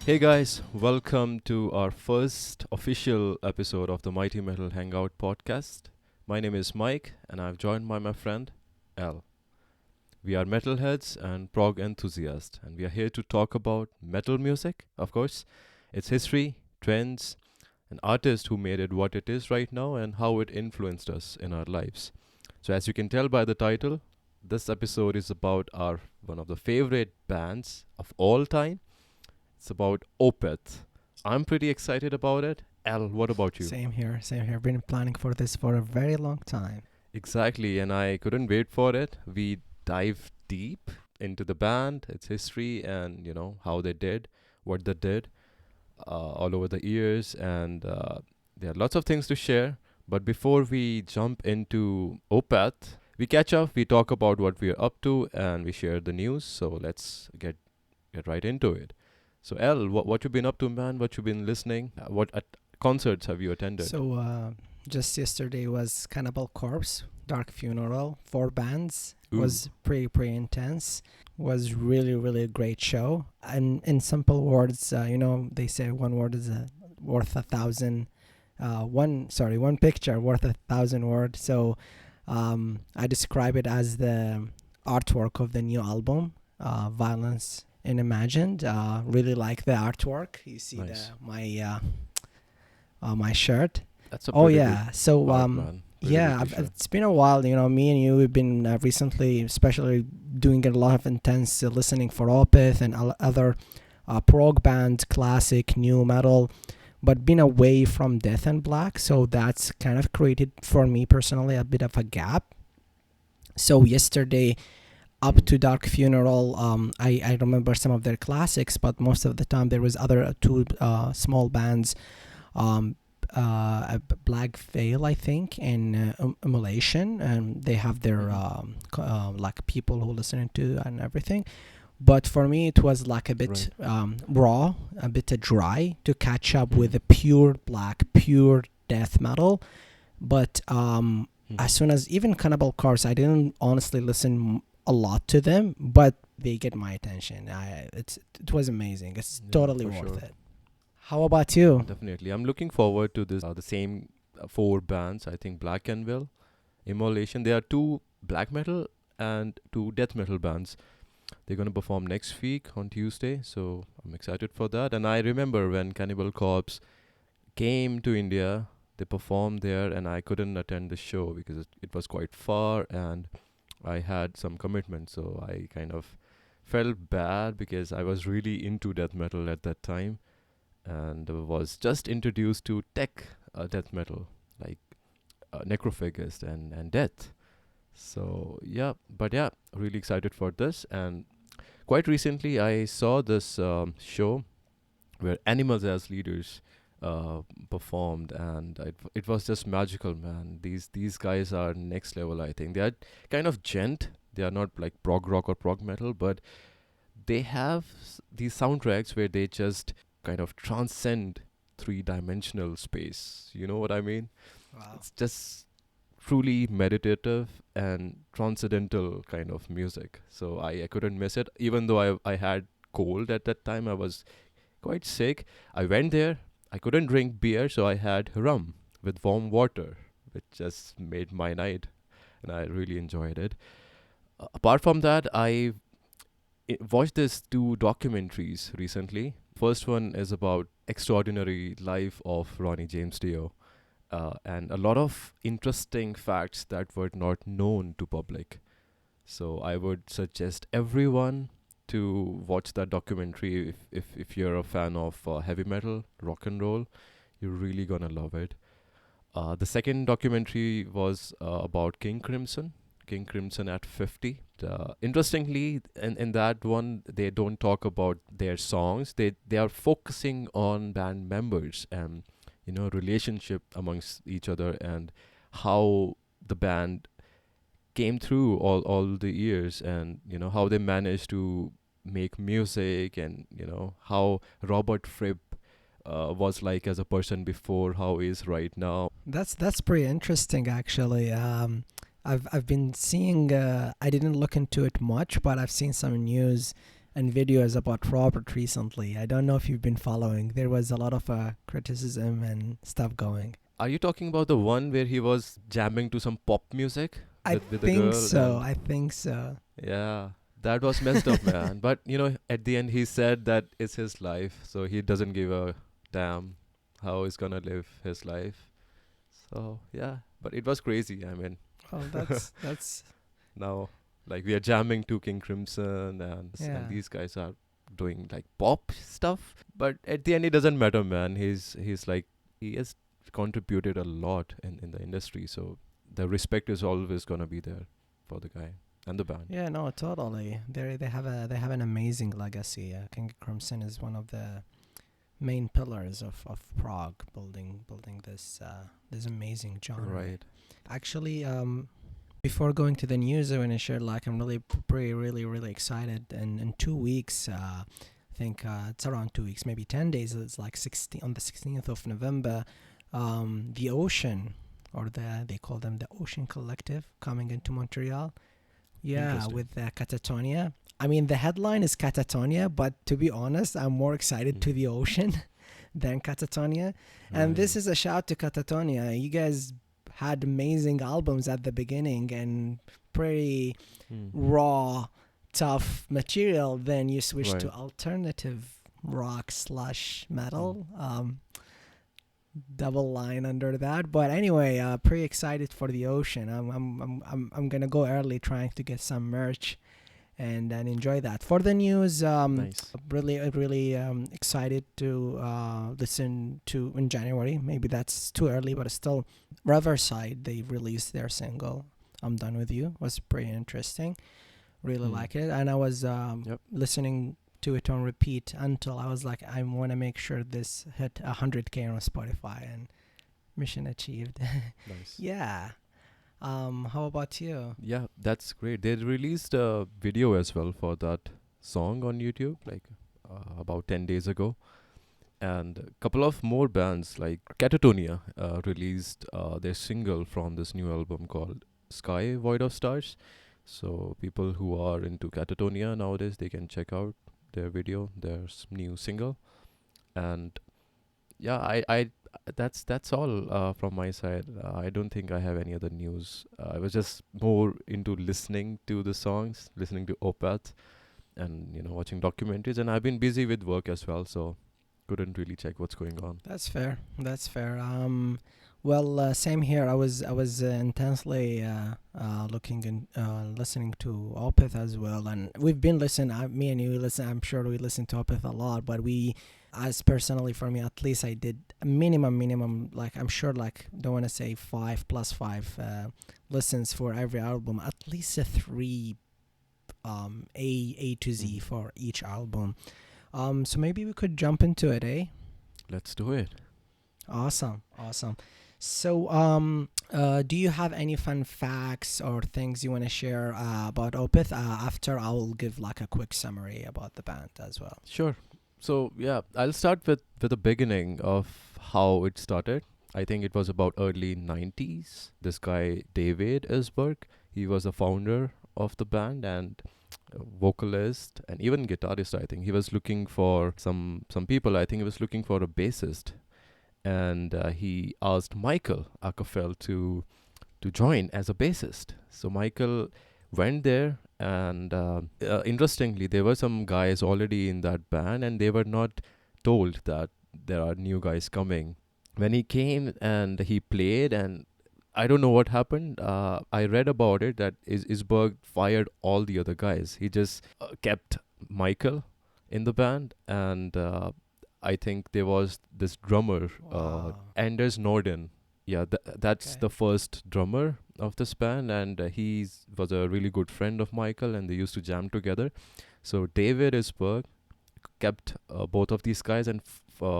Hey guys, welcome to our first official episode of the Mighty Metal Hangout podcast. My name is Mike and I've joined by my friend Al. We are metalheads and prog enthusiasts, and we are here to talk about metal music, of course, its history, trends, and artists who made it what it is right now and how it influenced us in our lives. So as you can tell by the title, this episode is about our one of the favorite bands of all time. It's about Opeth. I'm pretty excited about it. Al, what about you? Same here, same here. Been planning for this for a very long time. Exactly, and I couldn't wait for it. We dive deep into the band, its history, and how they did, what they did, all over the years, and there are lots of things to share. But before we jump into Opeth, we catch up, we talk about what we are up to, and we share the news. So let's get right into it. So L, what you been up to, man? What you been listening? What concerts have you attended? So just yesterday was Cannibal Corpse, Dark Funeral, 4 bands. Ooh, Was pretty intense. Was really a great show. And in simple words, they say one word is worth 1,000. One picture worth 1,000 words. So I describe it as the artwork of the new album, Violence Unimagined. Really like the artwork. You see nice. my shirt. That's a Oh pretty yeah. good So art, man. Really good yeah, to share. it's been a while. Me and you, we've been recently, especially doing a lot of intense listening for Opeth and other prog bands, classic, new metal, but been away from Death and Black. So that's kind of created for me personally a bit of a gap. So yesterday, up Mm. to Dark Funeral, I remember some of their classics, but most of the time there was other two small bands, um, Black Veil, I think, and Immolation, and they have their Mhm. like people who listen to and everything. But for me, it was like a bit Right. raw, a bit dry to catch up with Mhm. the pure black, pure death metal. But as Mhm. soon as even Cannibal Corpse, I didn't honestly listen a lot to them, but they get my attention. It was amazing. It's Yeah, totally for worth sure. it. How about you? Definitely. I'm looking forward to this. The same four bands. I think Black Anvil, Immolation. There are two black metal and two death metal bands. They're gonna perform next week on Tuesday, so I'm excited for that. And I remember when Cannibal Corpse came to India, they performed there, and I couldn't attend the show because it was quite far, and I had some commitment, so I kind of felt bad because I was really into death metal at that time and was just introduced to tech death metal like Necrophagist and Death. So yeah, but yeah, really excited for this. And quite recently, I saw this show where animals as leaders uh, performed, and it was just magical, man. These guys are next level. I think they are kind of gent. They are not like prog rock or prog metal, but they have these soundtracks where they just kind of transcend three-dimensional space. You know what I mean? Wow. It's just truly meditative and transcendental kind of music. So I couldn't miss it. Even though I had cold at that time, I was quite sick. I went there. I couldn't drink beer, so I had rum with warm water, which just made my night, and I really enjoyed it. Apart from that, watched these two documentaries recently. First one is about extraordinary life of Ronnie James Dio, and a lot of interesting facts that were not known to public. So I would suggest everyone to watch that documentary if you're a fan of heavy metal, rock and roll. You're really gonna love it. The second documentary was about King Crimson. King Crimson at 50. Interestingly, in that one, they don't talk about their songs. They are focusing on band members and relationship amongst each other and how the band came through all the years, and how they managed to make music, and how Robert Fripp was like as a person before, how he is right now. That's pretty interesting, actually. I've been seeing. I didn't look into it much, but I've seen some news and videos about Robert recently. I don't know if you've been following. There was a lot of criticism and stuff going. Are you talking about the one where he was jamming to some pop music I with a think girl? so. And I think so. yeah, that was messed up, man. But at the end, he said that it's his life, so he doesn't give a damn how he's gonna live his life. So yeah, but it was crazy. I mean, Well, that's now like we are jamming to King Crimson, and yeah. these guys are doing like pop stuff. But at the end, it doesn't matter, man. He's like he has contributed a lot in the industry, so the respect is always gonna be there for the guy and the band. Yeah, no, totally. They have an amazing legacy. King Crimson is one of the main pillars of Prague, building this amazing genre. Right. Actually, before going to the news, I want to share like I'm really pretty really excited. And in 2 weeks, I think it's around 2 weeks, maybe 10 days. It's like 16 on the 16th of November. The Ocean, or they call them the Ocean Collective, coming into Montreal. Yeah, Interesting. with Catatonia. I mean, the headline is Catatonia, but to be honest, I'm more excited to Mm. the Ocean than Catatonia. And this Right. is a shout to Catatonia. You guys had amazing albums at the beginning and pretty Mm. raw, tough material. Then you switched to Right. alternative rock slash Mm. metal. Double line under that. But anyway, pretty excited for the Ocean. I'm gonna go early trying to get some merch and enjoy that. For the news, Nice. really excited to listen to in January. Maybe that's too early, but still, Riverside, they released their single "I'm Done with You." Was pretty interesting. Really Mm. like it, and I was Yep. listening to it on repeat until I was like, I want to make sure this hit 100K on Spotify, and mission achieved. Nice. Yeah. How about you? Yeah, that's great. They released a video as well for that song on YouTube, like about 10 days ago. And a couple of more bands, like Catatonia, released their single from this new album called Sky Void of Stars. So people who are into Catatonia nowadays, they can check out their video, their new single. And yeah, I that's all from my side. I don't think I have any other news. I was just more into listening to the songs, listening to Opeth, and watching documentaries. And I've been busy with work as well, so couldn't really check what's going on. That's fair. That's fair. Well, same here. I was intensely looking and listening to Opeth as well, and we've been listening. Me and you listen. I'm sure we listen to Opeth a lot, but as personally for me, at least I did a minimum. Like I'm sure, like don't want to say 5 plus 5 listens for every album. At least a three A to Z Mm. for each album. So maybe we could jump into it, eh? Let's do it. Awesome, awesome. So, do you have any fun facts or things you want to share about Opeth? After I'll give like a quick summary about the band as well. Sure. So yeah, I'll start with the beginning of how it started. I think it was about early 90s. This guy David Isberg, he was the founder of the band and a vocalist and even guitarist. I think he was looking for some people. I think he was looking for a bassist, and he asked Michael Ackerfeld to join as a bassist. So Michael went there, and interestingly, there were some guys already in that band, and they were not told that there are new guys coming. When he came and he played, and I don't know what happened. I read about it that Isberg fired all the other guys. He just kept Michael in the band, and I think there was this drummer, Wow. Anders Norden. Yeah, that's Okay. the first drummer of this band, and he was a really good friend of Michael, and they used to jam together. So David Isberg kept both of these guys and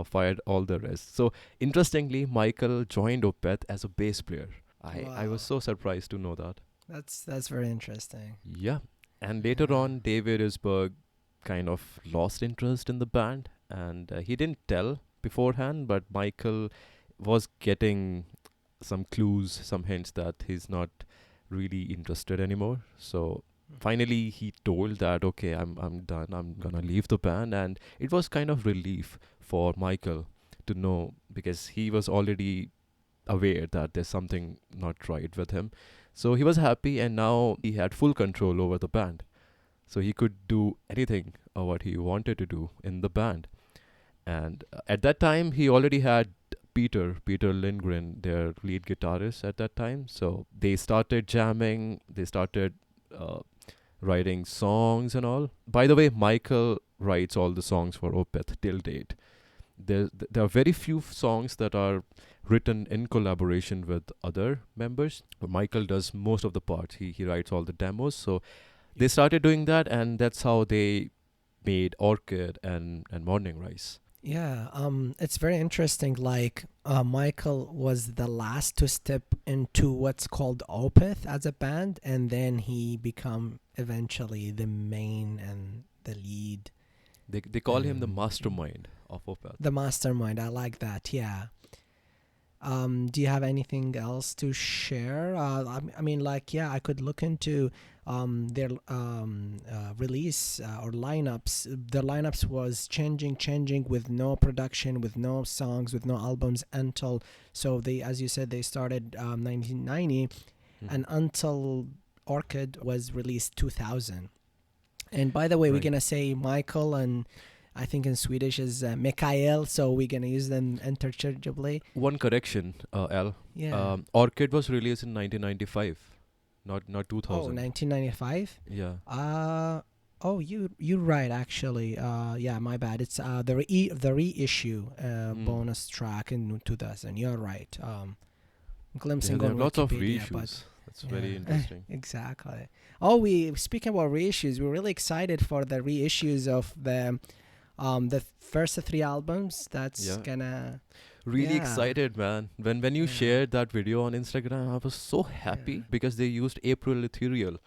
fired all the rest. So interestingly, Michael joined Opeth as a bass player. I Wow. was so surprised to know that. That's very interesting. Yeah, and later Yeah. on, David Isberg kind of lost interest in the band, and he didn't tell beforehand, but Michael was getting some clues, some hints that he's not really interested anymore. So finally he told that, okay, I'm done, I'm gonna leave the band. And it was kind of relief for Michael to know, because he was already aware that there's something not right with him. So he was happy, and now he had full control over the band. So he could do anything what he wanted to do in the band. And at that time, he already had Peter Lindgren, their lead guitarist at that time. So they started jamming, they started uh, writing songs and all. By the way, Michael writes all the songs for Opeth till date. There are very few songs that are written in collaboration with other members. But Michael does most of the parts. He writes all the demos. So they started doing that, and that's how they made Orchid and Morning Rise. Yeah, it's very interesting. Like, Michael was the last to step into what's called Opeth as a band, and then he become eventually the main and the lead They call him the and mastermind of Opeth. the mastermind. I like that. Yeah. Do you have anything else to share? I mean, like, yeah, I could look into their release or lineups. The lineups was changing with no production, with no songs, with no albums until, so they, as you said, they started 1990, Mhm. and until Orchid was released 2000. And by the way, we're Right. gonna say Michael, and I think in Swedish is Mikael, so we're gonna use them interchangeably. One correction, Al. Yeah. Orchid was released in 1995, not Oh, 2000. 1995. Yeah. Oh, you're right actually. Yeah, my bad. It's the reissue Mm. bonus track in 2000. You're right. Yeah, Glimpsing there on are lots of Wikipedia, but reissues. That's very yeah, interesting. exactly. Oh, we speaking about reissues, we're really excited for the reissues of the first three albums. That's Yeah. gonna, Really yeah, excited, man. When you yeah, shared that video on Instagram, I was so yeah. happy because they used April Ethereal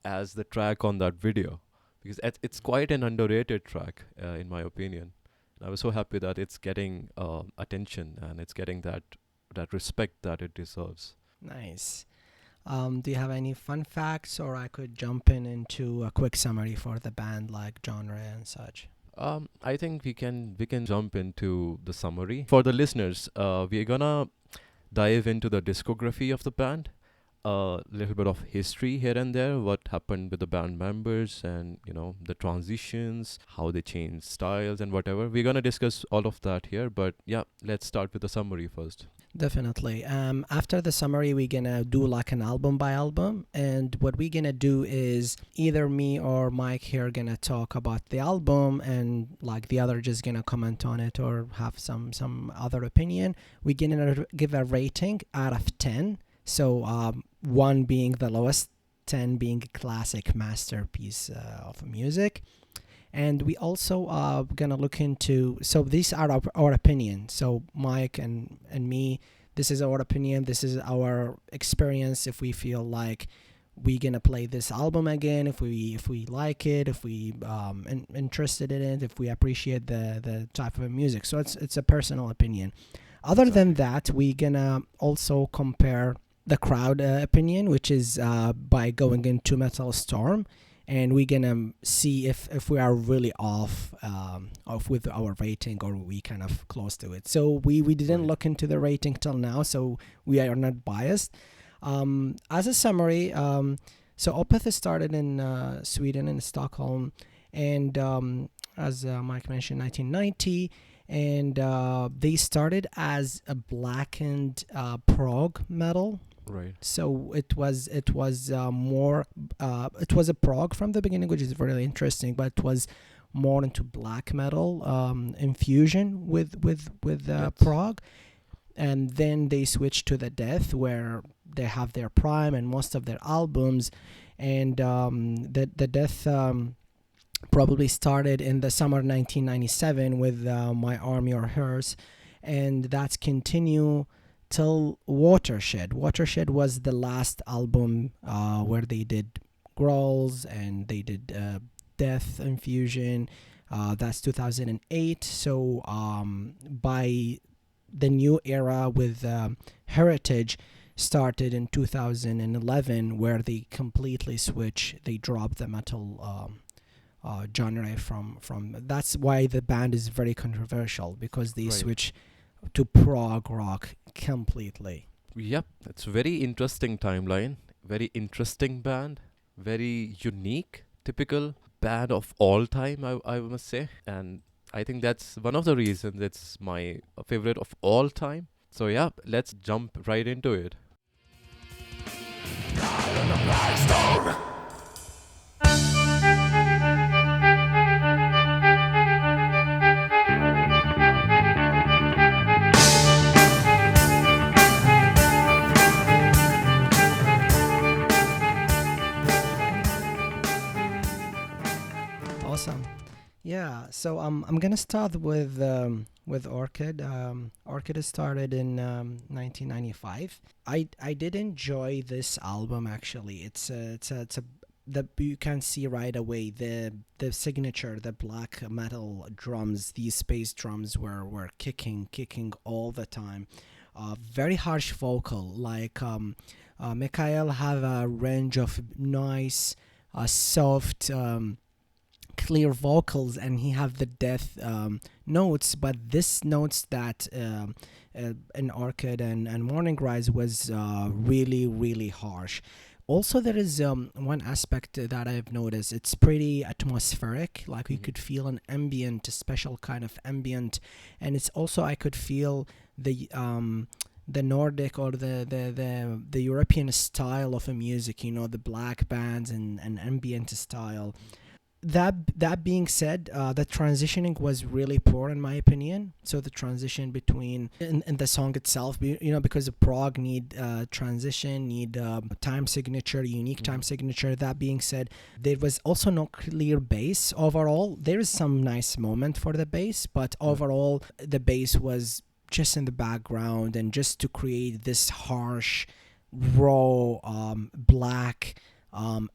as the track on that video, because it's quite an underrated track, in my opinion. I was so happy that it's getting attention, and it's getting that respect that it deserves. Nice. Do you have any fun facts, or I could jump in into a quick summary for the band, like genre and such? I think we can jump into the summary for the listeners. We're gonna dive into the discography of the band, a little bit of history here and there, what happened with the band members, and the transitions, how they changed styles and whatever. We're gonna discuss all of that here, but yeah, let's start with the summary first. Definitely. After the summary, we're gonna do like an album by album, and what we're gonna do is either me or Mike here gonna talk about the album, and like the other just gonna comment on it or have some other opinion. We're gonna give a rating out of 10. So one being the lowest, 10 being a classic masterpiece of music. And we also gonna look into, so these are our opinion. So Mike and me, this is our opinion, this is our experience. If we feel like we gonna play this album again, if we like it, if we interested in it, if we appreciate the type of music. So it's a personal opinion. Other than Exactly. that, we gonna also compare the crowd opinion, which is by going into Metal Storm, and we're gonna see if we are really off with our rating, or we kind of close to it. So we didn't Right. look into the rating till now, so we are not biased. As a summary, so Opeth started in Sweden, in Stockholm, and as Mike mentioned, 1990, and they started as a blackened prog metal. Right. So it was more it was a prog from the beginning, which is really interesting, but it was more into black metal infusion with That's prog. And then they switched to the death, where they have their prime and most of their albums. And the death probably started in the summer 1997 with My Arm Your Hers, and that's continue till Watershed. Watershed was the last album where they did growls and they did death infusion. That's 2008. So by the new era with Heritage, started in 2011, where they completely switch. They dropped the metal genre from. That's why the band is very controversial, because they Right. switch to prog rock completely. Yep, it's very interesting timeline. Very interesting band. Very unique, typical band of all time, I must say. And I think that's one of the reasons it's my favorite of all time. So yeah, let's jump right into it. Awesome. Yeah, so I'm gonna start with Orchid. Orchid started in 1995. I did enjoy this album actually. It's a the you can see right away the signature, the black metal drums. These space drums were kicking all the time. Very harsh vocal, like Mikhail have a range of nice, soft. Clear vocals, and he have the death notes, but this notes that in Orchid and Morning Rise was really harsh. Also, there is one aspect that I've noticed. It's pretty atmospheric, like you Mhm. could feel an ambient, a special kind of ambient, and it's also I could feel the Nordic or the European style of a music, the black bands and ambient style. That being said, the transitioning was really poor in my opinion. So the transition between in the song itself, because of prog need transition, need time signature, unique time Mhm. signature. That being said, there was also no clear bass overall. There is some nice moment for the bass, but Right. overall the bass was just in the background, and just to create this harsh, raw, black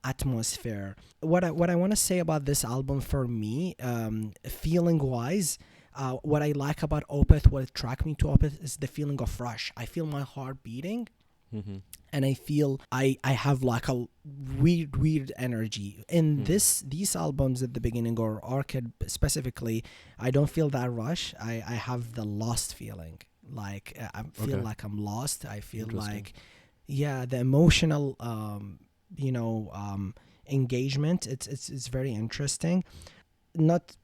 atmosphere. What I want to say about this album, for me, feeling wise, what I like about Opeth, what attracted me to Opeth, is the feeling of rush. I feel my heart beating, Mhm. and I feel I have like a weird energy in Mhm. these albums at the beginning, or Orchid specifically. I don't feel that rush. I have the lost feeling, like I feel Okay. like I'm lost. I feel Interesting. like, yeah, the emotional engagement, it's very interesting. Not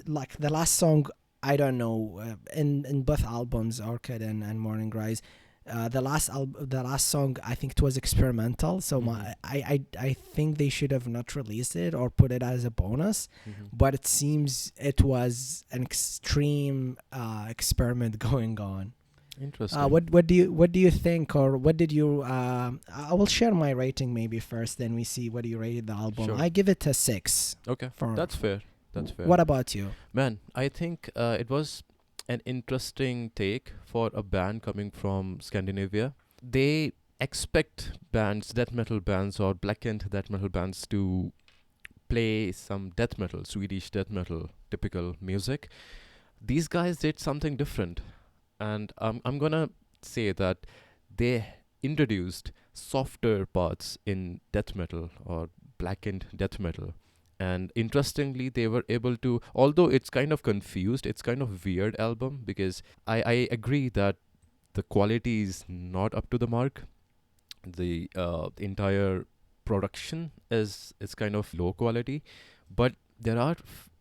like the last song, I don't know, in both albums, Orchid and Morning Rise, the last song, I think it was experimental, so Mhm. I think they should have not released it or put it as a bonus, Mhm. but it seems it was an extreme experiment going on. Interesting. What do you think, or what did you? I will share my rating maybe first, then we see what you rated the album. Sure. I give it a 6. Okay. That's fair. That's fair. What about you? Man, I think it was an interesting take for a band coming from Scandinavia. They expect bands, death metal bands or blackened death metal bands, to play some death metal, Swedish death metal, typical music. These guys did something different. And I'm gonna say that they introduced softer parts in death metal or blackened death metal. And interestingly, they were able to, although it's kind of confused, it's kind of weird album, because I agree that the quality is not up to the mark. The entire production is kind of low quality, but there are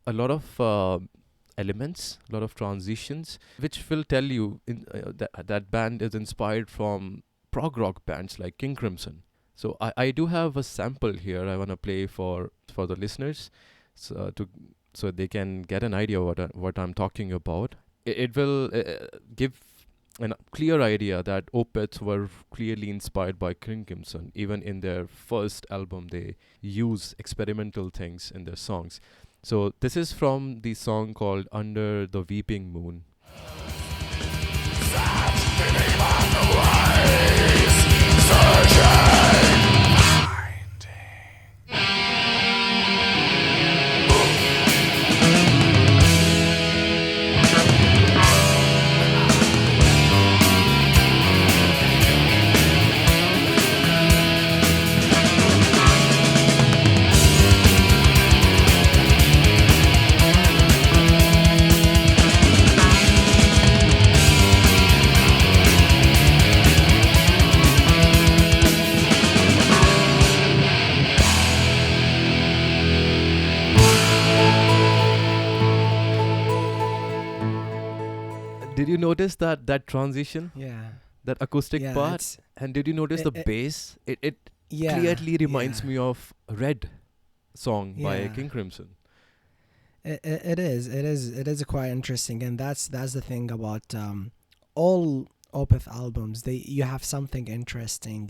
a lot of elements, a lot of transitions, which will tell you that band is inspired from prog rock bands like King Crimson. So I do have a sample here I want to play for the listeners, so they can get an idea what I'm talking about. It will give a clear idea that Opeth were clearly inspired by King Crimson. Even in their first album, they use experimental things in their songs. So this is from the song called Under the Weeping Moon. Did you notice that transition, Yeah. that acoustic Yeah. part? It's And did you notice the it, bass? It yeah. clearly Yeah. reminds me of Red song by Yeah. King Crimson. It is. It is. It is quite interesting, and that's the thing about all Opeth albums. They you have something interesting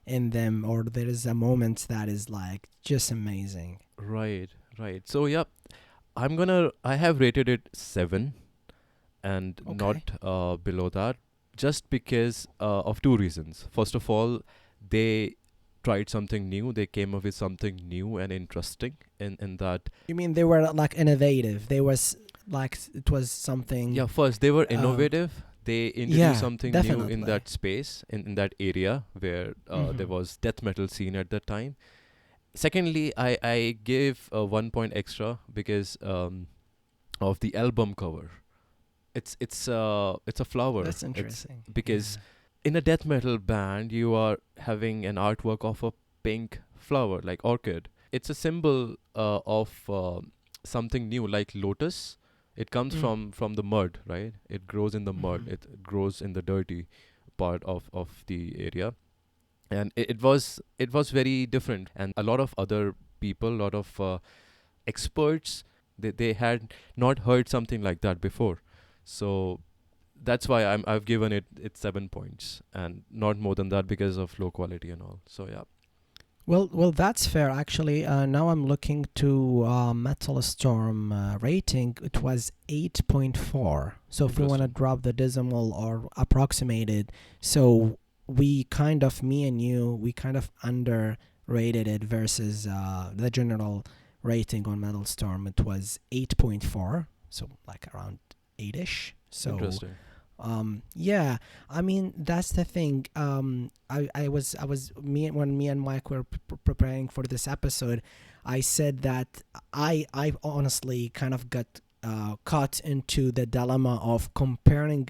in them, or there is a moment that is like just amazing. Right, right. So yeah, I have rated it 7 and not Okay. below that, just because of two reasons. First of all, they tried something new. They came up with something new and interesting in that. You mean they were like innovative? They was like it was Yeah, something. first they were Um. innovative. They introduced Yeah. something new in Definitely. that space, in that area where there Mhm. was death metal scene at that time. Secondly, I gave 1 point extra because of the album cover. It's a flower. That's It's interesting. because Yeah. in a death metal band you are having an artwork of a pink flower like orchid. It's a symbol of something new like lotus. It comes Mm. from the mud, right? It grows in the mud. Mhm. It grows in the dirty part of the area, and it was very different. And a lot of other people, a lot of experts, they had not heard something like that before. So that's why I've given it 7 points and not more than that because of low quality and all. So yeah, Well, that's fair actually. Now I'm looking to Metal Storm rating. It was 8.4. So if we want to interesting. drop the decimal or approximate it, so we kind of me and you we kind of underrated it versus the general rating on Metal Storm. It was 8.4, so like around 8ish. So Interesting. yeah, I mean that's the thing. I was me when me and Mike were preparing for this episode. I said that I honestly kind of got caught into the dilemma of comparing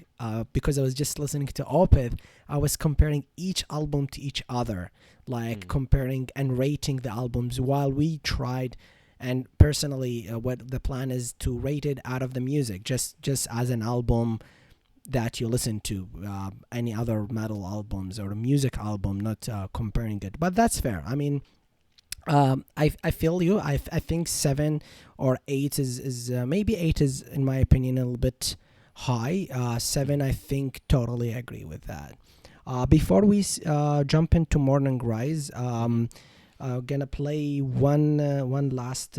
because I was just listening to Opeth. I was comparing each album to each other, like Hmm. comparing and rating the albums while we tried. And personally, what the plan is to rate it out of the music, just as an album that you listen to any other metal albums or a music album, not comparing it. But that's fair. I mean, I feel you. I think 7 or 8 is maybe 8 is in my opinion a little bit high. 7, I think, totally agree with that. Before we jump into Morning Rise, Mm-hmm. gonna play one last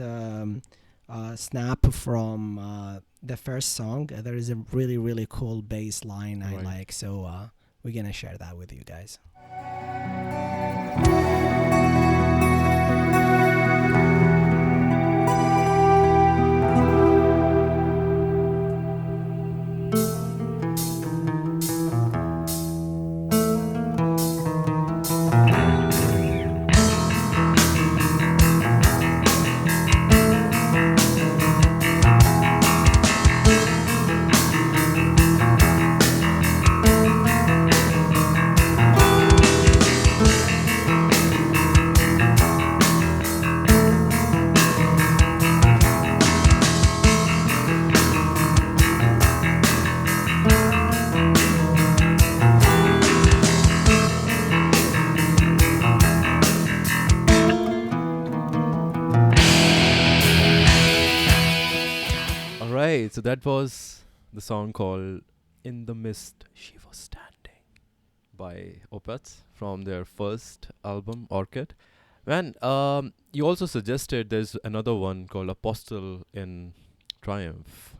snap from the first song. There is a really really cool bass line I Right. like, so we're gonna share that with you guys. All right. So that was the song called "In the Mist She Was Standing" by Opeth from their first album, Orchid. Man, you also suggested there's another one called Apostle in Triumph.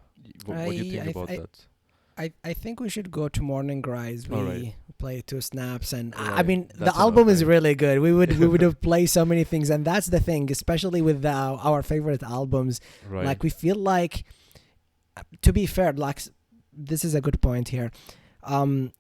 What do you think I, about I that? I think we should go to Morning Rise. All right. We play two snaps, and I Right. mean the That's enough, album is right? really good. We would have played so many things, and that's the thing, especially with our favorite albums. Right. Like we feel like, to be fair, like this is a good point here.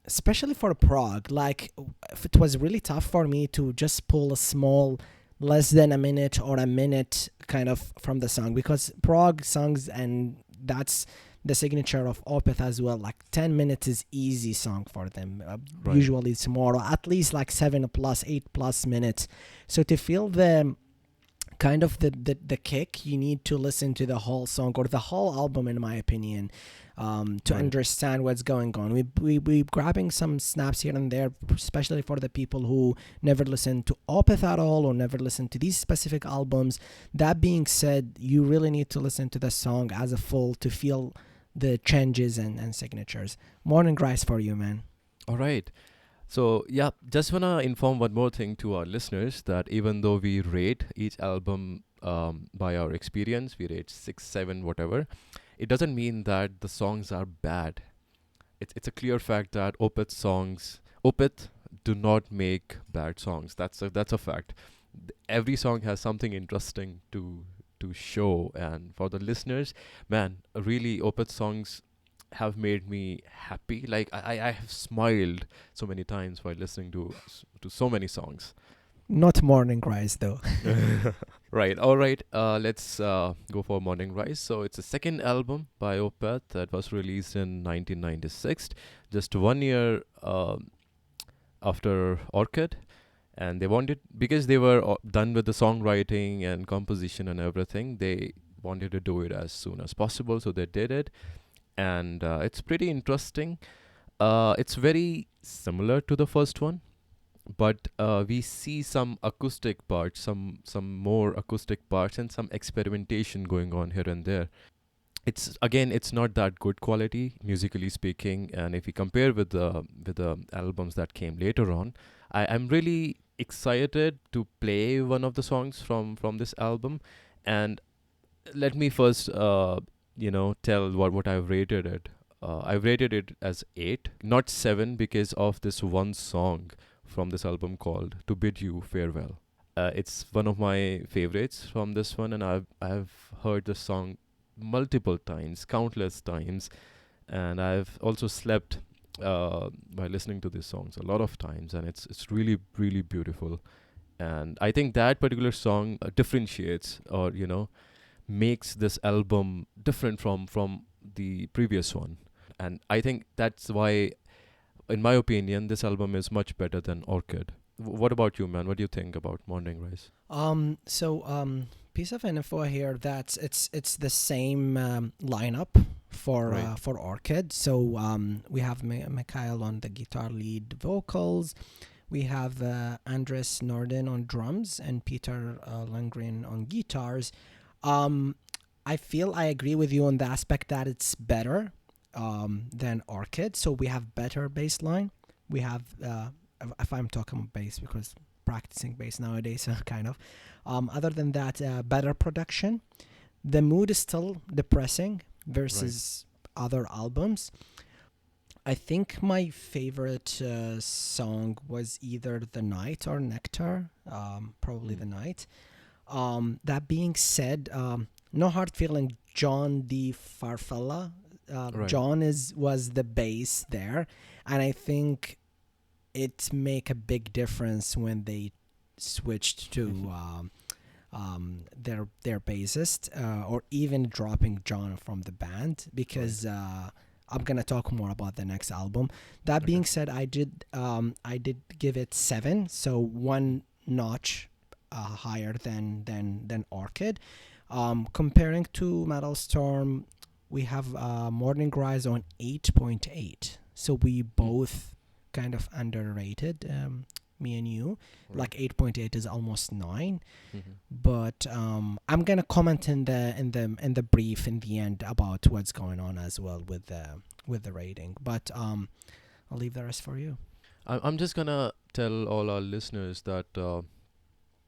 Especially for prog, like if it was really tough for me to just pull a small, less than a minute or a minute kind of from the song, because prog songs, and that's the signature of Opeth as well. Like 10 minutes is easy song for them. Right. Usually it's more, or at least like 7 plus 8 plus minutes. So to feel the kind of the kick. You need to listen to the whole song or the whole album, in my opinion, to Right. understand what's going on. We grabbing some snaps here and there, especially for the people who never listened to Opeth at all or never listened to these specific albums. That being said, you really need to listen to the song as a full to feel the changes and signatures. Morning Rise for you, man. All right. So, yeah, just want to inform one more thing to our listeners that even though we rate each album by our experience, we rate 6, 7, whatever, it doesn't mean that the songs are bad. It's a clear fact that Opeth do not make bad songs. That's a fact. Every song has something interesting to show, and for the listeners, man, really, Opeth songs have made me happy. Like I have smiled so many times while listening to so many songs. Not Morning Rise though. Right. All right. Let's go for Morning Rise. So it's the second album by Opeth that was released in 1996, just 1 year after Orchid. And they wanted, because they were done with the songwriting and composition and everything, they wanted to do it as soon as possible. So they did it, and it's pretty interesting. It's very similar to the first one, but we see some acoustic parts, some more acoustic parts, and some experimentation going on here and there. It's not that good quality musically speaking, and if we compare with the albums that came later on, I'm really excited to play one of the songs from this album. And let me first tell what I've rated it. I've rated it as 8, not 7, because of this one song from this album called "To Bid You Farewell." It's one of my favorites from this one, and I've heard the song multiple times, countless times, and I've also slept by listening to these songs a lot of times, and it's really really beautiful. And I think that particular song differentiates, or makes this album different from the previous one. And I think that's why, in my opinion, this album is much better than Orchid. What about you, man? What do you think about Morning Rise? Piece of info here that it's the same lineup Right. for Orchid. So we have Mikhail on the guitar lead vocals. We have Andres Norden on drums and Peter Lundgren on guitars. Um, I feel I agree with you on the aspect that it's better than Orchid. So we have better bass line. We have, if I'm talking bass, because practicing bass nowadays, kind of. Other than that, better production. The mood is still depressing Right. versus other albums. I think my favorite song was either The Night or Nectar, probably Mm. The Night. That being said, No Hard Feeling, John D. Farfalla. Right. John was the bass there, and I think it make a big difference when they switched to their bassist, or even dropping John from the band, Right. because I'm gonna talk more about the next album. That Okay. being said, I did give it 7, so one notch higher than Orchid. Comparing to Metal Storm, we have Morning Rise on 8.8. So we Mm. both kind of underrated, me and you. Right. Like 8.8 is almost 9. Mm-hmm. But I'm gonna comment in the brief in the end about what's going on as well with the rating. But I'll leave the rest for you. I'm just gonna tell all our listeners that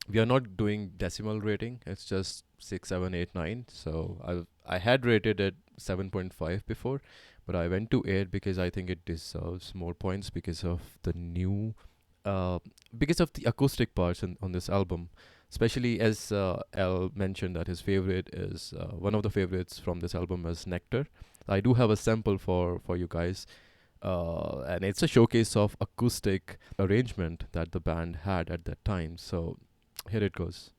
we are not doing decimal rating. It's just 6, 7, 8, 9. So I had rated it 7.5 before, but I went to 8 because I think it deserves more points because of the new, uh, because of the acoustic parts on this album. Especially as Al mentioned that his favorite is one of the favorites from this album is Nectar. I do have a sample for you guys, and it's a showcase of acoustic arrangement that the band had at that time. So here it goes.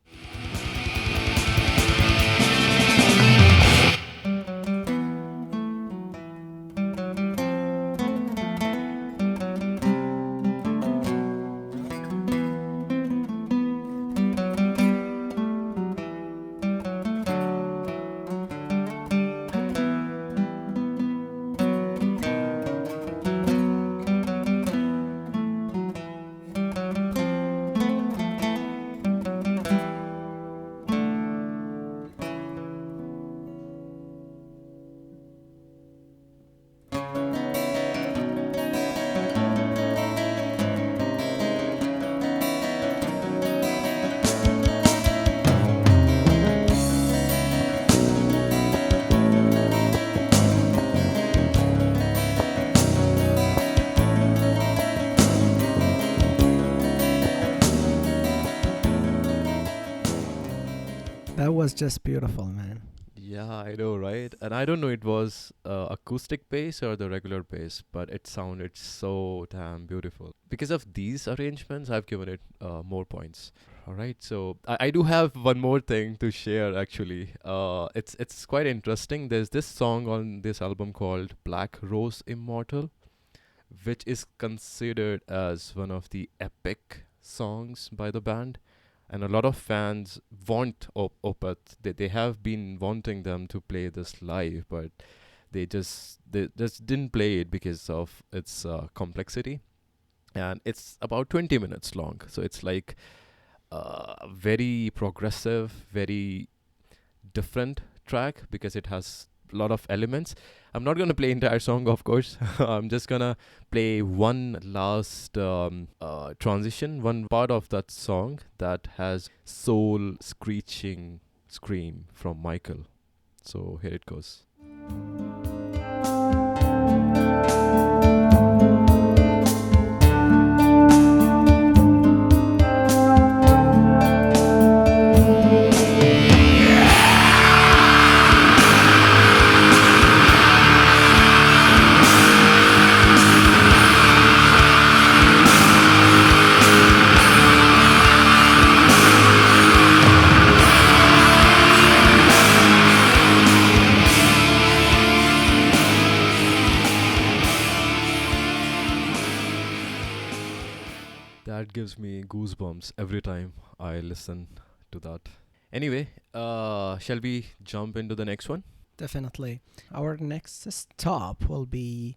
That was just beautiful, man. Yeah, I know, right? And I don't know it was acoustic bass or the regular bass, but it sounded so damn beautiful. Because of these arrangements, I've given it more points. All right, so I do have one more thing to share actually. It's quite interesting. There's this song on this album called Black Rose Immortal, which is considered as one of the epic songs by the band. And a lot of fans want Opeth. They have been wanting them to play this live, but they just didn't play it because of its complexity. And it's about 20 minutes long, so it's like very progressive, very different track because it has a lot of elements. I'm not gonna play entire song, of course. I'm just gonna play one last transition, one part of that song that has soul screeching scream from Michael. So here it goes. That gives me goosebumps every time I listen to that. Anyway, shall we jump into the next one? Definitely. Our next stop will be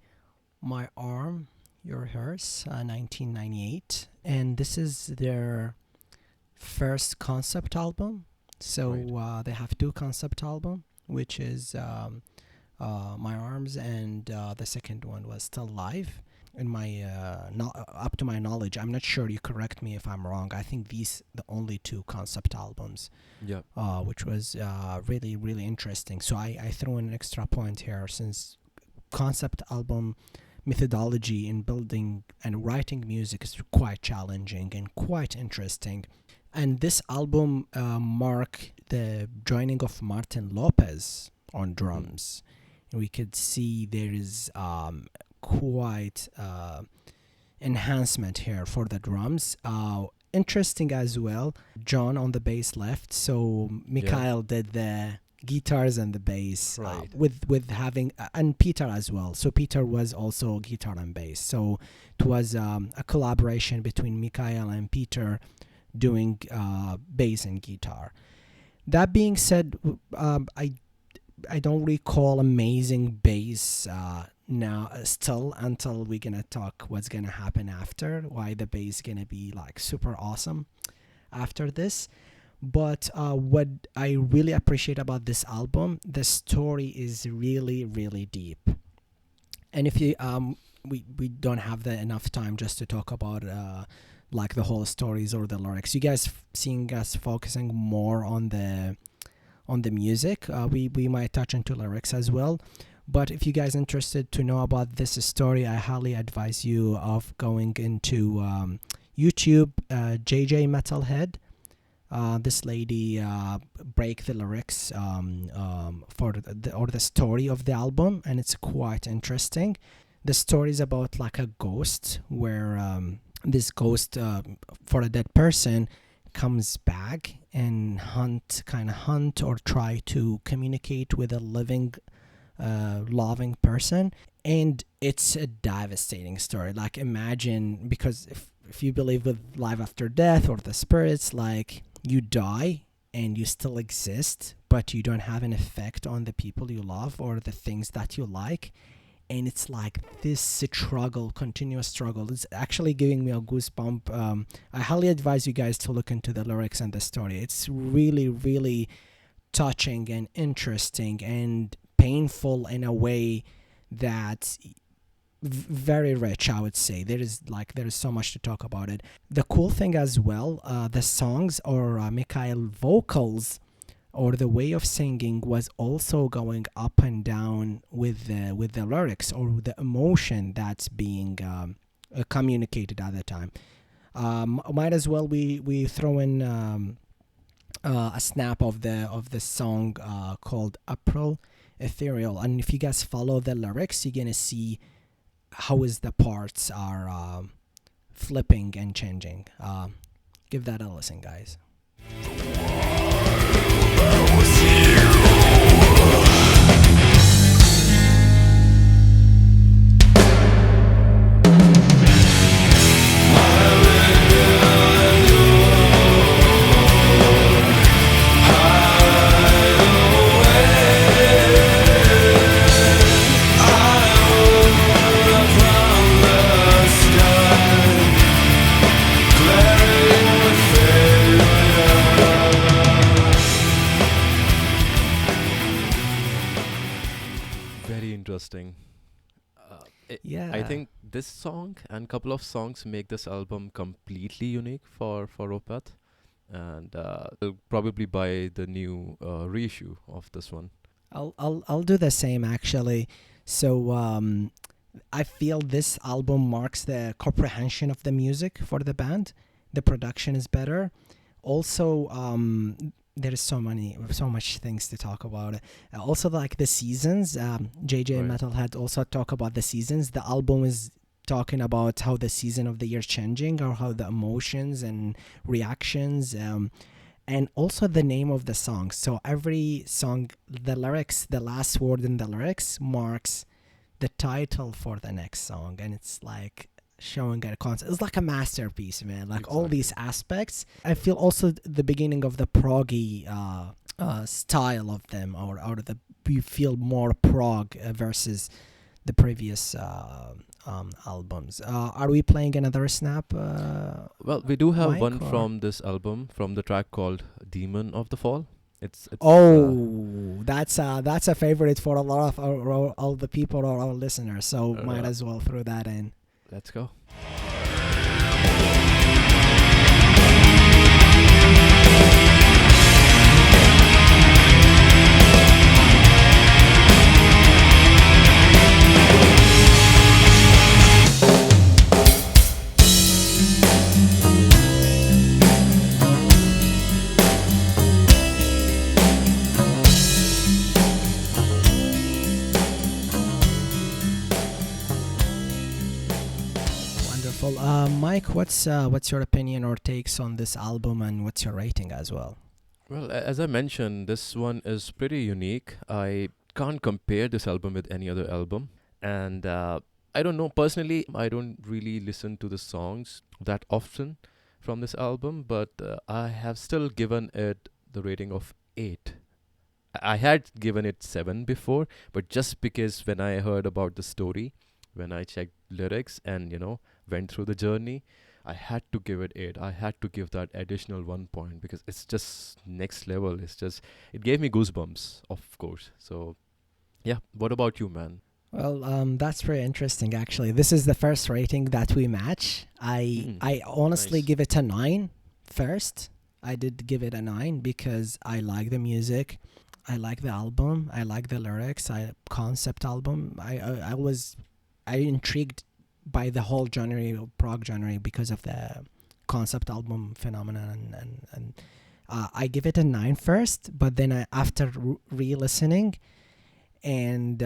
My Arm, Your Hearse, 1998. And this is their first concept album. So Right. they have two concept album, which is My Arms, and the second one was Still Live. In my up to my knowledge, I'm not sure. You correct me if I'm wrong. I think these the only two concept albums, Yeah. which was really really interesting. So I threw in an extra point here since concept album methodology in building and writing music is quite challenging and quite interesting. And this album marked the joining of Martin Lopez on Mm-hmm. drums. We could see there is quite enhancement here for the drums. Interesting as well. John on the bass left, so Yeah. Mikhail did the guitars and the bass Right. with having and Peter as well. So Peter was also guitar and bass. So it was a collaboration between Mikhail and Peter doing bass and guitar. That being said, I don't recall amazing bass now still until we're gonna talk what's gonna happen after. Why the bass gonna be like super awesome after this. But what I really appreciate about this album, the story is really really deep. And if you we don't have the enough time just to talk about like the whole stories or the lyrics. You guys seeing us focusing more on the music. We might touch into lyrics as well. But if you guys interested to know about this story, I highly advise you of going into YouTube, JJ Metalhead. This lady break the lyrics for the story of the album, and it's quite interesting. The story is about like a ghost where this ghost for a dead person comes back and hunt or try to communicate with a living loving person, and it's a devastating story. Like imagine, because if you believe with life after death or the spirits, like you die and you still exist but you don't have an effect on the people you love or the things that you like, and it's like this struggle, continuous struggle. It's actually giving me a goosebump. I highly advise you guys to look into the lyrics and the story. It's really really touching and interesting and painful in a way that very rich, I would say. There is so much to talk about it. The cool thing as well, the songs or Mikhail vocals or the way of singing was also going up and down with the lyrics or the emotion that's being communicated at the time. Might as well we throw in a snap of the song called April Ethereal. And if you guys follow the lyrics, you're gonna see how is the parts are flipping and changing. Give that a listen, guys. Very interesting. I Yeah. think this song and couple of songs make this album completely unique for Opath, and I'll probably buy the new reissue of this one. I'll do the same actually. So I feel this album marks the comprehension of the music for the band. The production is better. Also, there is so much things to talk about. Also, like the seasons. JJ Right. Metalhead also talk about the seasons. The album is talking about how the season of the year changing, or how the emotions and reactions. And also the name of the song. So every song, the lyrics, the last word in the lyrics marks the title for the next song, and it's like showing a concept. It's like a masterpiece, man. Like all these Exactly. aspects. I feel also the beginning of the proggy style of them, or the we feel more prog versus the previous albums. Are we playing another snap, Well, we do have Mike? one Or from this album, from the track called "Demon of the Fall." It's oh, that's a favorite for a lot of all the people or our listeners. So might uh, as well throw that in. let's go. Wonderful. Mike, what's your opinion or takes on this album, and what's your rating as well? Well, as I mentioned, this one is pretty unique. I can't compare this album with any other album. And I don't know, personally, I don't really listen to the songs that often from this album, but I have still given it the rating of 8. I had given it 7 before, but just because when I heard about the story, when I checked lyrics and, went through the journey, I had to give it 8. I had to give that additional 1 point because it's just next level. It gave me goosebumps, of course. So, yeah. What about you, man? Well, that's very interesting. Actually, this is the first rating that we match. Mm, I honestly nice. give it a 9 first. I did give it a 9 because I like the music. I like the album. I like the lyrics. I concept album. I was I intrigued by the whole genre, prog genre, because of the concept album phenomenon, and I give it a 9 first, but then after re-listening and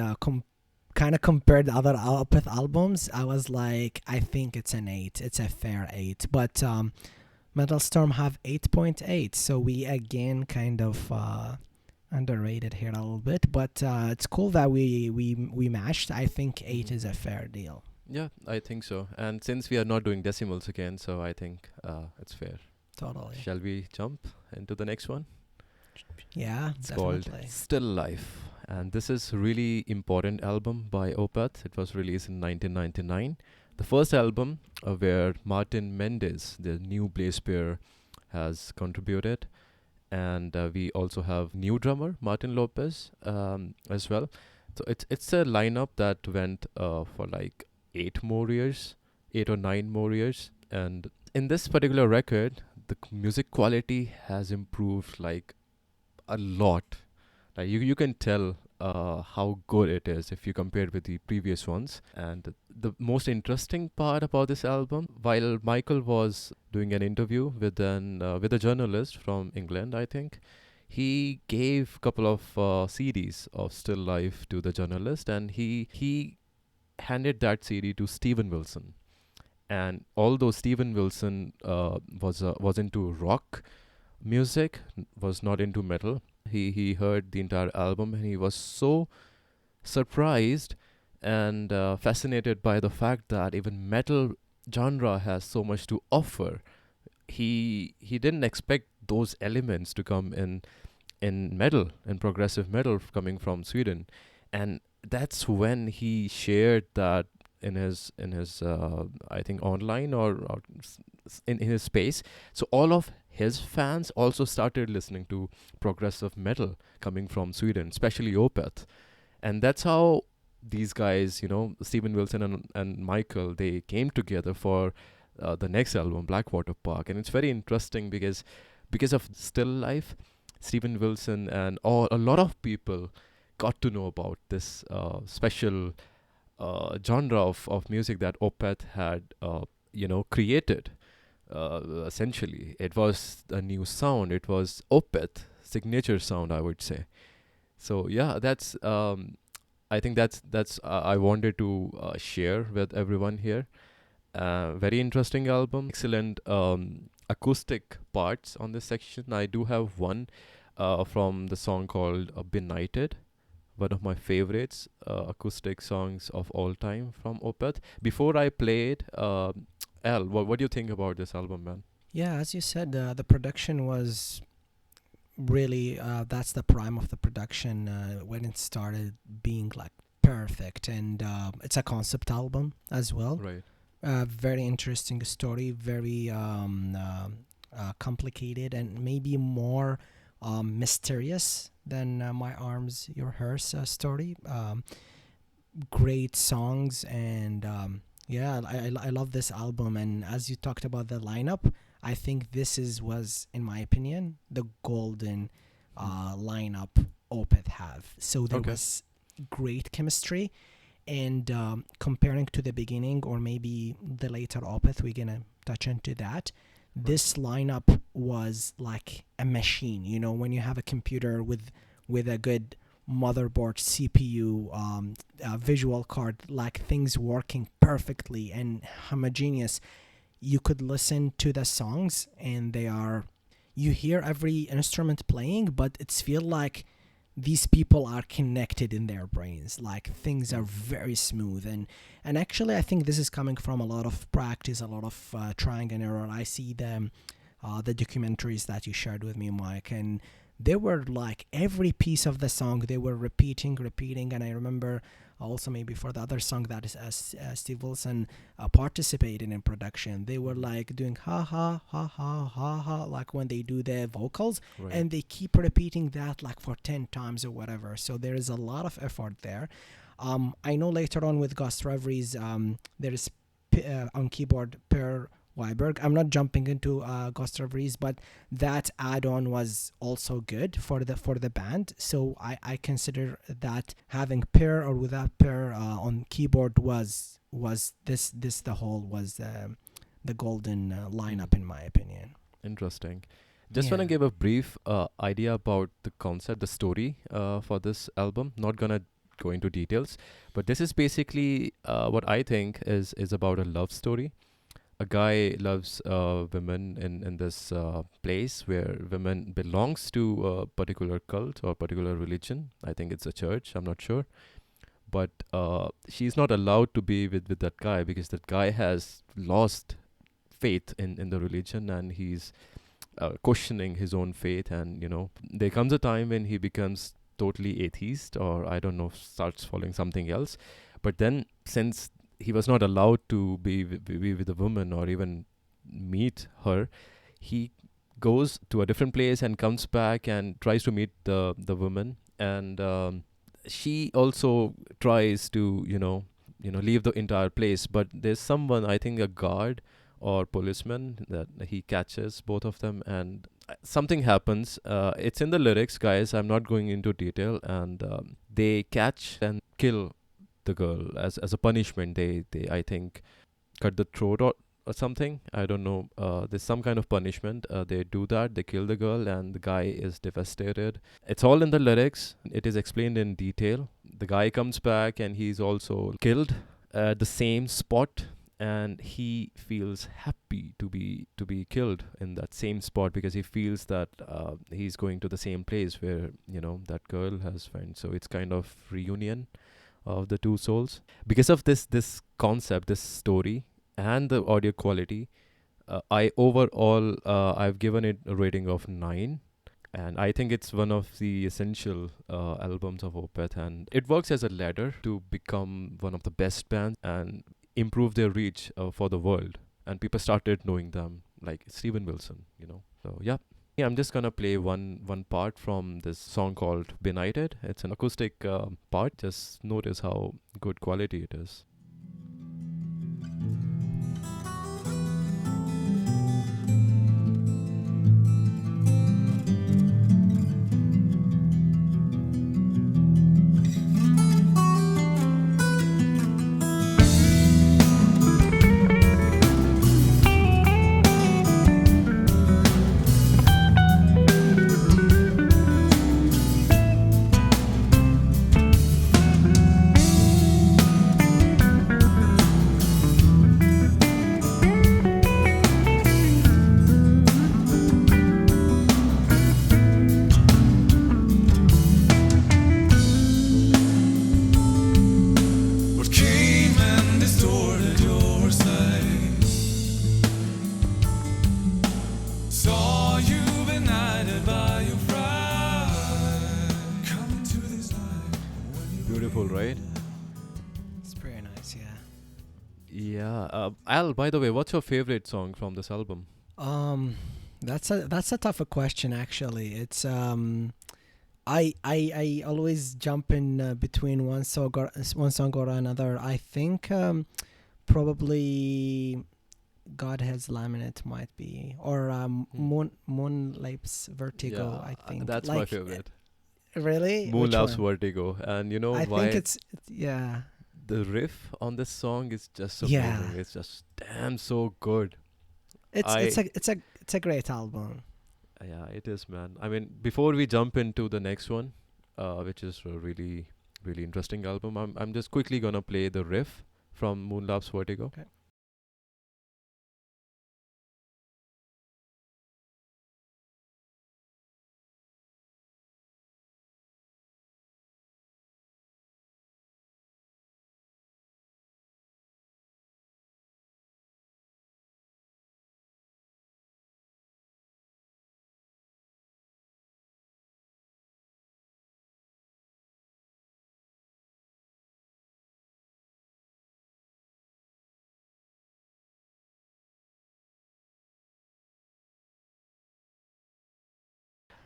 kind of compared other Opeth albums, I was like, I think it's an 8. It's a fair 8. But Metal Storm have 8.8, so we again kind of underrated here a little bit. But it's cool that we matched. I think 8 Hmm. is a fair deal. Yeah, I think so. And since we are not doing decimals again, so I think it's fair. Totally. Shall we jump into the next one? Yeah, It's called definitely. Still Life. And this is really important album by Opeth. It was released in 1999. The first album where Martin Mendez, the new bass player, has contributed. And we also have new drummer Martin Lopez as well. So it's a lineup that went for like 8 more years, 8 or 9 more years. And in this particular record, the music quality has improved like a lot. Like you can tell how good it is if you compare it with the previous ones. And the most interesting part about this album, while Michael was doing an interview with a journalist from England, I think, he gave a couple of CDs of Still Life to the journalist, and he handed that CD to Steven Wilson. And although Steven Wilson was into rock music, was not into metal, he heard the entire album and he was so surprised and fascinated by the fact that even metal genre has so much to offer. He didn't expect those elements to come in metal, in progressive metal coming from Sweden, and that's when he shared that in his I think online or in his space. So all of his fans also started listening to progressive metal coming from Sweden, especially Opeth, and that's how these guys, Steven Wilson and Michael, they came together for the next album, Blackwater Park. And it's very interesting because of Still Life, Steven Wilson and a lot of people got to know about this special genre of music that Opeth had, created. Essentially, it was a new sound. It was Opeth signature sound, I would say. So yeah, that's I think that's I wanted to share with everyone here. Very interesting album. Excellent acoustic parts on this section. I do have one from the song called Benighted, one of my favorites acoustic songs of all time from Opeth. Before I play it, Al, what do you think about this album, man? Yeah, as you said, the production was really that's the prime of the production when it started being like perfect, and it's a concept album as well. Right. Very interesting story, very complicated, and maybe more mysterious than My Arms, Your Hearse story. Great songs, and yeah, I love this album. And as you talked about the lineup, I think was, in my opinion, the golden lineup Opeth have. So there Okay. was great chemistry, and comparing to the beginning or maybe the later Opeth, we're gonna touch into that. Right. This lineup was like a machine. When you have a computer with a good motherboard, CPU, visual card, like things working perfectly and homogeneous, you could listen to the songs and you hear every instrument playing, but it's feel like these people are connected in their brains, like things are very smooth. And actually I think this is coming from a lot of practice, a lot of trying and error. I see the documentaries that you shared with me, Mike, and they were like every piece of the song they were repeating. And I remember also maybe for the other song that is Steve Wilson participated in production, they were like doing ha ha ha ha ha ha, like when they do the vocals, Right. and they keep repeating that like for 10 times or whatever. So there is a lot of effort there. I know later on with Ghost Reveries, there is on keyboard Per Weiberg. I'm not jumping into Ghost Reveries, but that add-on was also good for the band. So I consider that having Per or without Per on keyboard was the whole was the golden lineup in my opinion. Interesting. Just want to Yeah. give a brief idea about the concept, the story for this album. Not gonna go into details, but this is basically what I think is about a love story. A guy loves women in this place where women belongs to a particular cult or particular religion. I think it's a church. I'm not sure, but she's not allowed to be with that guy because that guy has lost faith in the religion, and he's questioning his own faith. And there comes a time when he becomes totally atheist, or I don't know, starts following something else. But then, since he was not allowed to be with a woman or even meet her, he goes to a different place and comes back and tries to meet the woman. And she also tries to leave the entire place, but there's someone, I think a guard or policeman, that he catches both of them, and something happens. It's in the lyrics, guys. I'm not going into detail. And they catch and kill the girl as a punishment. They I think cut the throat or something. I don't know. There's some kind of punishment. They do that. They kill the girl, and the guy is devastated. It's all in the lyrics. It is explained in detail. The guy comes back, and he's also killed at the same spot, and he feels happy to be killed in that same spot because he feels that he's going to the same place where that girl has went. So it's kind of reunion of the two souls because of this concept, this story, and the audio quality. I overall I've given it a rating of 9, and I think it's one of the essential albums of Opeth, and it works as a ladder to become one of the best bands and improve their reach for the world. And people started knowing them, like Steven Wilson. So yeah. Yeah, I'm just gonna play one part from this song called Benighted. It's an acoustic part. Just notice how good quality it is. What came and distorted your sight? Saw you benighted by your pride. Come to this life when you Beautiful, right? It's pretty nice, yeah. Yeah. Al, by the way, what's your favorite song from this album? Um, that's a tougher question actually. It's I always jump in between one song or another. I think probably Godhead's Laminate might be, or Moonlips Vertigo. I think That's my favorite. Really, Moon which Loves one? Vertigo, and you know I why? think yeah, The riff on this song is just yeah. amazing. It's just damn so good. It's I it's a great album. Yeah, it is, man. I mean, before we jump into the next one, which is a really really interesting album, I'm just quickly gonna play the riff from Moon Loves Vertigo. Okay.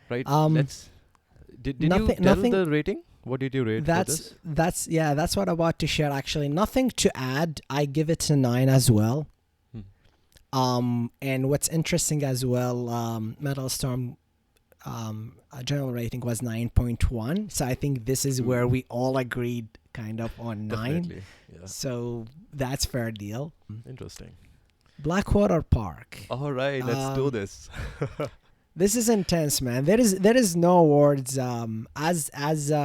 Right? Um, Let's. Did you nothing, tell nothing. the rating? What did you rate for this? That's what I'm about to share. Actually, nothing to add. I give it a 9 as well. Hmm. And what's interesting as well, Metal Storm, general rating was 9.1. So I think this is where Ooh. we all agreed, kind of on 9. Definitely. Yeah. So that's fair deal. Interesting. Blackwater Park. All right, let's do Um, this. This is intense, man. There is no words. As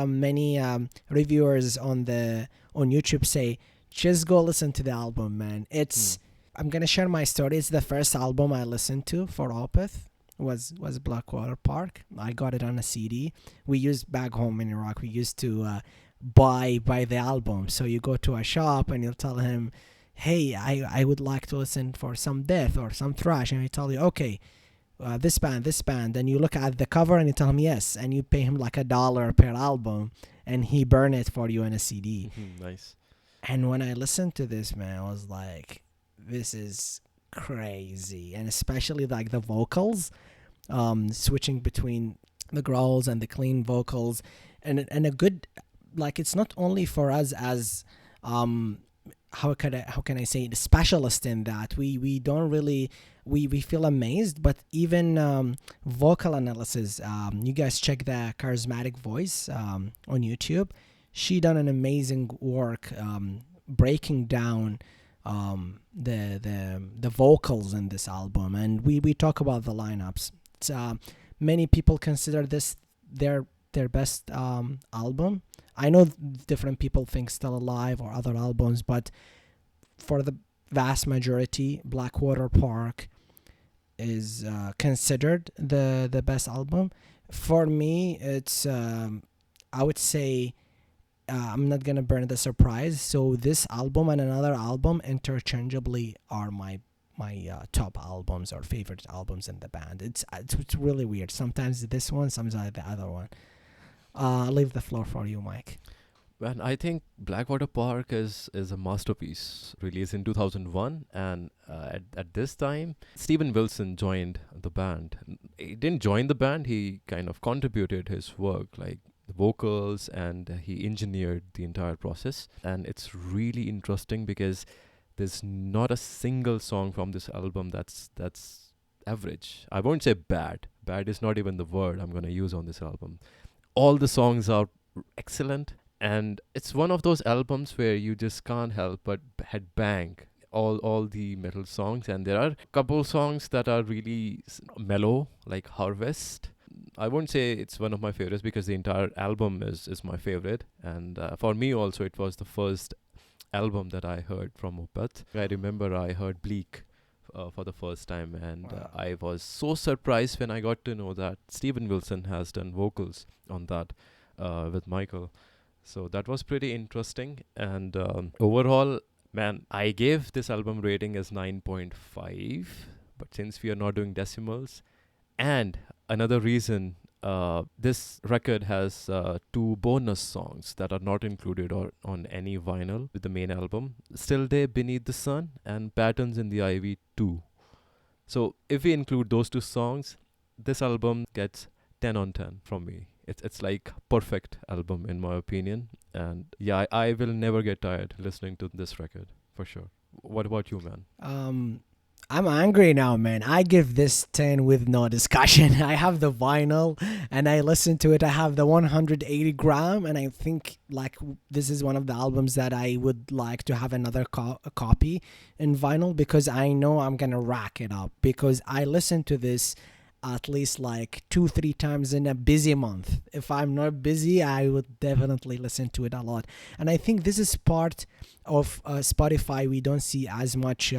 many reviewers on YouTube say, just go listen to the album, man. It's I'm gonna share my story. It's the first album I listened to for Opeth. Was Blackwater Park. I got it on a CD. We used back home in Iraq. We used to buy the album. So you go to a shop and you'll tell him, "Hey, I would like to listen for some death or some thrash," and he tell you, "Okay, this band," and you look at the cover and you tell him yes, and you pay him like $1 per album, and he burn it for you in a CD. Nice. And when I listened to this, man, I was like, this is crazy, and especially like the vocals, switching between the growls and the clean vocals, and a good, like, it's not only for us as how can I say it, specialist in that. We don't really we feel amazed, but even vocal analysis. You guys check the Charismatic Voice on YouTube. She done an amazing work breaking down the vocals in this album, and we talk about the lineups. It's, many people consider this their best album. I know different people think Still Alive or other albums, but for the vast majority, Blackwater Park is considered the best album. For me, it's I would say I'm not gonna burn the surprise. So this album and another album interchangeably are my top albums or favorite albums in the band. It's really weird. Sometimes this one, sometimes the other one. I'll leave the floor for you, Mike. Man, I think Blackwater Park is a masterpiece, released in 2001, and at this time, Steven Wilson joined the band. He didn't join the band; he kind of contributed his work, like the vocals, and he engineered the entire process. And it's really interesting because there's not a single song from this album that's average. I won't say bad. Bad is not even the word I'm gonna use on this album. All the songs are excellent. And it's one of those albums where you just can't help but headbang all the metal songs. And there are a couple songs that are really mellow, like Harvest. I won't say it's one of my favorites because the entire album is my favorite. And for me also, it was the first album that I heard from Opeth. I remember I heard Bleak for the first time, and Wow. I was so surprised when I got to know that Steven Wilson has done vocals on that with Michael. So that was pretty interesting. And overall, man, I gave this album rating as 9.5. But since we are not doing decimals, and another reason, this record has 2 bonus songs that are not included on any vinyl with the main album: Still Day, Beneath the Sun, and Patterns in the Ivy 2. So if we include those 2 songs, this album gets 10 on 10 from me. It's like perfect album in my opinion, and yeah, I will never get tired listening to this record for sure. What about you, man? I'm angry now, man. I give this 10 with no discussion. I have the vinyl and I listen to it. I have the 180 gram, and I think like this is one of the albums that I would like to have another copy in vinyl, because I know I'm gonna rack it up, because I listen to this at least like 2-3 times in a busy month. If I'm not busy, I would definitely listen to it a lot. And I think this is part of Spotify. We don't see as much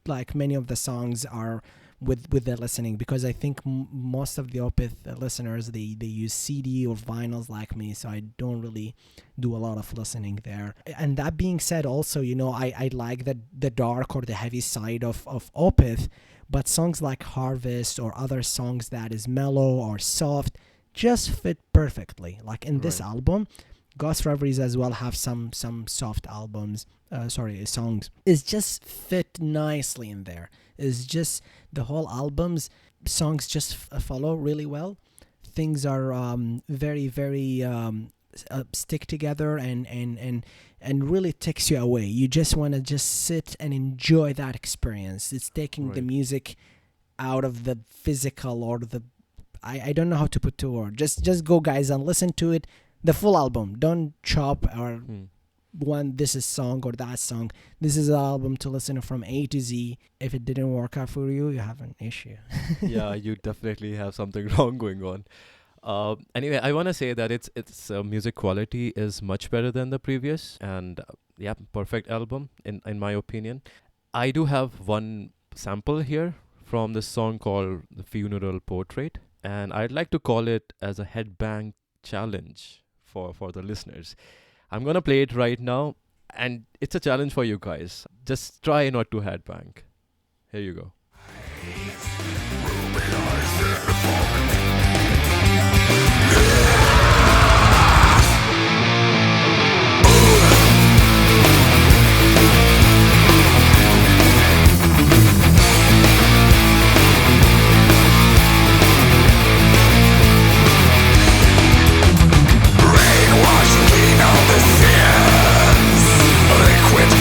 like many of the songs are with the listening, because I think most of the Opeth listeners, they use CD or vinyls like me, so I don't really do a lot of listening there. And that being said, also, you know, I like the dark or the heavy side of Opeth, but songs like Harvest or other songs that is mellow or soft just fit perfectly. Like in this Right. album, Ghost Reveries as well have some soft songs. It's just fit nicely in there. It's just the whole album's songs just follow really well. Things are very, very stick together and really takes you away. You just want to just sit and enjoy that experience. It's taking the Right. music out of the physical or the I don't know how to put to word. Just go, guys, and listen to it, the full album. Don't chop or one this is song or that song. This is an album to listen to from A to Z. If it didn't work out for you, you have an issue. Yeah, you definitely have something wrong going on. Anyway, I want to say that its music quality is much better than the previous, and yeah, perfect album in my opinion. I do have one sample here from the song called "The Funeral Portrait," and I'd like to call it as a headbang challenge for the listeners. I'm gonna play it right now, and it's a challenge for you guys. Just try not to headbang. Here you go. Liquid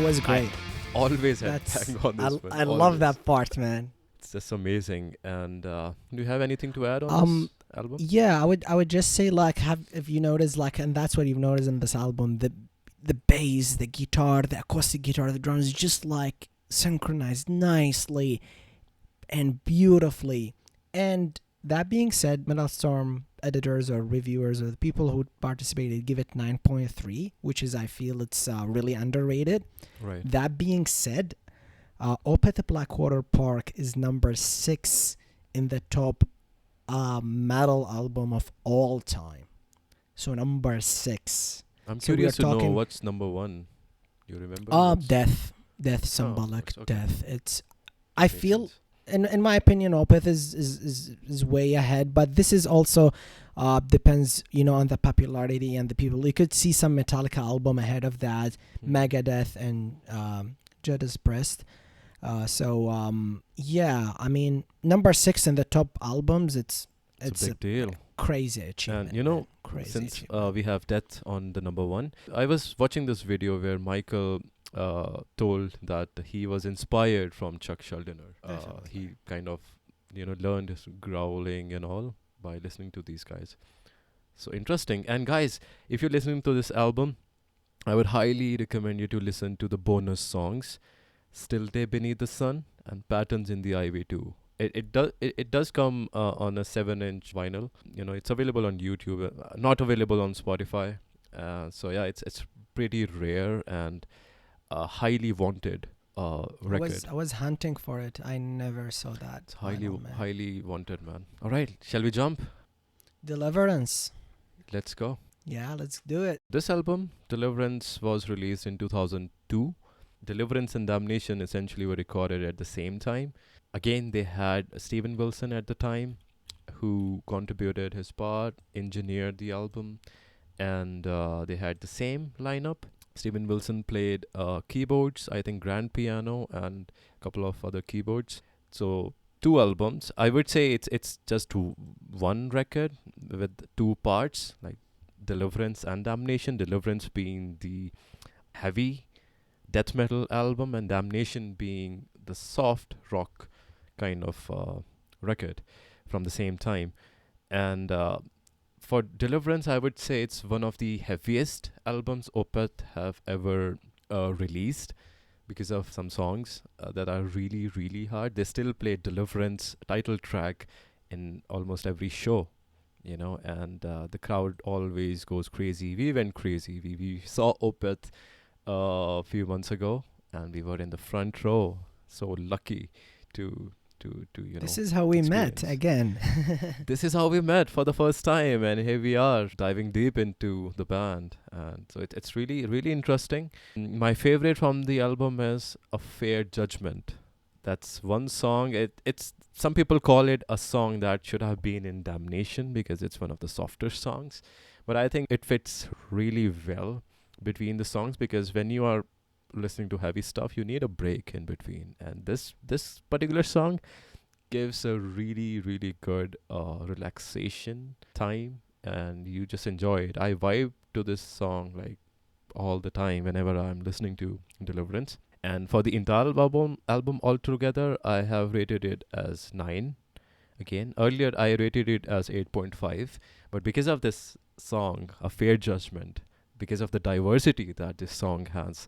was great. Always had That's bang on this one. I love always. that part, man. It's just amazing. And do you have anything to add on Um, this album? Yeah, I would just say like have if you notice like, and that's what you've noticed in this album, the bass, the guitar, the acoustic guitar, the drums just like synchronized nicely and beautifully. And that being said, Metal Storm editors or reviewers or the people who participated give it 9.3, which is, I feel it's really underrated. Right. That being said, Opeth Blackwater Park is number 6 in the top metal album of all time. So number 6. I'm So we curious are to know talking- what's number 1. You remember? Death Symbolic okay. Death. It's I Makes feel sense. in my opinion, Opeth is way ahead, but this is also depends, on the popularity and the people. You could see some Metallica album ahead of that, Megadeth and Judas Priest. Yeah, I mean, number 6 in the top albums. It's It's a big deal. crazy achievement. And man. Crazy since achievement. we have Death on the number 1, I was watching this video where Michael told that he was inspired from Chuck Schuldiner. Definitely. He kind of, learned his growling and all by listening to these guys. So interesting. And guys, if you're listening to this album, I would highly recommend you to listen to the bonus songs, Still Day Beneath the Sun and Patterns in the Ivy 2. It does come on a 7-inch vinyl. It's available on YouTube, not available on Spotify. So yeah, it's pretty rare and highly wanted record. I was hunting for it. I never saw that. It's highly vinyl, man. highly wanted, man. All right, shall we jump? Deliverance. Let's go. Yeah, let's do it. This album, Deliverance, was released in 2002. Deliverance and Damnation essentially were recorded at the same time. Again, they had Steven Wilson at the time, who contributed his part, engineered the album, and they had the same lineup. Steven Wilson played keyboards, I think grand piano, and a couple of other keyboards. So 2 albums. I would say it's just one record with 2 parts, like Deliverance and Damnation. Deliverance being the heavy death metal album, and Damnation being the soft rock kind of record from the same time. And for Deliverance, I would say it's one of the heaviest albums Opeth have ever released, because of some songs that are really, really hard. They still play Deliverance title track in almost every show, and the crowd always goes crazy. We went crazy. We saw Opeth a few months ago, and we were in the front row. So lucky to This is how we met experience. again. This is how we met for the first time, and here we are diving deep into the band. And so it's really, really interesting. My favorite from the album is A Fair Judgment. That's one song. It's some people call it a song that should have been in Damnation because it's one of the softer songs, but I think it fits really well between the songs, because when you are listening to heavy stuff, you need a break in between, and this particular song gives a really, really good relaxation time, and you just enjoy it. I vibe to this song like all the time whenever I'm listening to Deliverance. And for the entire album altogether, I have rated it as 9. Again, earlier I rated it as 8.5, but because of this song, A Fair Judgment, because of the diversity that this song has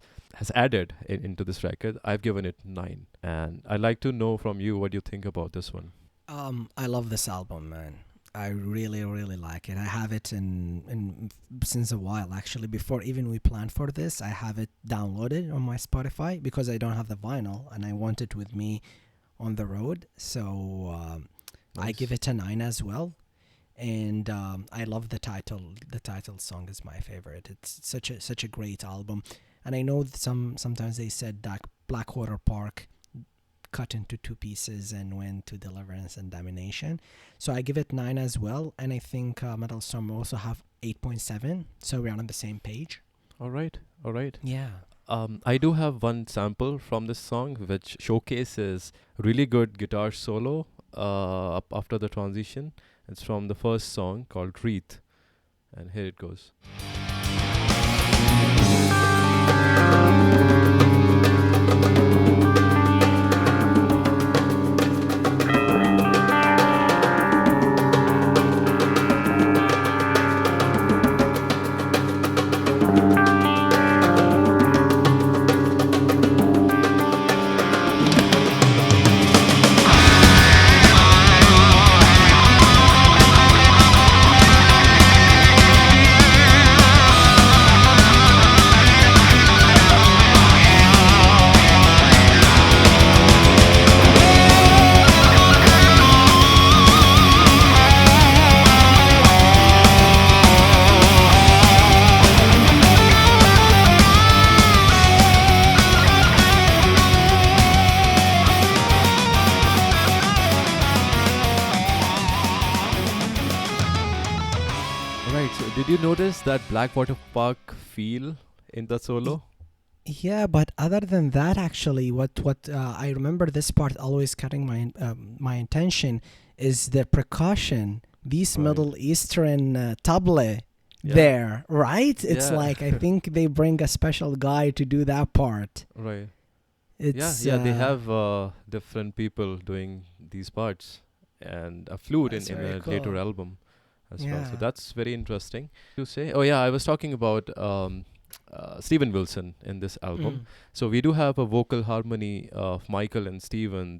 added into this record, I've given it 9. And I'd like to know from you what you think about this one. I love this album, man. I really, really like it. I have it in since a while, actually. Before even we planned for this, I have it downloaded on my Spotify because I don't have the vinyl and I want it with me on the road. So I Nice. give it a 9 as well. And I love the title. The title song is my favorite. It's such a great album. And I know that sometimes they said that Blackwater Park cut into 2 pieces and went to Deliverance and Damnation. So I give it 9 as well. And I think Metal Storm also have 8.7. So we're on the same page. All right. Yeah. I do have one sample from this song which showcases really good guitar solo up after the transition. It's from the first song called Wreath, and here it goes. notice that Blackwater Park feel in the solo? Yeah, but other than that, actually, what I remember this part always cutting my attention is the percussion. These Right. Middle Eastern tabla Yeah. there, right? It's Yeah. like I think they bring a special guy to do that part. Right. It's Yeah, they have different people doing these parts and a flute That's in very a later cool. album as well. So Yeah. that's very interesting to say. Oh yeah, I was talking about Steven Wilson in this album. Mm. So we do have a vocal harmony of Michael and Steven.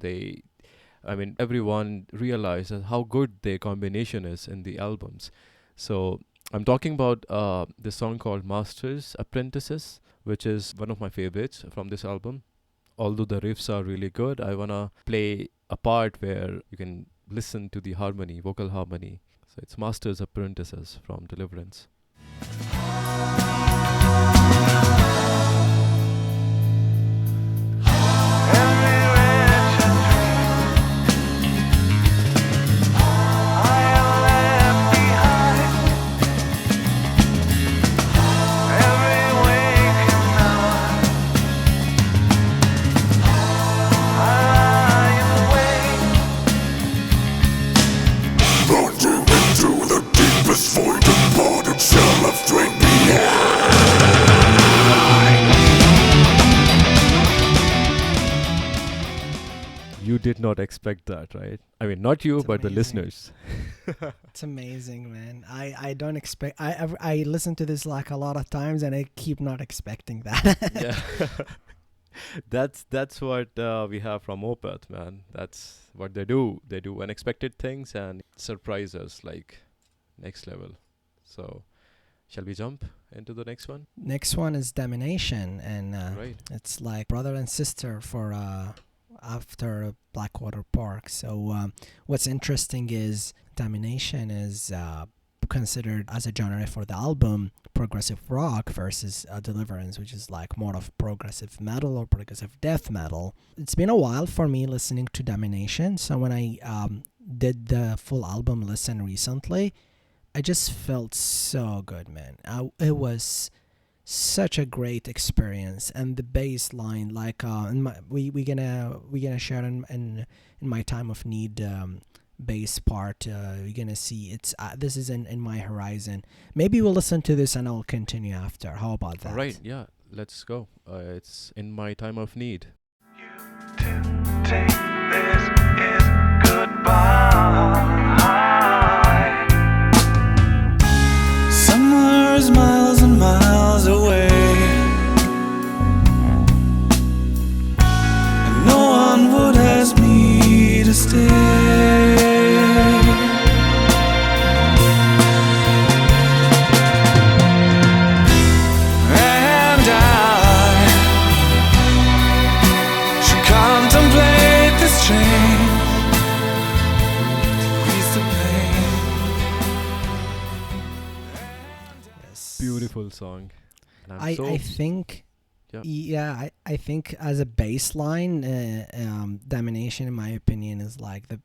I mean, everyone realizes how good their combination is in the albums. So I'm talking about this song called Masters Apprentices, which is one of my favorites from this album. Although the riffs are really good, I wanna play a part where you can listen to the harmony, vocal harmony. So it's Masters Apprentices from Deliverance. Brought you into the deepest void and parted shell of drained me. You did not expect that, right? I mean, not you, It's but the amazing. listeners. It's amazing, man. I don't expect. I listen to this like a lot of times, and I keep not expecting that. Yeah. That's what we have from Opeth, man. That's what they do. They do unexpected things and surprise us like next level. So, shall we jump into the next one? Next one is Domination, and Right. it's like brother and sister for after Blackwater Park. So what's interesting is Domination is considered as a genre for the album progressive rock versus Deliverance, which is like more of progressive metal or progressive death metal. It's been a while for me listening to Domination, so when I did the full album listen recently, I just felt so good, man. It was such a great experience, and the bass line, like we gonna share in my time of need bass part. You're gonna see it's this is in my horizon. Maybe we'll listen to this and I'll continue after. How about that? All right. Yeah. Let's go. It's in my time of need. Take this is goodbye. Somewhere's miles and miles away, and no one would ask me to stay. And I should contemplate this change to ease the pain. Yes. Beautiful song. And I'm I so I think. Yeah. Yeah, I think as a baseline, Domination, in my opinion, is like the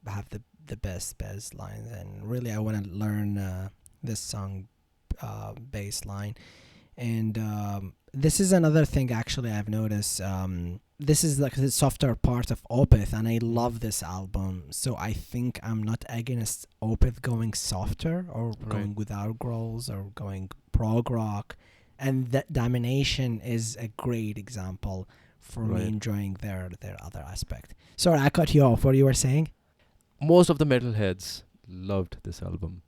best lines, and really I want to learn this song bass line. And this is another thing actually I've noticed. This is like the softer part of Opeth, and I love this album. So I think I'm not against Opeth going softer or going Right. without growls or going prog rock. And that Domination is a great example for me Right. enjoying their other aspect. Sorry, I cut you off. What you were saying? Most of the metalheads loved this album,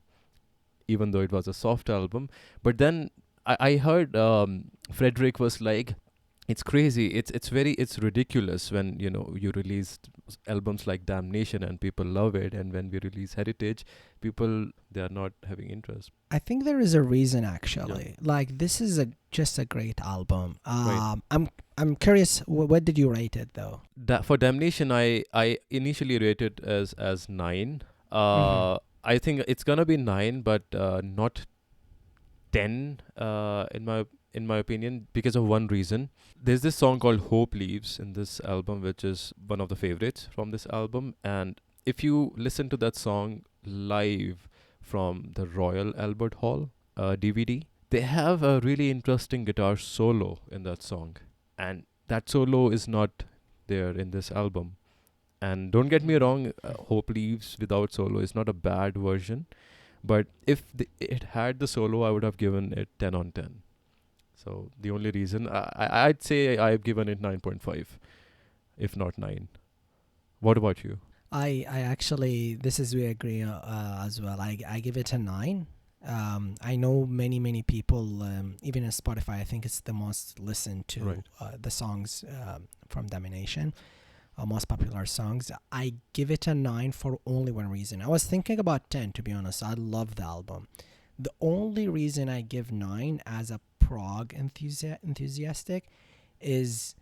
even though it was a soft album. But then I heard Frederick was like, it's crazy. It's ridiculous when you release albums like Damnation and people love it, and when we release Heritage, people they are not having interest. I think there is a reason actually. Like this is just a great album. Right. I'm curious. What did you rate it though? For Damnation, I initially rated as 9. Mhm. I think it's gonna be 9, but not 10 in my opinion, because of one reason. There's this song called Hope Leaves in this album, which is one of the favorites from this album. And if you listen to that song live from the Royal Albert Hall, DVD. They have a really interesting guitar solo in that song, and that solo is not there in this album. And don't get me wrong, Hope Leaves without solo is not a bad version, but if it had the solo, I would have given it 10 on 10. So the only reason I'd say I've given it 9.5, if not 9. What about you? I actually, this is we agree as well. I give it a 9. I know many people, even in Spotify, I think it's the most listened to Right. the songs from Domination, most popular songs. I give it a 9 for only one reason. I was thinking about 10, to be honest. I love the album. The only reason I give 9 as a prog enthusiastic is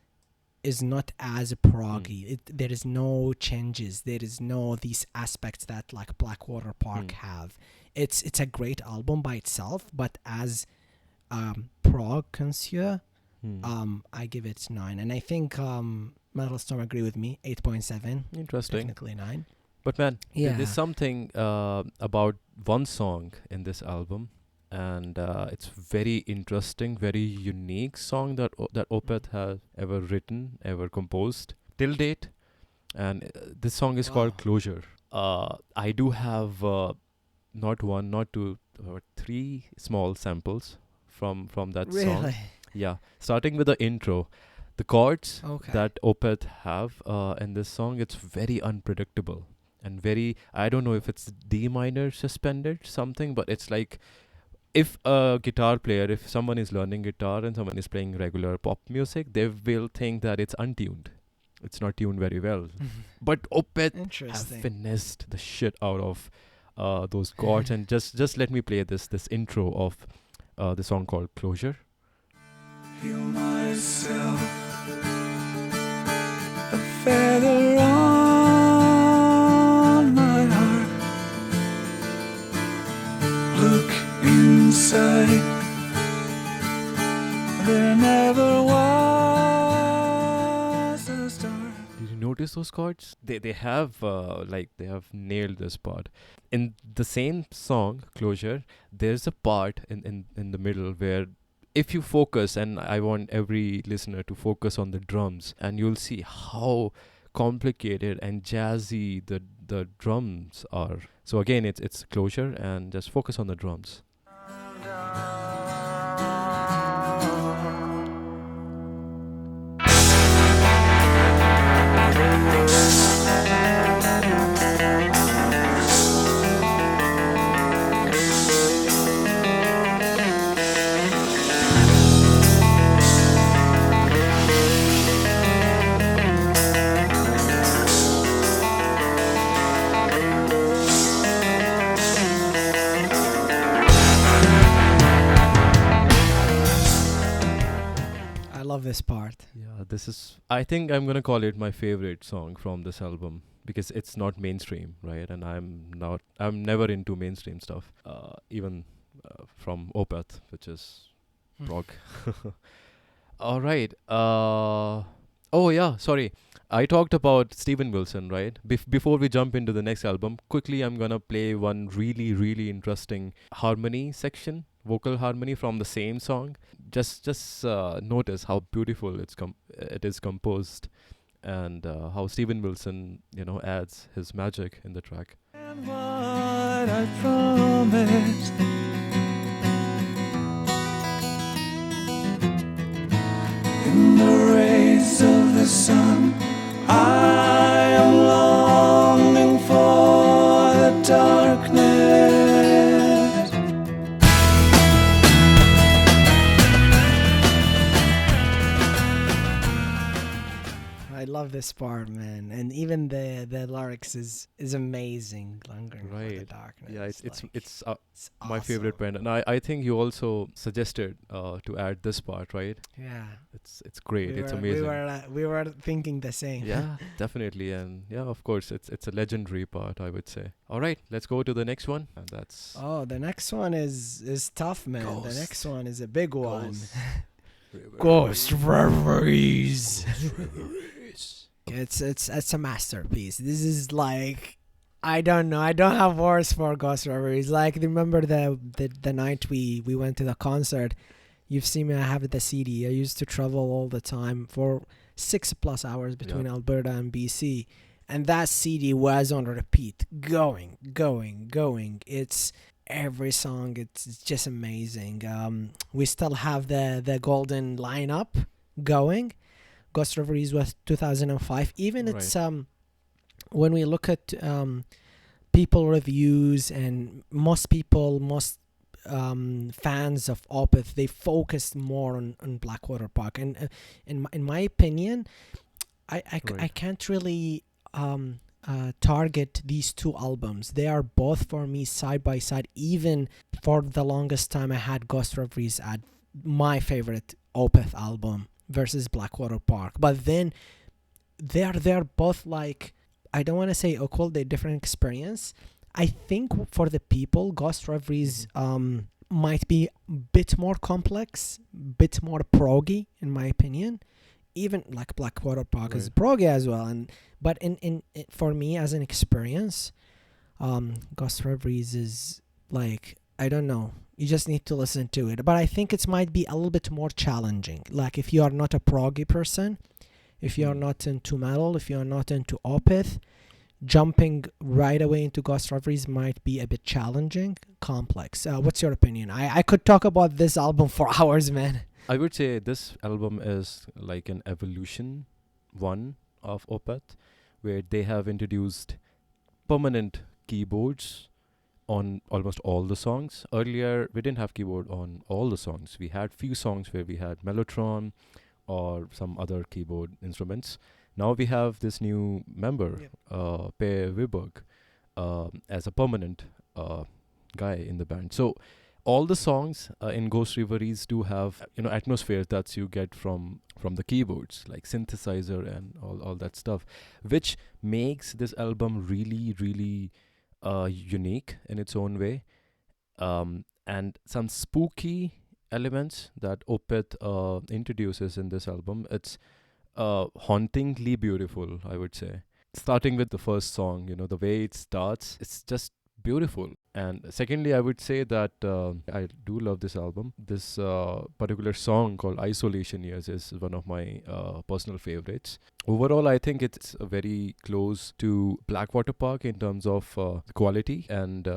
not as proggy. There is no changes. There is no these aspects that like Blackwater Park have. It's a great album by itself, but as prog connoisseur, I give it 9. And I think Metal Storm agree with me, 8.7. Interesting. Technically 9. But man, Yeah. there's something about one song in this album, and it's very interesting, very unique song that Opeth has ever written, ever composed till date. And this song is called Wow. Closure. I do have not one, not two, 3 small samples from that song. Really? Yeah, starting with the intro, the chords Okay. that Opeth have in this song, it's very unpredictable and very, I don't know if it's D minor suspended something, but it's like if a guitar player, if someone is learning guitar and someone is playing regular pop music, they will think that it's untuned. It's not tuned very well. But Opeth have Interesting. finessed the shit out of those chords. And just let me play this intro of the song called Closure. Feel myself a feather on my heart. Look inside. There never was a star. Did you notice those chords? They have they have nailed this part. In the same song, Closure, there's a part in the middle where if you focus, and I want every listener to focus on the drums, and you'll see how complicated and jazzy the drums are. So again, it's Closure, and just focus on the drums. I love this part. Yeah, this is, I think I'm gonna call it my favorite song from this album because it's not mainstream, right? And I'm never into mainstream stuff, even from Opeth, which is prog. All right. Oh yeah, sorry. I talked about Steven Wilson, right? Before we jump into the next album, quickly I'm gonna play one really, really interesting harmony section, vocal harmony from the same song. Just notice how beautiful it is composed, and how Steven Wilson, adds his magic in the track. And what I promised. In the rays of the sun, I am longing for the darkness. I love this part, man, and even the lyrics is amazing. Longing for the Right. darkness. Yeah, it's like, it's my favorite awesome. band, and I think you also suggested to add this part, right? Yeah, It's great. It's we amazing. we were thinking the same. Yeah, definitely, and yeah, of course, it's a legendary part, I would say. All right, let's go to the next one, and that's Oh, the next one is tough, man. The Ghost. next one is a big one. Ghost. Ghost Reveries. It's a masterpiece. This is like I don't know. I don't have words for Ghost Reveries. Like, remember the night we went to the concert? You've seen me. I have the CD. I used to travel all the time for 6+ hours between Yeah. Alberta and BC, and that CD was on repeat, going, going, going. It's every song. It's just amazing. We still have the golden lineup going. Ghost Reveries was 2005. Even Right. it's when we look at people reviews and most fans of Opeth, they focused more on Blackwater Park. And in my opinion, I Right. can't really target these two albums. They are both for me side by side. Even for the longest time, I had Ghost Reveries at my favorite Opeth album versus Blackwater Park. But then they're both like, I don't want to say equal, they're different experience. I think for the people, Ghost Reveries might be a bit more complex, bit more proggy in my opinion. Even like Blackwater Park is Right. proggy as well, and but in for me as an experience, Ghost Reveries is like, I don't know. You just need to listen to it, but I think it might be a little bit more challenging. Like if you are not a proggy person, if you are Mm. not into metal, if you are not into Opeth, jumping right away into Ghost Reveries might be a bit challenging, complex. What's your opinion? I could talk about this album for hours, man. I would say this album is like an evolution one of Opeth, where they have introduced permanent keyboards on almost all the songs. Earlier, we didn't have keyboard on all the songs. We had few songs where we had Mellotron or some other keyboard instruments. Now we have this new member, Yep. Per Wiberg, as a permanent guy in the band. So all the songs in Ghost Reveries do have atmosphere that you get from the keyboards, like synthesizer and all that stuff, which makes this album really really unique in its own way, and some spooky elements that Opeth introduces in this album. It's hauntingly beautiful, I would say. Starting with the first song, the way it starts, it's just beautiful. And secondly, I would say that I do love this album. This particular song called Isolation Years is one of my personal favorites. Overall, I think it's very close to Blackwater Park in terms of quality and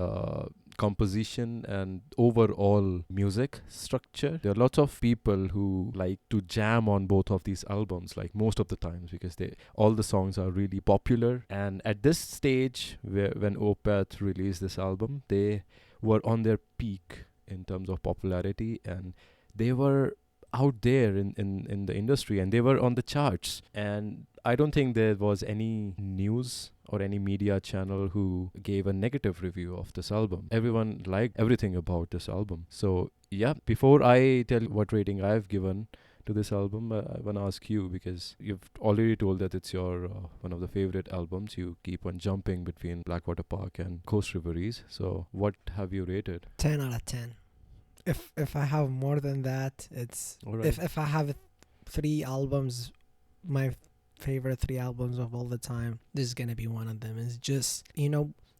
composition and overall music structure. There are lots of people who like to jam on both of these albums, like most of the times, because all the songs are really popular. And at this stage, when Opeth released this album, they were on their peak in terms of popularity, and they were out there in the industry, and they were on the charts. And I don't think there was any news or any media channel who gave a negative review of this album. Everyone liked everything about this album. So yeah, before I tell what rating I've given to this album, I want to ask you, because you've already told that it's your one of the favorite albums. You keep on jumping between Blackwater Park and Ghost Reveries. So what have you rated? 10 out of 10. If I have more than that, it's All right. if I have 3 albums, my favorite 3 albums of all the time, this is gonna be one of them. It's just,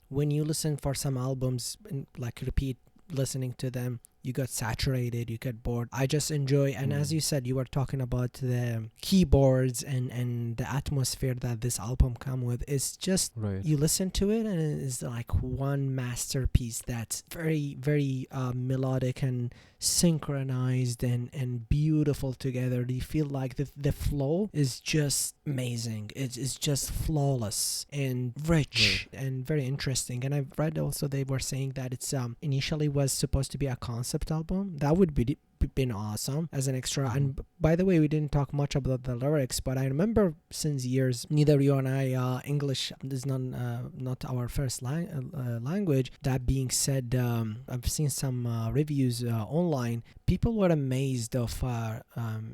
when you listen for some albums and like repeat listening to them, you got saturated, you get bored. I just enjoy, and as you said, you were talking about the keyboards and the atmosphere that this album come with. It's just, Right. you listen to it and it's like one masterpiece that's very very melodic and synchronized and beautiful together. You feel like the flow is just amazing. It's just flawless and rich and very interesting. And I've read also they were saying that it's initially was supposed to be a concept album. That would be been awesome as an extra. And by the way, we didn't talk much about the lyrics, but I remember since years, neither you and I, English is not our first language. That being said, I've seen some reviews online. People were amazed of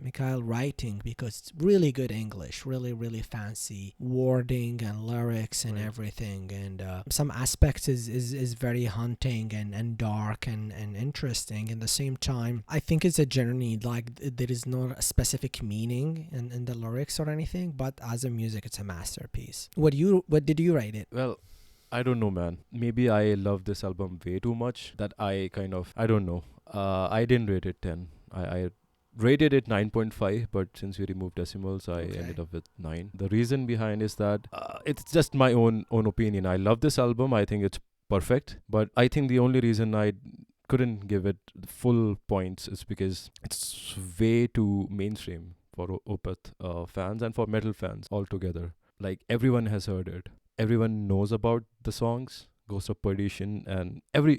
Mikhail writing, because it's really good English, really really fancy wording and lyrics and everything, and some aspects is very haunting and dark and interesting. In the same time, I think it's a journey. Like there is no specific meaning in the lyrics or anything, but as a music, it's a masterpiece. What did you rate it? Well, I don't know, man. Maybe I love this album way too much that I kind of, I don't know. I didn't rate it 10. I rated it 9.5, but since we removed decimals, I Okay. ended up with 9. The reason behind is that it's just my own opinion. I love this album. I think it's perfect, but I think the only reason I couldn't give it the full points is because it's way too mainstream for Opeth fans and for metal fans altogether. Like everyone has heard it. Everyone knows about the songs, Ghost of Perdition, and every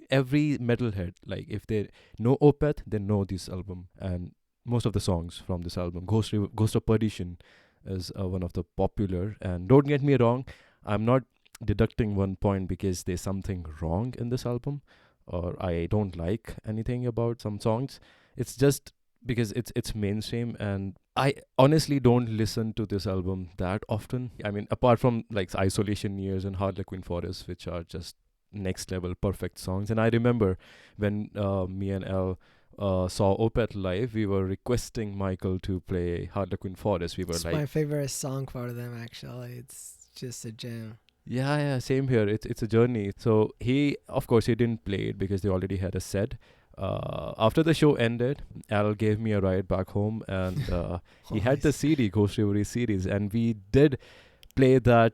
metalhead. Like if they know Opeth, they know this album and most of the songs from this album. Ghost of Perdition is one of the popular. And don't get me wrong, I'm not deducting 1 point because there's something wrong in this album or I don't like anything about some songs. It's just because it's mainstream and I honestly don't listen to this album that often. I mean, apart from like Isolation Years and Harlequin Forest, which are just next level perfect songs. And I remember when me and El saw Opeth live, we were requesting Michael to play Harlequin Forest. We were It's like, my favorite song for them. Actually, it's just a gem. yeah, same here. It's a journey. So he, of course, he didn't play it because they already had a set. After the show ended, Al gave me a ride back home, and he had the CD, Ghost Reverie series, and we did play that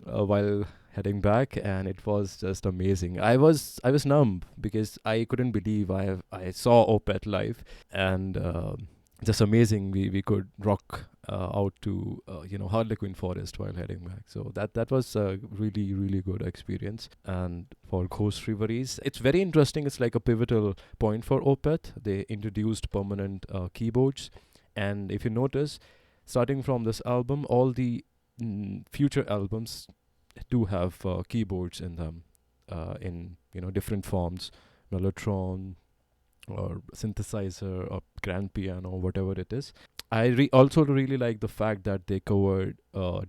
while heading back, and it was just amazing. I was numb because I couldn't believe I saw Opeth live, and just amazing. We could rock out to Harlequin Forest while heading back. So that was a really good experience. And for Ghost Reveries, it's very interesting. It's like a pivotal point for Opeth. They introduced permanent keyboards, and if you notice, starting from this album, all the future albums do have keyboards in them, in different forms, Mellotron or synthesizer or grand piano, whatever it is. I also really like the fact that they covered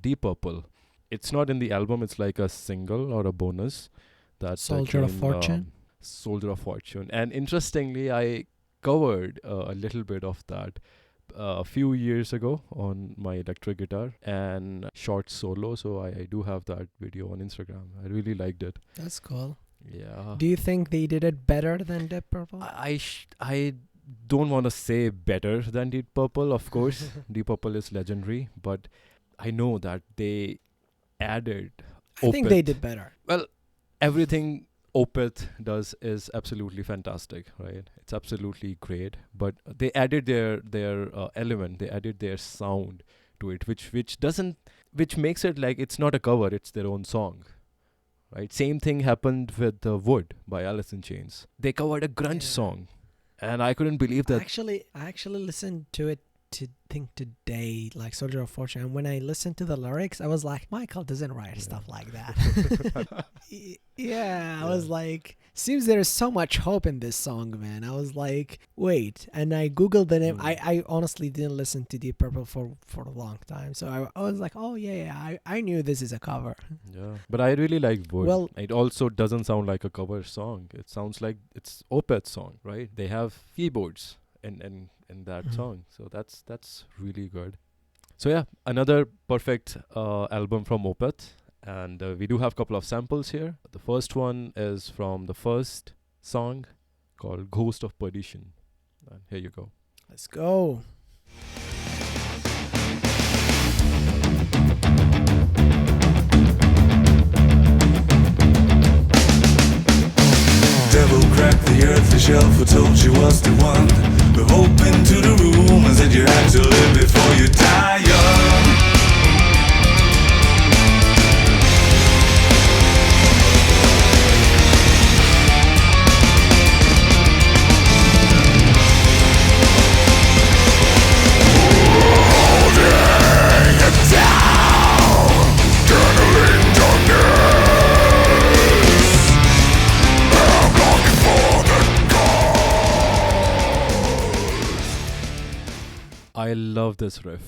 Deep Purple. It's not in the album, it's like a single or a bonus. That Soldier of came, Fortune? Soldier of Fortune. And interestingly, I covered a little bit of that a few years ago on my electric guitar and short solo. So I do have that video on Instagram. I really liked it. That's cool. Yeah. Do you think they did it better than Deep Purple? I don't want to say better than Deep Purple, of course. Deep Purple is legendary, but I know that they added I think they Opeth. did better. Well, everything Opeth does is absolutely fantastic, right? It's absolutely great, but they added their element, they added their sound to it, which makes it like it's not a cover, it's their own song. Right, same thing happened with Wood by Alice in Chains. They covered a grunge Yeah. song, and I couldn't believe I that. actually listened to it today, like Soldier of Fortune. And when I listened to the lyrics, I was like, Michael doesn't write Yeah. stuff like that. I was like, seems there is so much hope in this song, man. I was like, wait, and I googled the name. I honestly didn't listen to Deep Purple for a long time, so I was like, oh yeah, I knew this is a cover. Yeah, but I really like Wood. Well- It also doesn't sound like a cover song. It sounds like it's Opeth's song, right? They have keyboards in that Mhm. song, so that's really good. So yeah, another perfect album from Opeth, and we do have a couple of samples here. The first one is from the first song called Ghost of Perdition, and here you go. Let's go. Devil cracked the earth, the shelf who told you was the one. The hope into the room and said you had to live before you die young. I love this riff.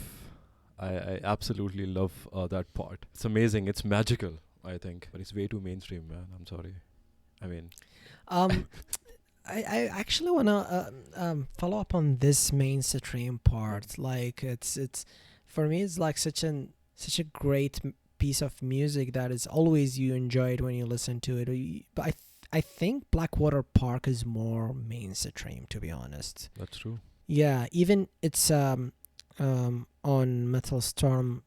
I absolutely love that part. It's amazing. It's magical, I think. But it's way too mainstream, man. I'm sorry. I mean, I actually wanna follow up on this mainstream part. Like it's for me, it's like such a great piece of music that is always you enjoy it when you listen to it. But I think Blackwater Park is more mainstream, to be honest. That's true. Yeah, even it's on Metal Storm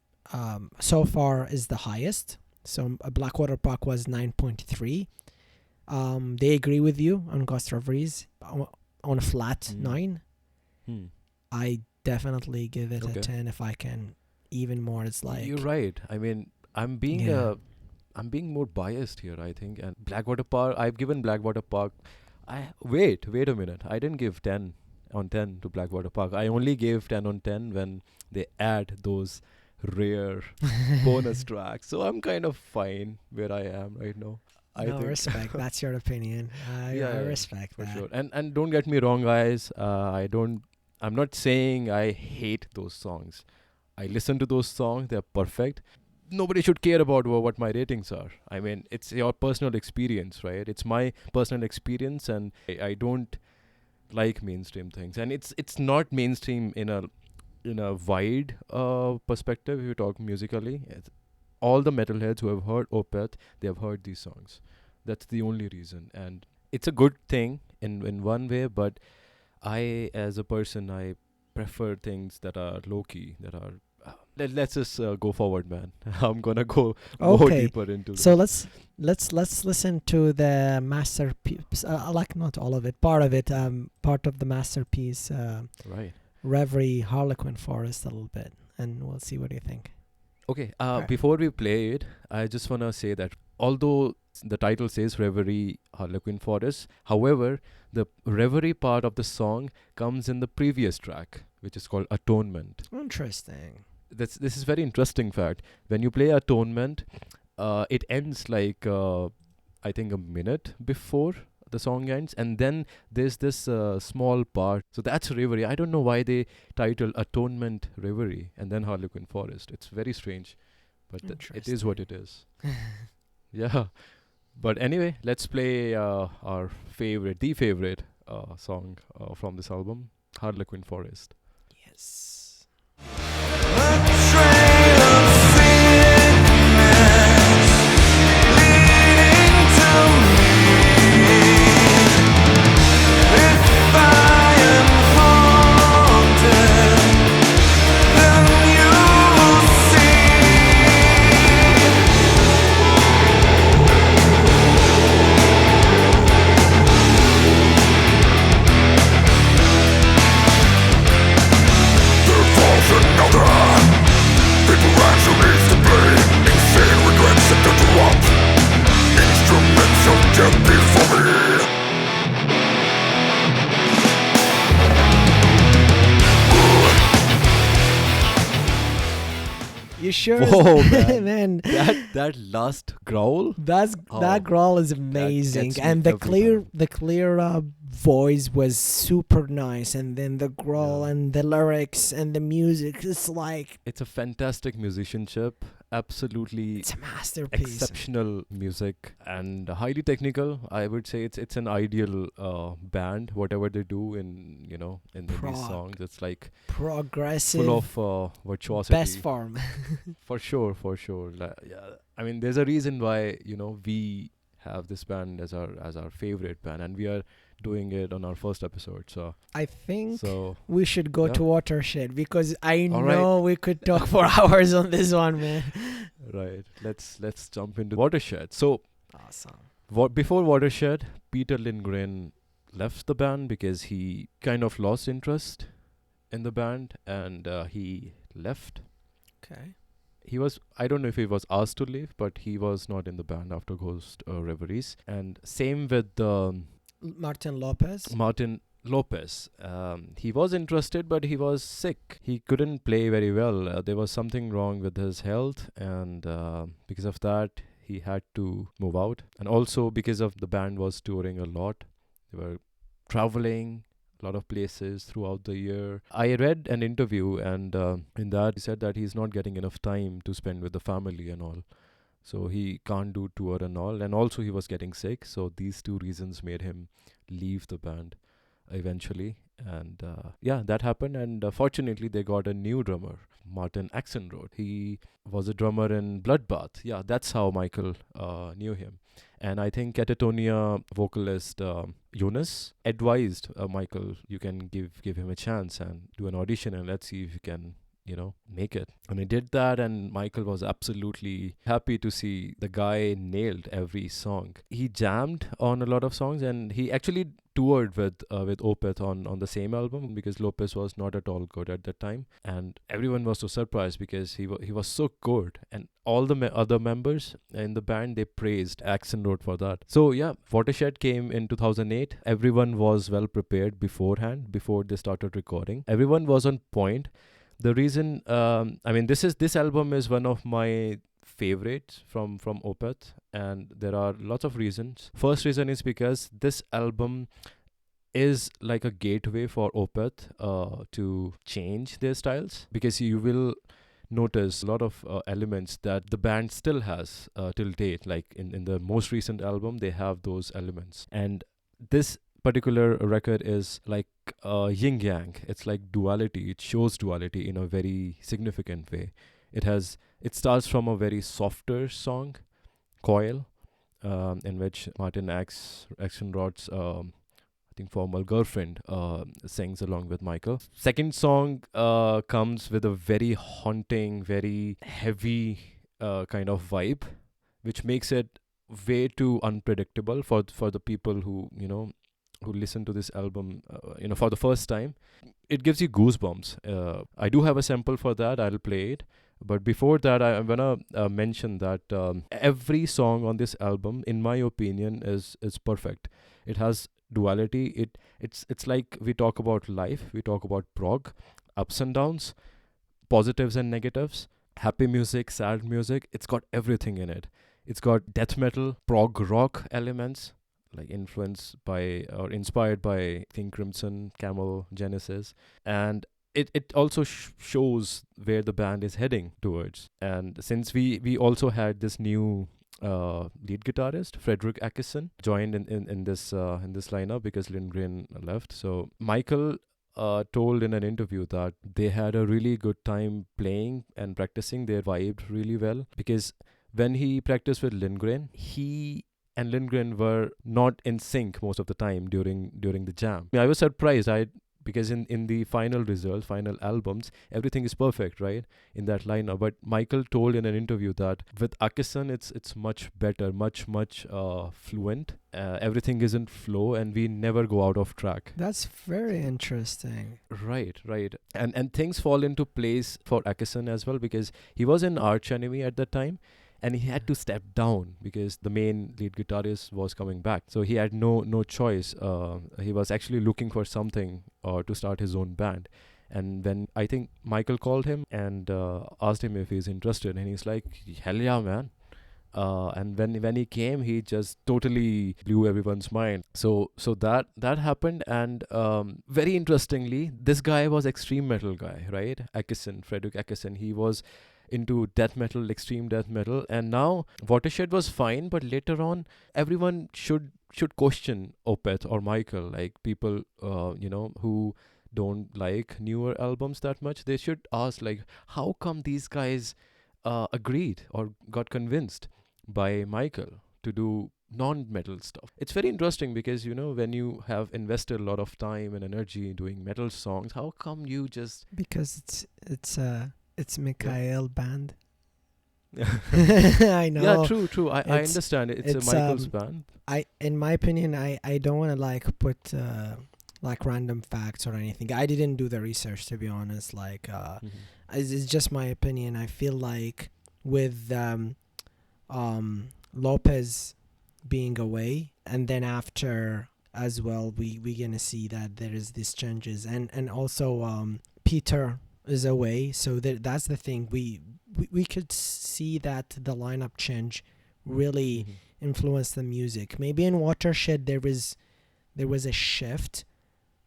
so far is the highest. So Blackwater Park was 9.3. They agree with you on Ghost Reveries on a flat 9. Hmm. I definitely give it Okay. a 10 if I can. Even more, it's like You're right. I mean, I'm being Yeah. I'm being more biased here, I think. And Blackwater Park, I've given Blackwater Park. Wait a minute. I didn't give 10 on 10 to Blackwater Park. I only gave 10 on 10 when they add those rare bonus tracks. So I'm kind of fine where I am right now. I no think respect. That's your opinion. I Yeah, respect for that. sure. And don't get me wrong, guys. I'm not saying I hate those songs. I listen to those songs. They're perfect. Nobody should care about what my ratings are. I mean, it's your personal experience, right? It's my personal experience, and I don't like mainstream things. And it's not mainstream in a wide perspective. If you talk musically, all the metalheads who have heard Opeth, they have heard these songs. That's the only reason, and it's a good thing in one way. But I, as a person, I prefer things that are low key, that are. Let's just go forward, man. I'm gonna go more Okay. deeper into So this. let's listen to the masterpiece. Like not all of it, part of it. Part of the masterpiece. Right. Reverie, Harlequin Forest a little bit, and we'll see what you think. Okay. Right. Before we play it, I just wanna say that although the title says Reverie, Harlequin Forest, however, the Reverie part of the song comes in the previous track, which is called Atonement. Interesting. This is very interesting fact. When you play Atonement, it ends like I think a minute before the song ends, and then there's this small part. So that's Reverie. I don't know why they titled Atonement Reverie and then Harlequin Forest. It's very strange, but it is what it is. Yeah. But anyway, let's play our the favorite song from this album, Harlequin Forest. Yes. A trail of sickness leading to me. If I am haunted, then you will people actually needs to be insane regrets set to drop instruments of death before me. You sure? Whoa, man. Man, That last growl. that Oh, growl is amazing, gets me and every time. the clear voice was super nice, and then the growl Yeah. and the lyrics and the music. It's like It's a fantastic musicianship. Absolutely it's a masterpiece. exceptional music and highly technical. I would say it's an ideal band. Whatever they do in in these Prog. songs, it's like Progressive, full of virtuosity. best form. For sure. Yeah, I mean, there's a reason why we have this band as our favorite band, and we are doing it on our first episode. So I think we should go yeah. to Watershed because I All right. know we could talk for hours on this one, man. right, let's jump into Watershed. So Awesome. before Watershed, Peter Lindgren left the band because he kind of lost interest in the band, and he left. Okay. I don't know if he was asked to leave, but he was not in the band after Ghost Reveries. And same with Martin Lopez. Martin Lopez. He was interested, but he was sick. He couldn't play very well. There was something wrong with his health, and because of that, he had to move out. And also because of the band was touring a lot. They were traveling a lot of places throughout the year. I read an interview, and in that he said that he's not getting enough time to spend with the family and all. So he can't do tour and all. And also he was getting sick. So these two reasons made him leave the band eventually. And yeah, that happened. And fortunately, they got a new drummer. Martin Axelrod. He was a drummer in Bloodbath. Yeah, that's how Michael knew him. And I think Catatonia vocalist Jonas advised Michael, you can give him a chance and do an audition and let's see if you can, make it. And he did that, and Michael was absolutely happy to see the guy nailed every song. He jammed on a lot of songs, and he actually toured with Opeth on the same album, because Lopez was not at all good at that time, and everyone was so surprised because he was so good, and all the other members in the band, they praised Axelrod for that. So yeah, Watershed came in 2008. Everyone was well prepared beforehand, before they started recording. Everyone was on point. The reason, this album is one of my favorites from Opeth, and there are lots of reasons. First reason is because this album is like a gateway for Opeth to change their styles, because you will notice a lot of elements that the band still has till date. Like in the most recent album, they have those elements, and this particular record is like yin yang. It's like duality. It shows duality in a very significant way. It starts from a very softer song, Coil, in which Martin Axelrod's I think former girlfriend sings along with Michael. Second song comes with a very haunting, very heavy kind of vibe, which makes it way too unpredictable for the people who listen to this album for the first time. It gives you goosebumps. I do have a sample for that. I'll play it. But before that, I'm gonna mention that every song on this album, in my opinion, is perfect. It has duality. It's like we talk about life, we talk about prog, ups and downs, positives and negatives, happy music, sad music. It's got everything in it. It's got death metal, prog rock elements, like influenced by or inspired by, I think, Crimson, Camel, Genesis, and it also shows where the band is heading towards. And since we also had this new lead guitarist, Fredrik Åkesson, joined in this lineup because Lindgren left. So Michael told in an interview that they had a really good time playing and practicing. They vibed really well, because when he practiced with Lindgren, he and Lindgren were not in sync most of the time during the jam. I was surprised. Because in the final results, final albums, everything is perfect, right, in that lineup. But Michael told in an interview that with Åkesson, it's much better, much fluent. Everything is in flow, and we never go out of track. That's very interesting. Right. And things fall into place for Åkesson as well, because he was in Arch Enemy at that time, and he had to step down because the main lead guitarist was coming back. So he had no choice. He was actually looking for something to start his own band. And when I think Michael called him and asked him if he's interested, and he's like, hell yeah, man. And when he came, he just totally blew everyone's mind. So that happened, and very interestingly, this guy was extreme metal guy, right? Åkesson, Fredrik Åkesson. He was into death metal, extreme death metal, and now Watershed was fine, but later on, everyone should question Opeth or Michael, like people who don't like newer albums that much. They should ask, like, how come these guys agreed or got convinced by Michael to do non-metal stuff? It's very interesting because, when you have invested a lot of time and energy doing metal songs, how come you just... Because it's Mikhail band. I know. Yeah, true. I understand. It's a Michael's band. In my opinion, I don't want to like put like random facts or anything. I didn't do the research, to be honest. Like, it's just my opinion. I feel like with Lopez being away, and then after as well, we gonna see that there is these changes, and also Peter is away, so that's the thing. We could see that the lineup change really influenced the music. Maybe in Watershed there was a shift,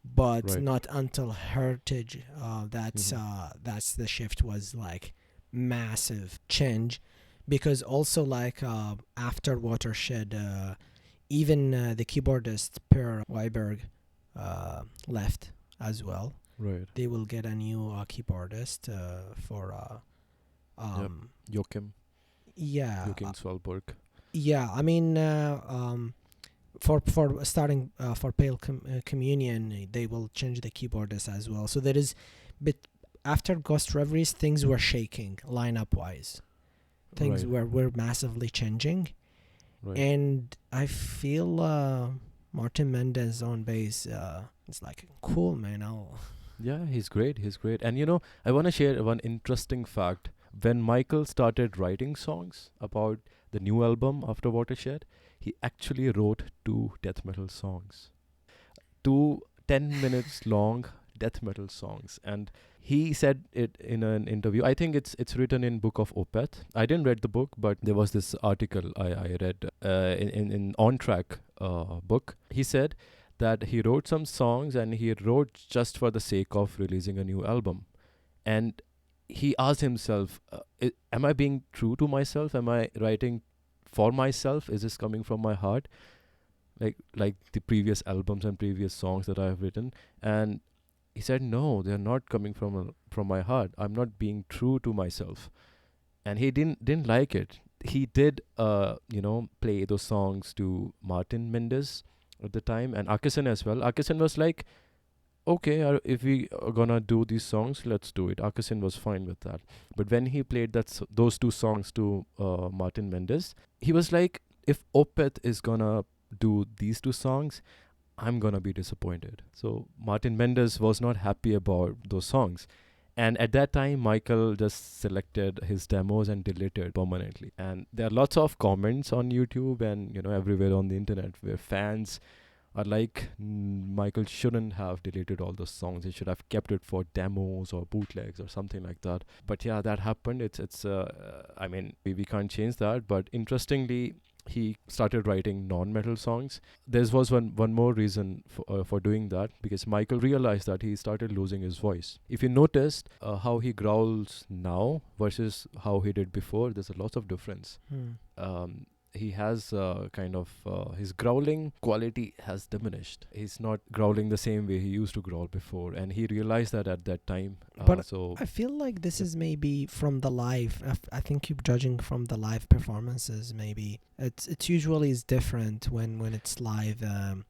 but not until Heritage. That's the shift was like massive change, because also like after Watershed, even the keyboardist Per Wiberg left as well. Right. they will get a new keyboardist for Joachim. yeah, Joachim Svalborg. yeah. I mean, for starting for Pale Communion, they will change the keyboardist as well. So there is, but after Ghost Reveries, things were shaking lineup wise. Things Right. were massively changing, Right. and I feel Martin Mendez on bass. It's like cool, man. Yeah, he's great. He's great. And I want to share one interesting fact. When Michael started writing songs about the new album after Watershed, he actually wrote 2 death metal songs. 2 10 minutes long death metal songs. And he said it in an interview. I think it's written in Book of Opeth. I didn't read the book, but there was this article I read in On Track book. He said that he wrote some songs and he wrote just for the sake of releasing a new album. And he asked himself, am I being true to myself? Am I writing for myself? Is this coming from my heart? Like the previous albums and previous songs that I have written. And he said, no, they're not coming from my heart. I'm not being true to myself. And he didn't like it. He did play those songs to Martin Mendez at the time, and Akison as well. Akison was like, okay, if we are gonna do these songs, let's do it. Akison was fine with that. But when he played those 2 songs to Martin Mendez, he was like, if Opeth is gonna do these 2 songs, I'm gonna be disappointed. So Martin Mendez was not happy about those songs. And at that time, Michael just selected his demos and deleted permanently. And there are lots of comments on YouTube and everywhere on the internet where fans are like, Michael shouldn't have deleted all those songs. He should have kept it for demos or bootlegs or something like that. But yeah, that happened. It's I mean, we can't change that. But interestingly, he started writing non-metal songs. There was one more reason for doing that, because Michael realized that he started losing his voice. If you noticed how he growls now versus how he did before, there's a lot of difference. He has his growling quality has diminished. He's not growling the same way he used to growl before, and he realized that at that time. But so I feel like this is maybe from the live. I think you're judging from the live performances. Maybe it's usually is different when it's live.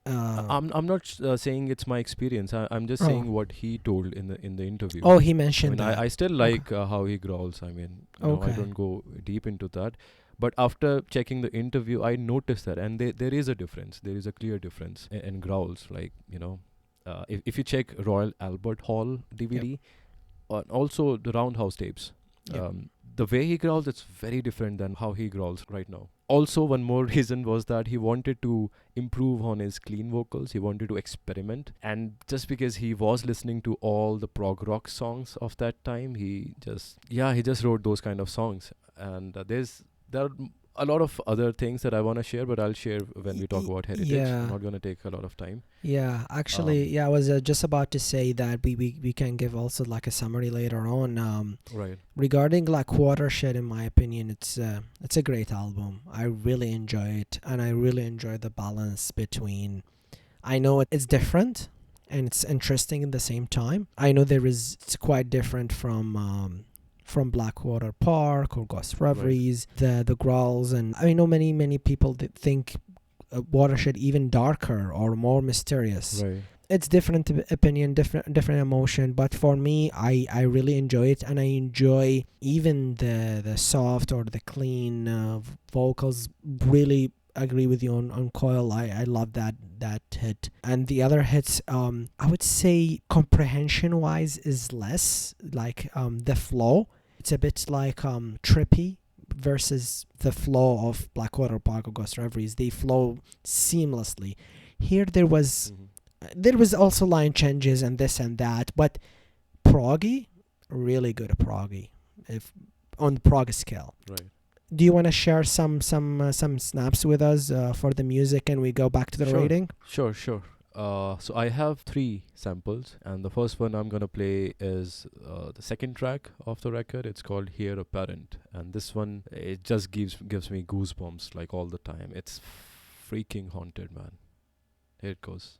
I'm not saying it's my experience. I'm just saying what he told in the interview. Oh, he mentioned that. I still like how he growls. I mean, I don't go deep into that. But after checking the interview, I noticed that, and there is a difference. There is a clear difference in growls. Like, if you check Royal Albert Hall DVD, also the Roundhouse tapes, the way he growls, it's very different than how he growls right now. Also, one more reason was that he wanted to improve on his clean vocals. He wanted to experiment. And just because he was listening to all the prog rock songs of that time, he just wrote those kind of songs. And there are a lot of other things that I want to share, but I'll share when we talk about Heritage. Yeah. I'm not going to take a lot of time. Yeah, actually, I was just about to say that we can give also like a summary later on. Right. Regarding like Watershed, in my opinion, it's a great album. I really enjoy it, and I really enjoy the balance between. I know it's different, and it's interesting at the same time. I know it's quite different from Blackwater Park or Ghost Reveries, the growls, and I know many people that think Watershed even darker or more mysterious. Right. It's different opinion, different emotion, but for me, I really enjoy it, and I enjoy even the soft or the clean vocals. Really agree with you on Coil. I love that hit, and the other hits, I would say comprehension wise is less like the flow. It's a bit like trippy versus the flow of Blackwater Park or Ghost Reveries. They flow seamlessly. Here there was also line changes and this and that, but proggy, really good proggy, if on the prog scale. Right. Do you want to share some snaps with us for the music, and we go back to the rating? Sure. So I have 3 samples, and the first one I'm gonna play is the second track of the record. It's called Heir Apparent, and this one, it just gives me goosebumps like all the time. It's freaking haunted, man. Here it goes.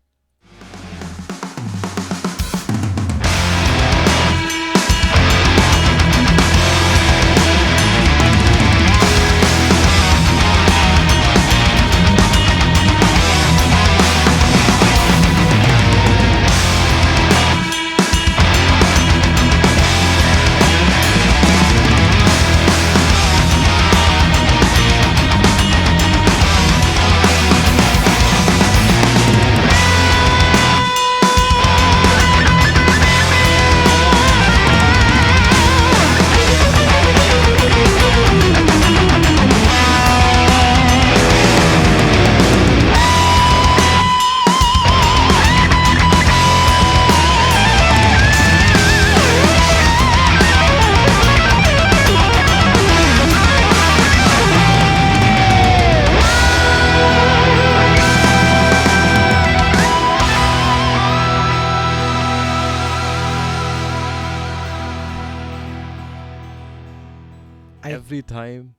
I every time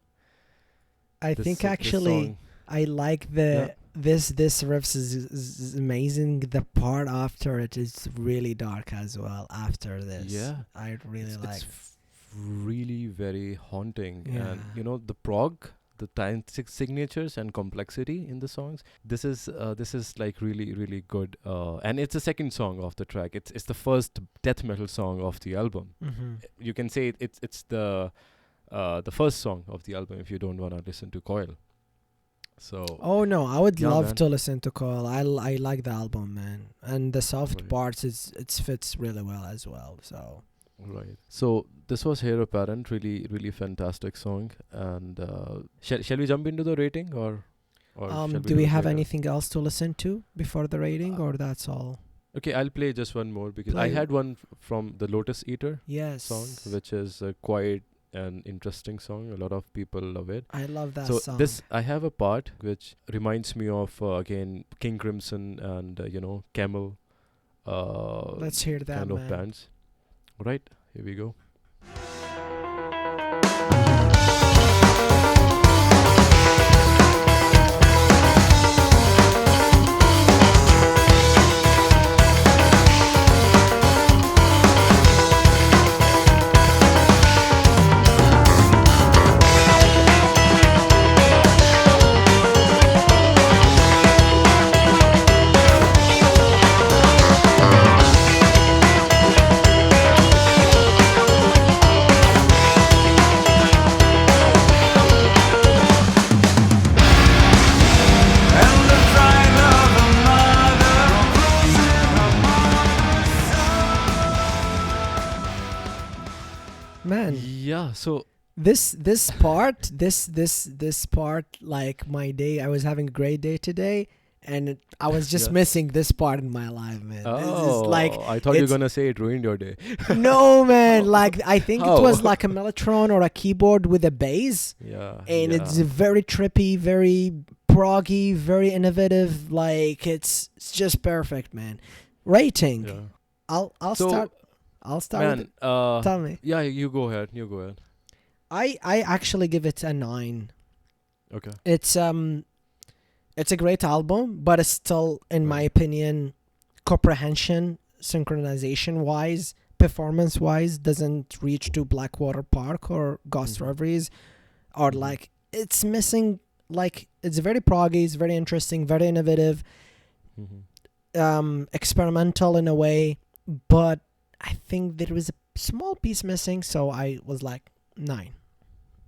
I this think this actually song. I like Yeah. this riffs is amazing. The part after it is really dark as well. After this, Yeah. I really like. Really very haunting, Yeah. and the prog, the time signatures and complexity in the songs. This is like really really good, and it's the second song of the track. It's the first death metal song of the album. Mm-hmm. You can say it's the first song of the album if you don't want to listen to Coil. So Oh no, I would yeah, love man. to listen to Coil. I like the album, man, and the soft Right. parts it fits really well as well. So Right. So this was Hair Apparent, really, really fantastic song. And shall we jump into the rating, or shall we do we do it have later? anything else to listen to before the rating, Uh, or that's all? Okay, I'll play just one more because I Play. had one from the Lotus Eater Yes. song, which is quite an interesting song. A lot of people love it. I love that So song. this I have a part which reminds me of again King Crimson and Camel Let's hear that, kind of man. bands. Right, here we go. Man, Yeah, so this part, this part, like my day, I was having a great day today, and I was just Yeah. missing this part in my life, man. oh, It's like I thought you were it's- gonna say it ruined your day. no, man. Like I think it was How? like a Mellotron or a keyboard with a bass, Yeah, and it's yeah. very trippy, very proggy, very innovative. Like it's just perfect, man. Rating. Yeah. I'll So, start. I'll start. With Man, tell me. yeah, you go ahead. You go ahead. I actually give it a 9. Okay. It's a great album, but it's still, in my Right. opinion, comprehension, synchronization wise, performance wise, doesn't reach to Blackwater Park or Ghost Mhm. Reveries, or Mhm. like it's missing. Like it's very proggy, it's very interesting, very innovative, Mm-hmm. experimental in a way, but I think there was a small piece missing, so I was like 9.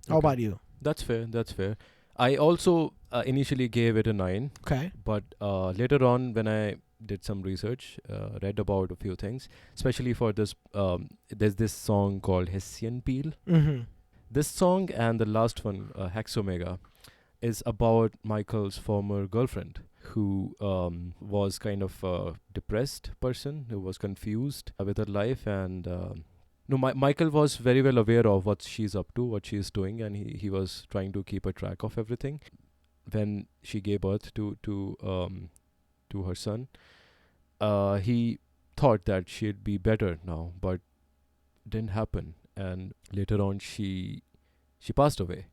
How Okay. about you? That's fair. That's fair. I also initially gave it a 9, Okay. but later on, when I did some research, read about a few things, especially for this, there's this song called Hessian Peel. Mm-hmm. This song and the last one, Hexomega, is about Michael's former girlfriend who was kind of a depressed person who was confused with her life. And no, Michael was very well aware of what she's up to, what she's doing, and he was trying to keep a track of everything. When she gave birth to her son, he thought that she'd be better now, but didn't happen. And later on, she passed away.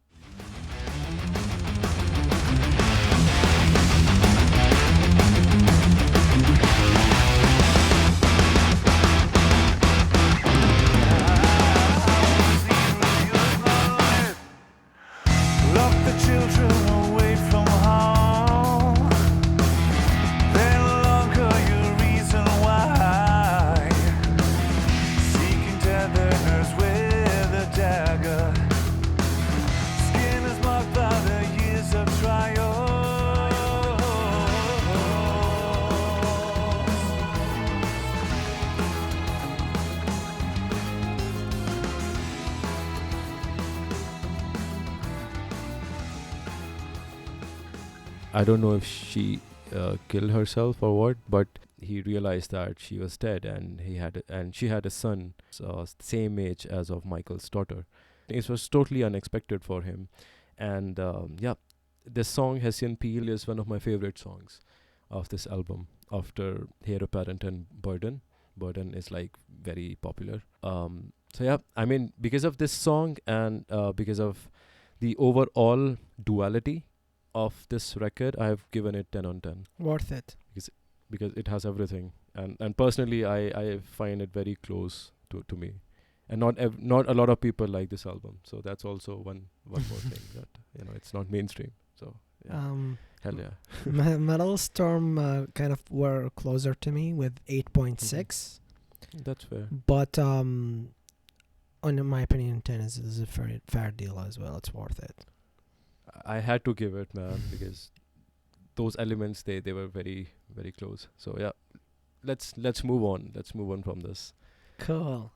Lock the children away from home. They no longer your reason why. Seeking tethers with a dagger. Skin is marked by the years of trials. I don't know if she killed herself or what, but he realized that she was dead, and she had a son, same age as of Michael's daughter. It was totally unexpected for him, and yeah, this song Hessian Peel is one of my favorite songs of this album after Hair Apparent and Burden. Burden is like very popular. So yeah, I mean, because of this song and because of the overall duality of this record, I have given it 10 on 10 Worth it. because it has everything. And personally, I find it very close to me. And not a lot of people like this album. So that's also one more thing that, it's not mainstream. So yeah, Um, hell yeah. Metal Storm kind of were closer to me with 8.6, That's fair. but in my opinion, 10 is a fair deal as well. It's worth it. I had to give it, man, because those elements they were very very close. So yeah, let's move on. Let's move on from this. Cool.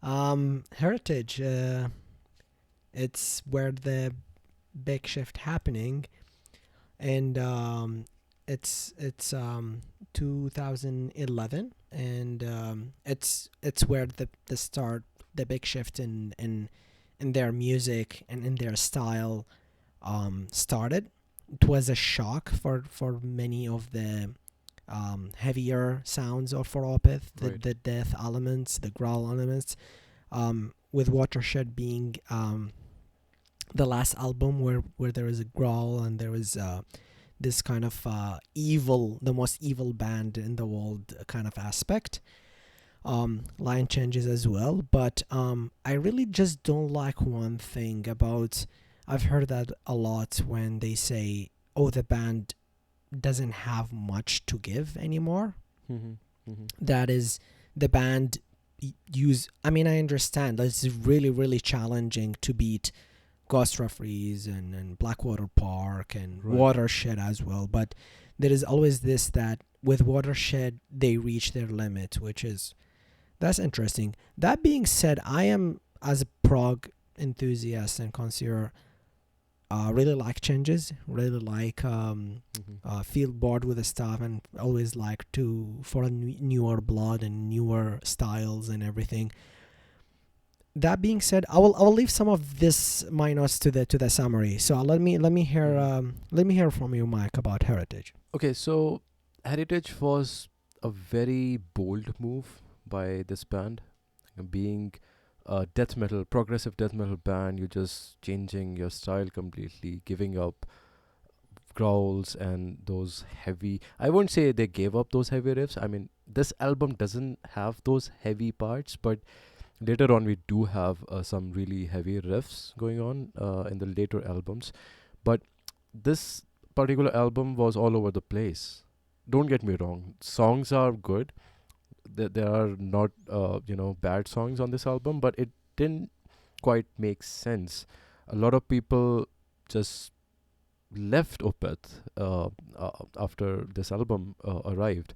Heritage. It's where the big shift happening, and it's 2011, and it's where the start, the big shift in their music and in their style started. It was a shock for many of the heavier sounds of for Opeth, Right. the death elements, the growl elements, with Watershed being the last album where there is a growl and there is this kind of evil, the most evil band in the world kind of aspect. Line changes as well, but I really just don't like one thing about. I've heard that a lot when they say, "Oh, the band doesn't have much to give anymore." Mm-hmm. Mm-hmm. That is, the band use. I mean, I understand that it's really, really challenging to beat Ghost Referees and Blackwater Park and Right. Watershed as well. But there is always this that with Watershed they reach their limit, which is that's interesting. That being said, I am as a prog enthusiast and connoisseur. Really like changes. Really like Mm-hmm. feel bored with the stuff and always like to for a newer blood and newer styles and everything. That being said, I will leave some of this my notes to the summary. So let me hear from you, Mike, about Heritage. Okay, so Heritage was a very bold move by this band, being a death metal, progressive death metal band. You're just changing your style completely, giving up growls and those heavy. I won't say they gave up those heavy riffs. I mean, this album doesn't have those heavy parts, but later on we do have some really heavy riffs going on in the later albums. But this particular album was all over the place. Don't get me wrong, songs are good. There are not bad songs on this album, but it didn't quite make sense. A lot of people just left Opeth after this album arrived,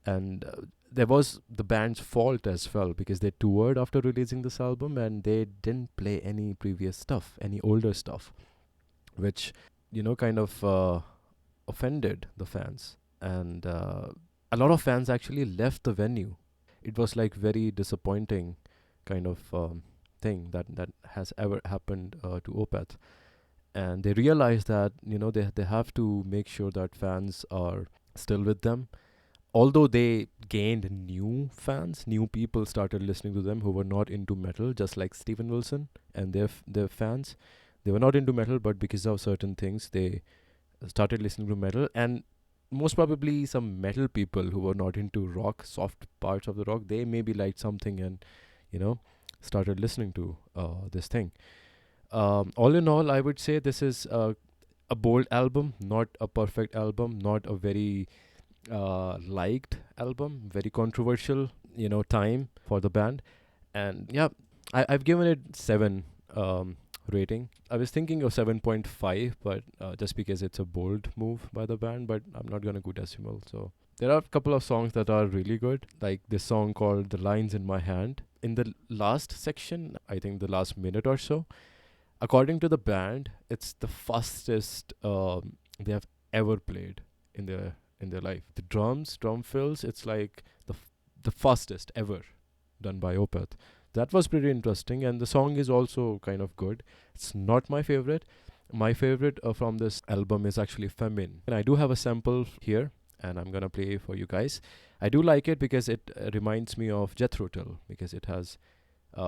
and there was the band's fault as well, because they toured after releasing this album and they didn't play any previous stuff, any older stuff, which kind of offended the fans. And a lot of fans actually left the venue. It was like very disappointing kind of thing that has ever happened to Opeth. And they realized that they have to make sure that fans are still with them. Although they gained new fans, new people started listening to them who were not into metal, just like Steven Wilson and their fans. They were not into metal, but because of certain things, they started listening to metal. And most probably some metal people who were not into rock, soft parts of the rock, they maybe liked something and started listening to this thing. All in all, I would say this is a bold album, not a perfect album, not a very liked album, very controversial time for the band. And yeah, I've given it 7 rating. I was thinking of 7.5, but just because it's a bold move by the band, but I'm not gonna go decimal. So there are a couple of songs that are really good, like this song called "The Lines in My Hand." In the last section, I think the last minute or so, according to the band, it's the fastest they have ever played in their life. The drum fills, it's like the fastest ever done by Opeth. That was pretty interesting, and the song is also kind of good. It's not my favorite. My favorite from this album is actually Famine. And I do have a sample here, and I'm gonna play for you guys. I do like it because it reminds me of Jethro Tull, because it has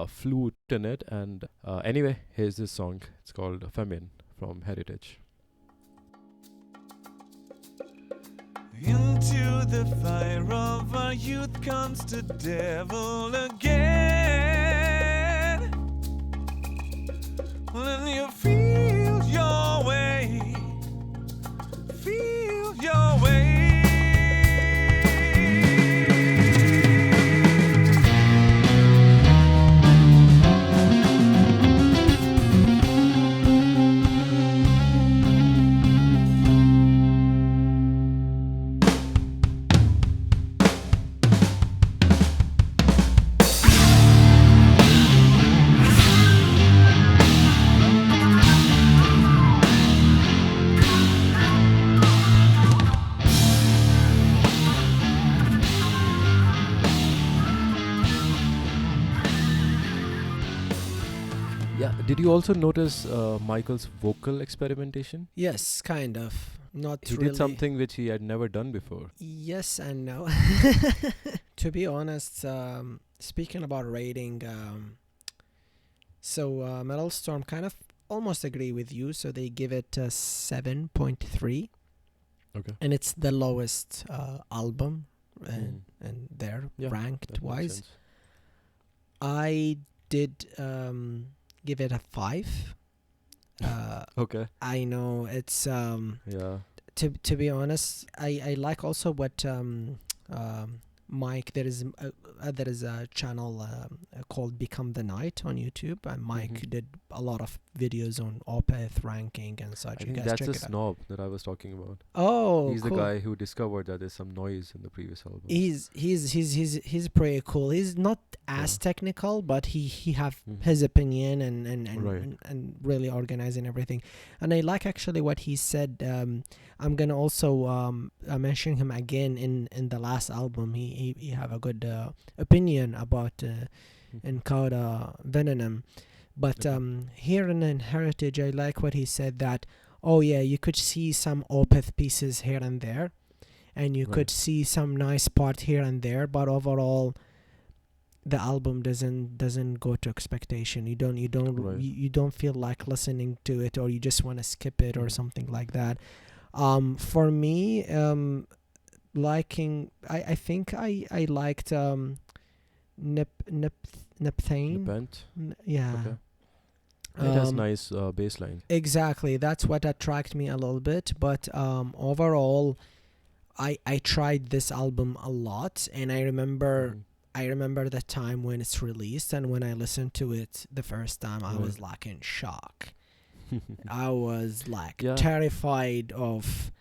flute in it. And anyway, here's this song. It's called Famine from Heritage. Into the fire of our youth comes the devil again. When you feel your way, feel your way. Yeah, did you also notice Michael's vocal experimentation? Yes, kind of. Not He really. did something which he had never done before. Yes and no. To be honest, speaking about rating, so Metal Storm kind of almost agree with you. So they give it 7.3, Okay. and it's the lowest album, Mm. and they're Yeah, ranked That makes wise. sense. I did give it a 5. Okay. I know it's Yeah. to be honest, I like also what Mike, there is a channel called Become the Night on YouTube, and Mike Mhm. did a lot of videos on Opeth ranking and I such. You think guys that's check the it out. snob that I was talking about. Oh, He's cool. the guy who discovered that there's some noise in the previous album. He's pretty cool. He's not as Yeah. technical, but he have Mhm. his opinion and Right. and really organizing everything. And I like actually what he said. I'm gonna also mention him again in the last album. He have a good opinion about Encoda Venom. But Okay. here in Heritage, I like what he said that, oh yeah, you could see some Opeth pieces here and there, and you could Right. see some nice part here and there, but overall, the album doesn't go to expectation. You don't Right. you don't feel like listening to it, or you just want to skip it or Mhm. something like that. For me, liking, I think I liked Nepthane. Nepent. Yeah. Okay. It has Um, nice bass lines. Exactly. That's what attracted me a little bit. But overall, I tried this album a lot, and I remember Mhm. the time when it's released, and when I listened to it the first time, I was Right. like in shock. I was like Yeah. terrified of.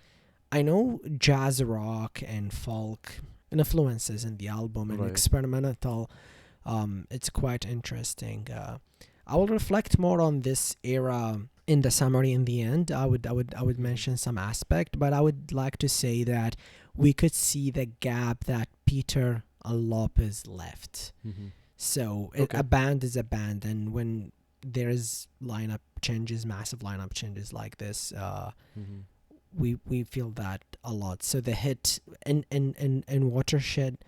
I know jazz rock and folk influences in the album and Right. experimental. It's quite interesting. I will reflect more on this era in the summary in the end. I would Mhm. mention some aspect, but I would like to say that we could see the gap that Peter Lopez left. Mhm. So Okay. a band is a band, and when there is lineup changes, massive lineup changes like this, Mhm. we feel that a lot. So the hit in Watershed,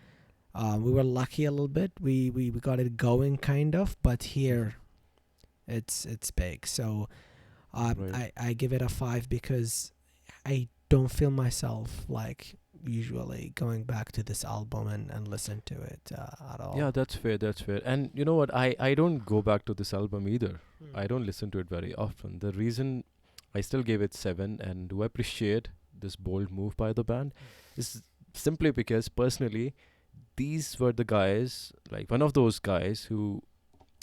we were lucky a little bit. We got it going kind of, but here it's big. So Right. I give it a 5 because I don't feel myself like usually going back to this album and listen to it at all. Yeah, that's fair. That's fair. And you know what? I don't go back to this album either. Hmm. I don't listen to it very often. The reason I still gave it 7 and do appreciate this bold move by the band is simply because personally, these were the guys, like one of those guys who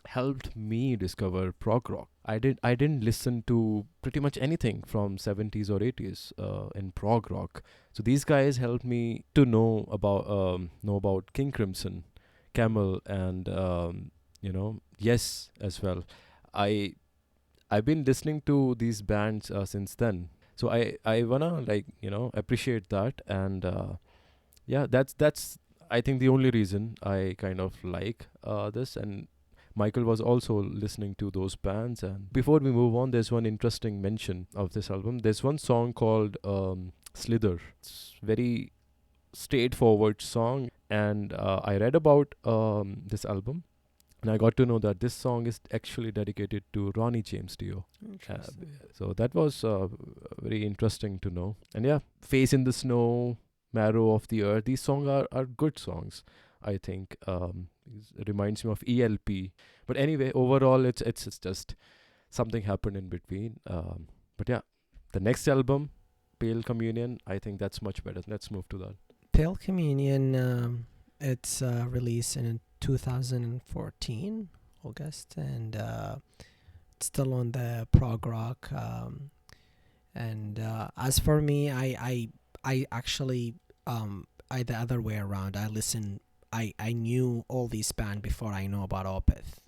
helped me discover prog rock. I didn't listen to pretty much anything from 70s or 80s in prog rock. So these guys helped me to know about King Crimson, Camel, and Yes as well. I I've been listening to these bands since then. So I wanna appreciate that, and yeah, that's I think the only reason I kind of like this. And Michael was also listening to those bands. And before we move on, there's one interesting mention of this album. There's one song called Slither. It's very straightforward song, and I read about this album. And I got to know that this song is actually dedicated to Ronnie James Dio. Interesting. So that was very interesting to know. And yeah, Face in the Snow, Marrow of the Earth, these songs are good songs, I think. It reminds me of ELP. But anyway, overall, it's just something happened in between. But yeah, the next album, Pale Communion, I think that's much better. Let's move to that. Pale Communion, it's released in 2014, August, and it's still on the prog rock. And as for me, I actually, the other way around. I knew all these bands before I know about Opeth.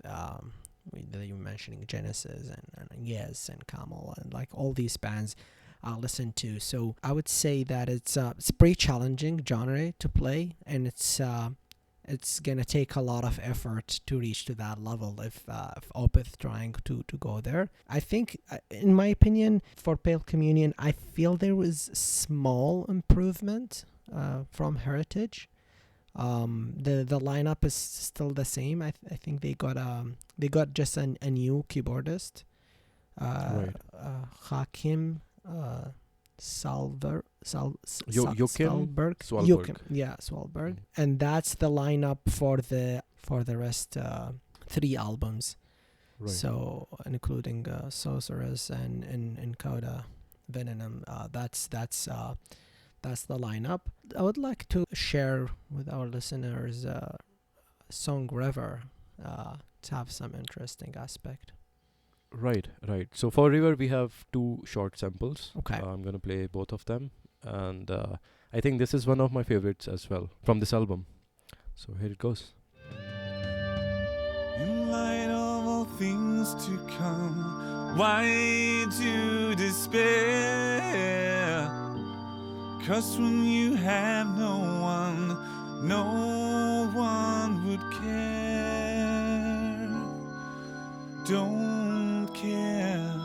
You were mentioning Genesis and Yes and Camel and like all these bands I listen to. So I would say that it's a pretty challenging genre to play, and it's gonna take a lot of effort to reach to that level if Opeth trying to go there. I think, in my opinion, for Pale Communion, I feel there was small improvement from Heritage. The lineup is still the same. I think they got just a new keyboardist, Right. Hakim Salver Joachim Svalberg. Svalberg. Joachim, yeah, Svalberg. Mm. And that's the lineup for the rest 3 albums. Right. So including Sorceress and Coda Venom. That's the lineup. I would like to share with our listeners song River to have some interesting aspect. Right. So for River, we have 2 short samples. Okay. I'm gonna play both of them, and I think this is one of my favorites as well from this album. So here it goes. In light of all things to come, why to despair? 'Cause when you have no one would care. Don't care.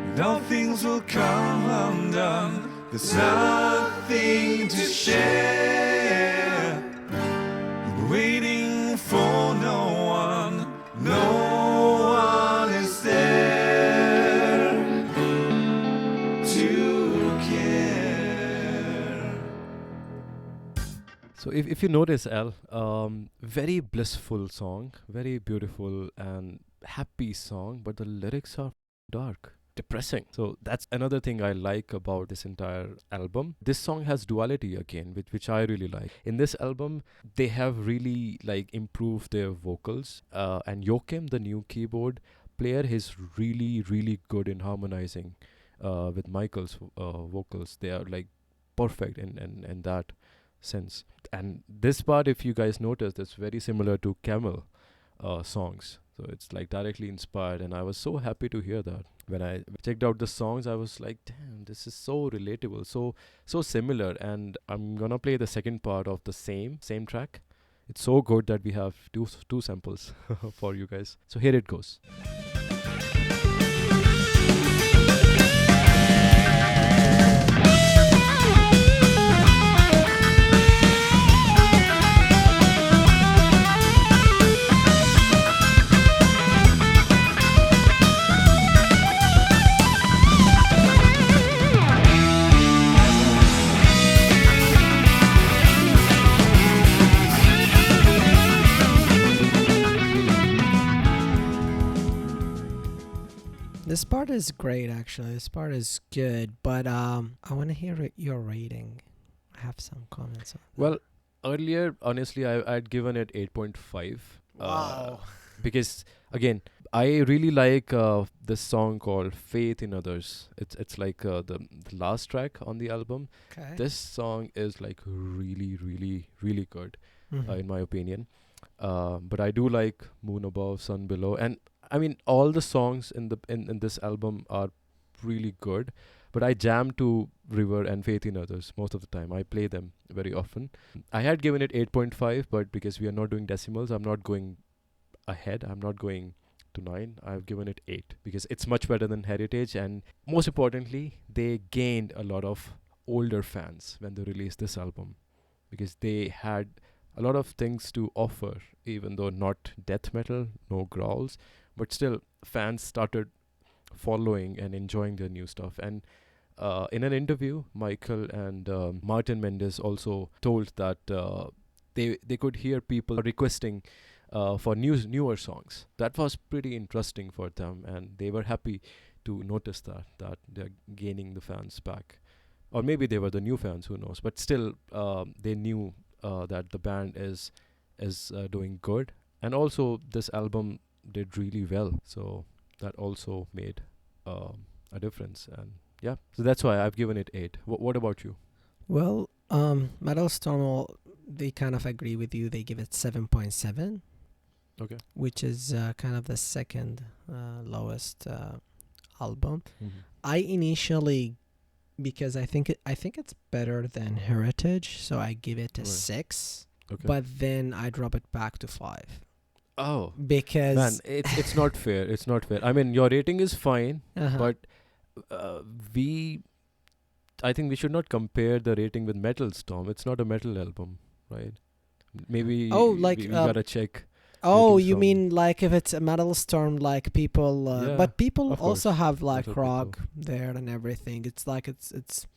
And all things will come undone. There's nothing to share. Waiting for no one. No one is there to care. So if you notice, Al, very blissful song, very beautiful and happy song, but the lyrics are dark, depressing. So that's another thing I like about this entire album. This song has duality again, which I really like. In this album, they have really like improved their vocals. And Joachim, the new keyboard player, is really good in harmonizing with Michael's vocals. They are like perfect in that sense. And this part, if you guys notice, that's very similar to Camel songs. So it's like directly inspired, and I was so happy to hear that. When I checked out the songs, I was like, damn, this is so relatable, so similar. And I'm gonna play the second part of the same track. It's so good that we have two samples for you guys. So here it goes. This part is great, actually. This part is good, but I want to hear your rating. I have some comments on that. Well, earlier, honestly, I'd given it 8.5. Wow. Because again, I really like this song called Faith in Others. It's like the last track on the album. Okay. This song is like really good Mhm. in my opinion. But I do like Moon Above, Sun Below, and I mean, all the songs in this album are really good, but I jam to River and Faith in Others most of the time. I play them very often. I had given it 8.5, but because we are not doing decimals, I'm not going ahead. I'm not going to 9. I've given it 8 because it's much better than Heritage, and most importantly, they gained a lot of older fans when they released this album because they had a lot of things to offer, even though not death metal, no growls, but still fans started following and enjoying their new stuff. And in an interview, Michael and Martin Mendes also told that they could hear people requesting for newer songs. That was pretty interesting for them, and they were happy to notice that they're gaining the fans back. Or maybe they were the new fans, who knows? But still, they knew that the band is doing good, and also this album did really well. So that also made a difference, and yeah, so that's why I've given it 8. What about you? Well, Metal Storm, they kind of agree with you. They give it 7.7, Okay. which is kind of the second lowest album. Mm-hmm. I initially, because I think it's better than Heritage, so I give it a Right. 6. Okay. But then I drop it back to 5 Oh because man, it's not fair. It's not fair. I mean, your rating is fine, uh-huh. but I think we should not compare the rating with Metal Storm. It's not a metal album, right? Maybe Oh, like, we gotta check. Oh, rating you from- mean like if it's a Metal Storm, like people, Yeah, but people of also course. have like Metal rock there and everything. It's like it's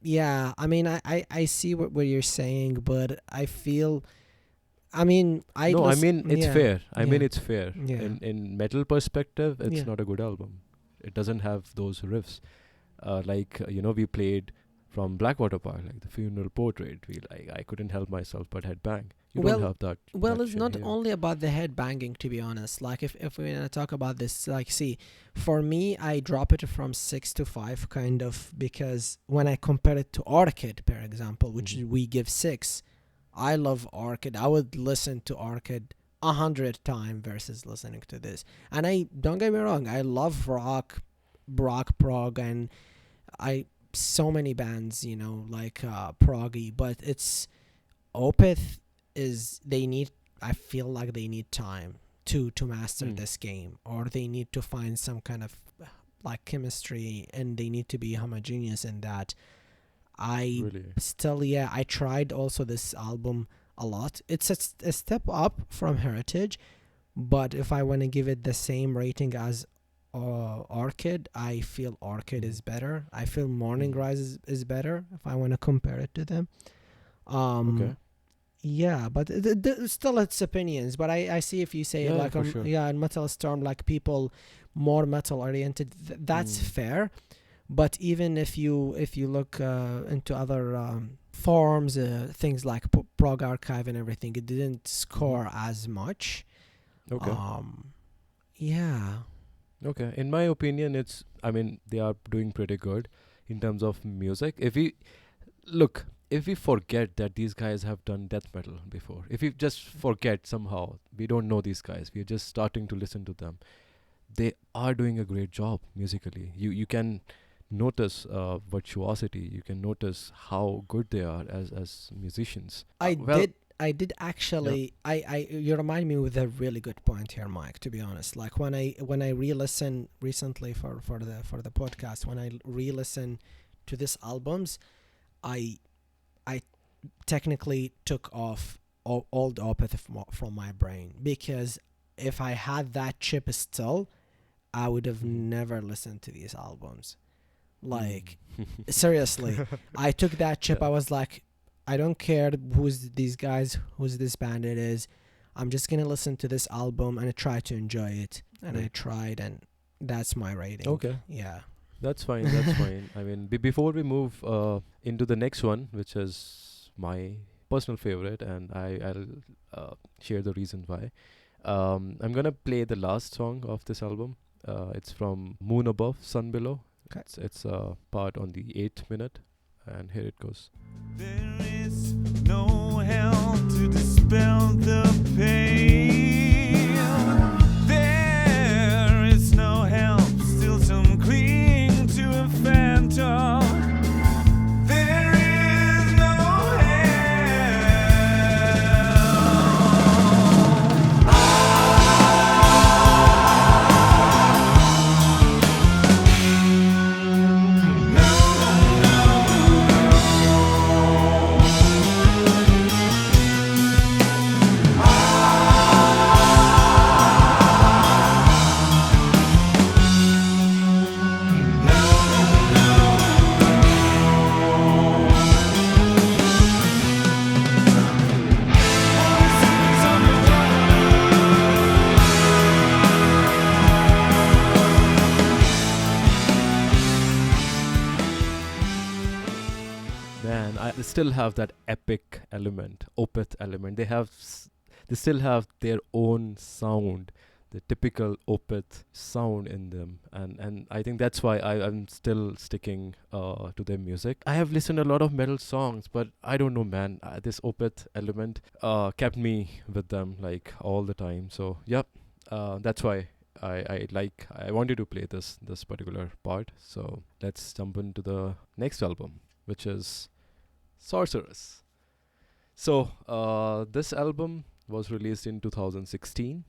yeah. I mean, I see what you're saying, but I feel, I mean, No, I mean it's yeah, fair. I mean yeah, it's fair. yeah. In metal perspective, it's Yeah. not a good album. It doesn't have those riffs. Like we played from Blackwater Park, like the Funeral Portrait. I couldn't help myself but headbang. You Well- don't have that. Well, that it's shit not here. only about the head banging, to be honest. Like if we're gonna talk about this, like, see, for me, I drop it from 6 to 5, kind of, because when I compare it to Orchid, for example, which Mhm. we give 6, I love Orchid. I would listen to Orchid 100 times versus listening to this. And I don't get me wrong, I love rock prog, and so many bands, like proggy, but it's Opeth is I feel like they need time to master Mm. this game, or they need to find some kind of like chemistry, and they need to be homogeneous in that. I Really. still, yeah, I tried also this album a lot. It's a step up from Heritage, but if I want to give it the same rating as Orchid, I feel Orchid is better. I feel Morning Mhm. Rise is better if I want to compare it to them. Okay. Yeah, but still it's opinions. But I see if you say Yeah, like for sure. yeah, in Metal Storm, like people more metal oriented, that's Mm. fair. But even if you look into other forums, things like Prog Archive and everything, it didn't score as much. Okay. Yeah. Okay. In my opinion, I mean, they are doing pretty good in terms of music. If we forget that these guys have done death metal before, if we just forget somehow, we don't know these guys, we're just starting to listen to them, they are doing a great job musically. You can notice virtuosity, you can notice how good they are as musicians. I did actually. You remind me with a really good point here, Mike. To be honest, like when I re-listen recently for the podcast, when I re-listen to these albums, I technically took off all the Opeth from my brain, because if I had that chip still, I would have never listened to these albums. Like seriously, I took that chip. Yeah. I was like, I don't care who's these guys, who's this band it is. I'm just gonna listen to this album and I try to enjoy it. And I Right. tried, and that's my rating. Okay. Yeah. That's fine. That's fine. I mean, before we move into the next one, which is my personal favorite, and I'll share the reason why. I'm gonna play the last song of this album. It's from Moon Above, Sun Below. Okay. It's a part on the 8th minute, and here it goes. There is no hell to dispel the pain. There and they still have that epic element, Opeth element. They still have their own sound, the typical Opeth sound in them, and I think that's why I'm still sticking to their music. I have listened a lot of metal songs, but I don't know, man. This Opeth element kept me with them like all the time. So yep, that's why I wanted to play this particular part. So let's jump into the next album, which is Sorceress. So this album was released in 2016,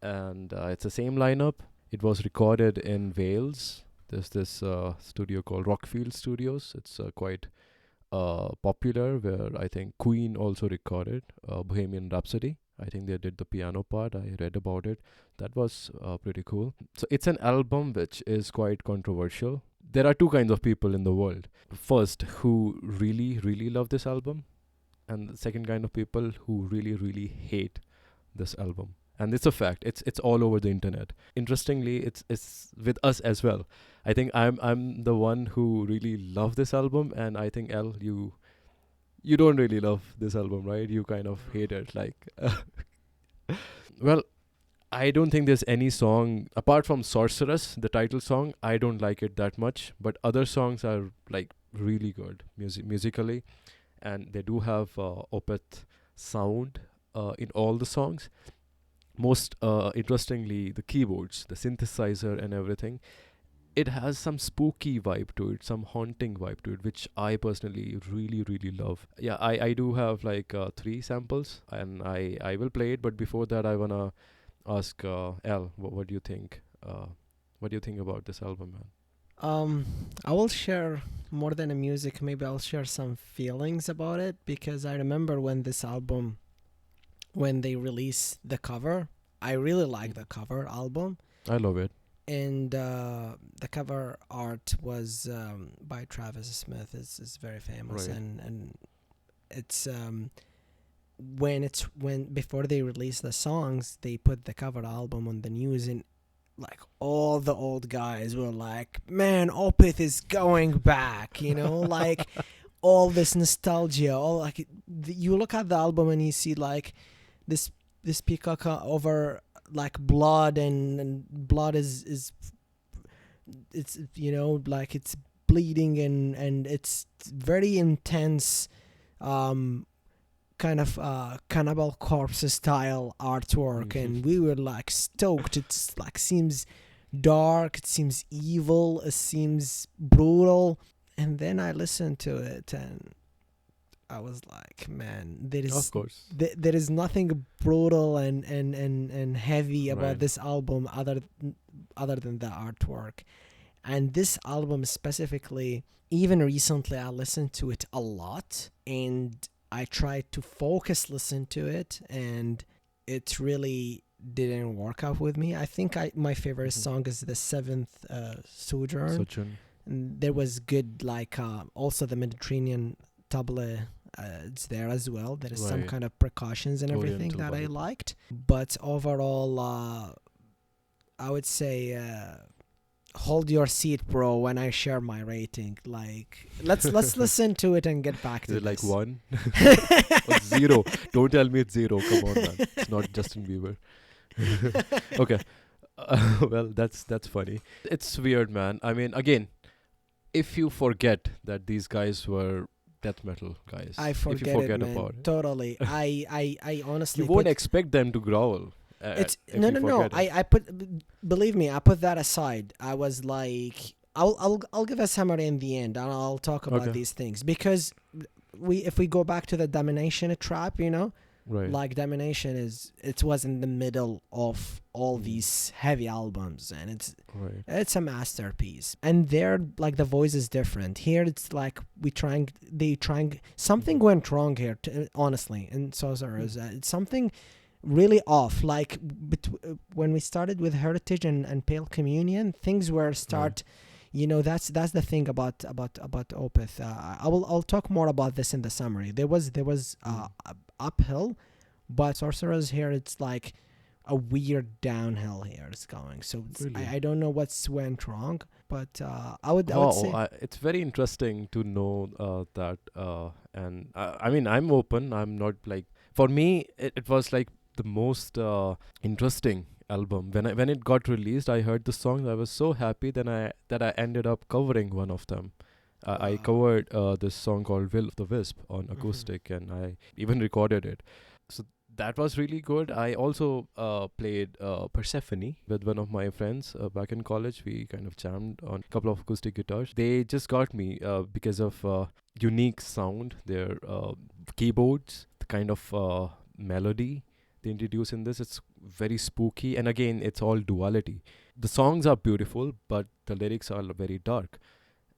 and it's the same lineup. It was recorded in Wales. There's this studio called Rockfield Studios. It's quite popular, where I think Queen also recorded Bohemian Rhapsody. I think they did the piano part. I read about it. That was pretty cool. So it's an album which is quite controversial. There are two kinds of people in the world. First, who really, really love this album, and the second kind of people who really, really hate this album. And it's a fact. It's all over the internet. Interestingly, it's with us as well. I think I'm the one who really love this album, and I think L, you don't really love this album, right? You kind of hate it, like. Well, I don't think there's any song apart from Sorceress, the title song. I don't like it that much, but other songs are like really good musically, and they do have Opeth sound in all the songs. Most interestingly, the keyboards, the synthesizer, and everything. It has some spooky vibe to it, some haunting vibe to it, which I personally really, really love. Yeah, I do have like 3 samples, and I will play it. But before that, I wanna ask L, what do you think? What do you think about this album, man? I will share more than a music. Maybe I'll share some feelings about it, because I remember when this album, when they released the cover, I really like the cover album. I love it. And the cover art was by Travis Smith. It's very famous, Right. and it's when before they released the songs, they put the cover album on the news, and like all the old guys were like, "Man, Opeth is going back," like all this nostalgia, all like you look at the album and you see like this peacock over like blood, and blood is it's like it's bleeding, and it's very intense, kind of Cannibal Corpse style artwork, and we were like stoked. It's like seems dark, it seems evil, it seems brutal, and then I listened to it and I was like, man, Of course. there is nothing brutal and heavy about Right. this album other than the artwork. And this album specifically, even recently, I listened to it a lot, and I tried to focus listen to it, and it really didn't work out with me. I think my favorite Mhm. song is the Seventh Sojourn. Sachin. And there was good, like also the Mediterranean tabla, it's there as well. There is some Right. kind of precautions and everything Oriental that I vibe. liked, but overall, I would say hold your seat, bro. When I share my rating, like let's listen to it and get back Is to it like this. 1 or 0? Don't tell me it's 0. Come on, man. It's not Justin Bieber. Okay. Well, that's funny. It's weird, man. I mean, again, if you forget that these guys were death metal guys, I if you forget forget it, man. about it, Totally. I honestly you won't put- expect them to growl. It's if no you no no. forget it. I put believe me, I put that aside. I was like, I'll give a summary in the end, and I'll talk about Okay. these things, because if we go back to the Domination trap, Right. like Domination it was in the middle of all Mm. these heavy albums, and Right. it's a masterpiece. And there, like, the voice is different. Here it's like they trying something went wrong here, honestly, in Sorcerers. It's something really off, like when we started with Heritage and Pale Communion, things were start that's the thing about Opeth. I'll talk more about this in the summary. There was uphill, but Sorcerers here, it's like a weird downhill here is going. So Really? I don't know what's went wrong, but I would Wow, say it's very interesting to know that. And I mean, I'm open. I'm not like, for me, it was like the most interesting album. When it got released, I heard the songs. I was so happy. Then I ended up covering one of them. I Wow. covered this song called "Will of the Wisp" on acoustic, and I even recorded it. So that was really good. I also played Persephone with one of my friends back in college. We kind of jammed on a couple of acoustic guitars. They just got me because of unique sound, their keyboards, the kind of melody they introduce in this. It's very spooky, and again, it's all duality. The songs are beautiful, but the lyrics are very dark.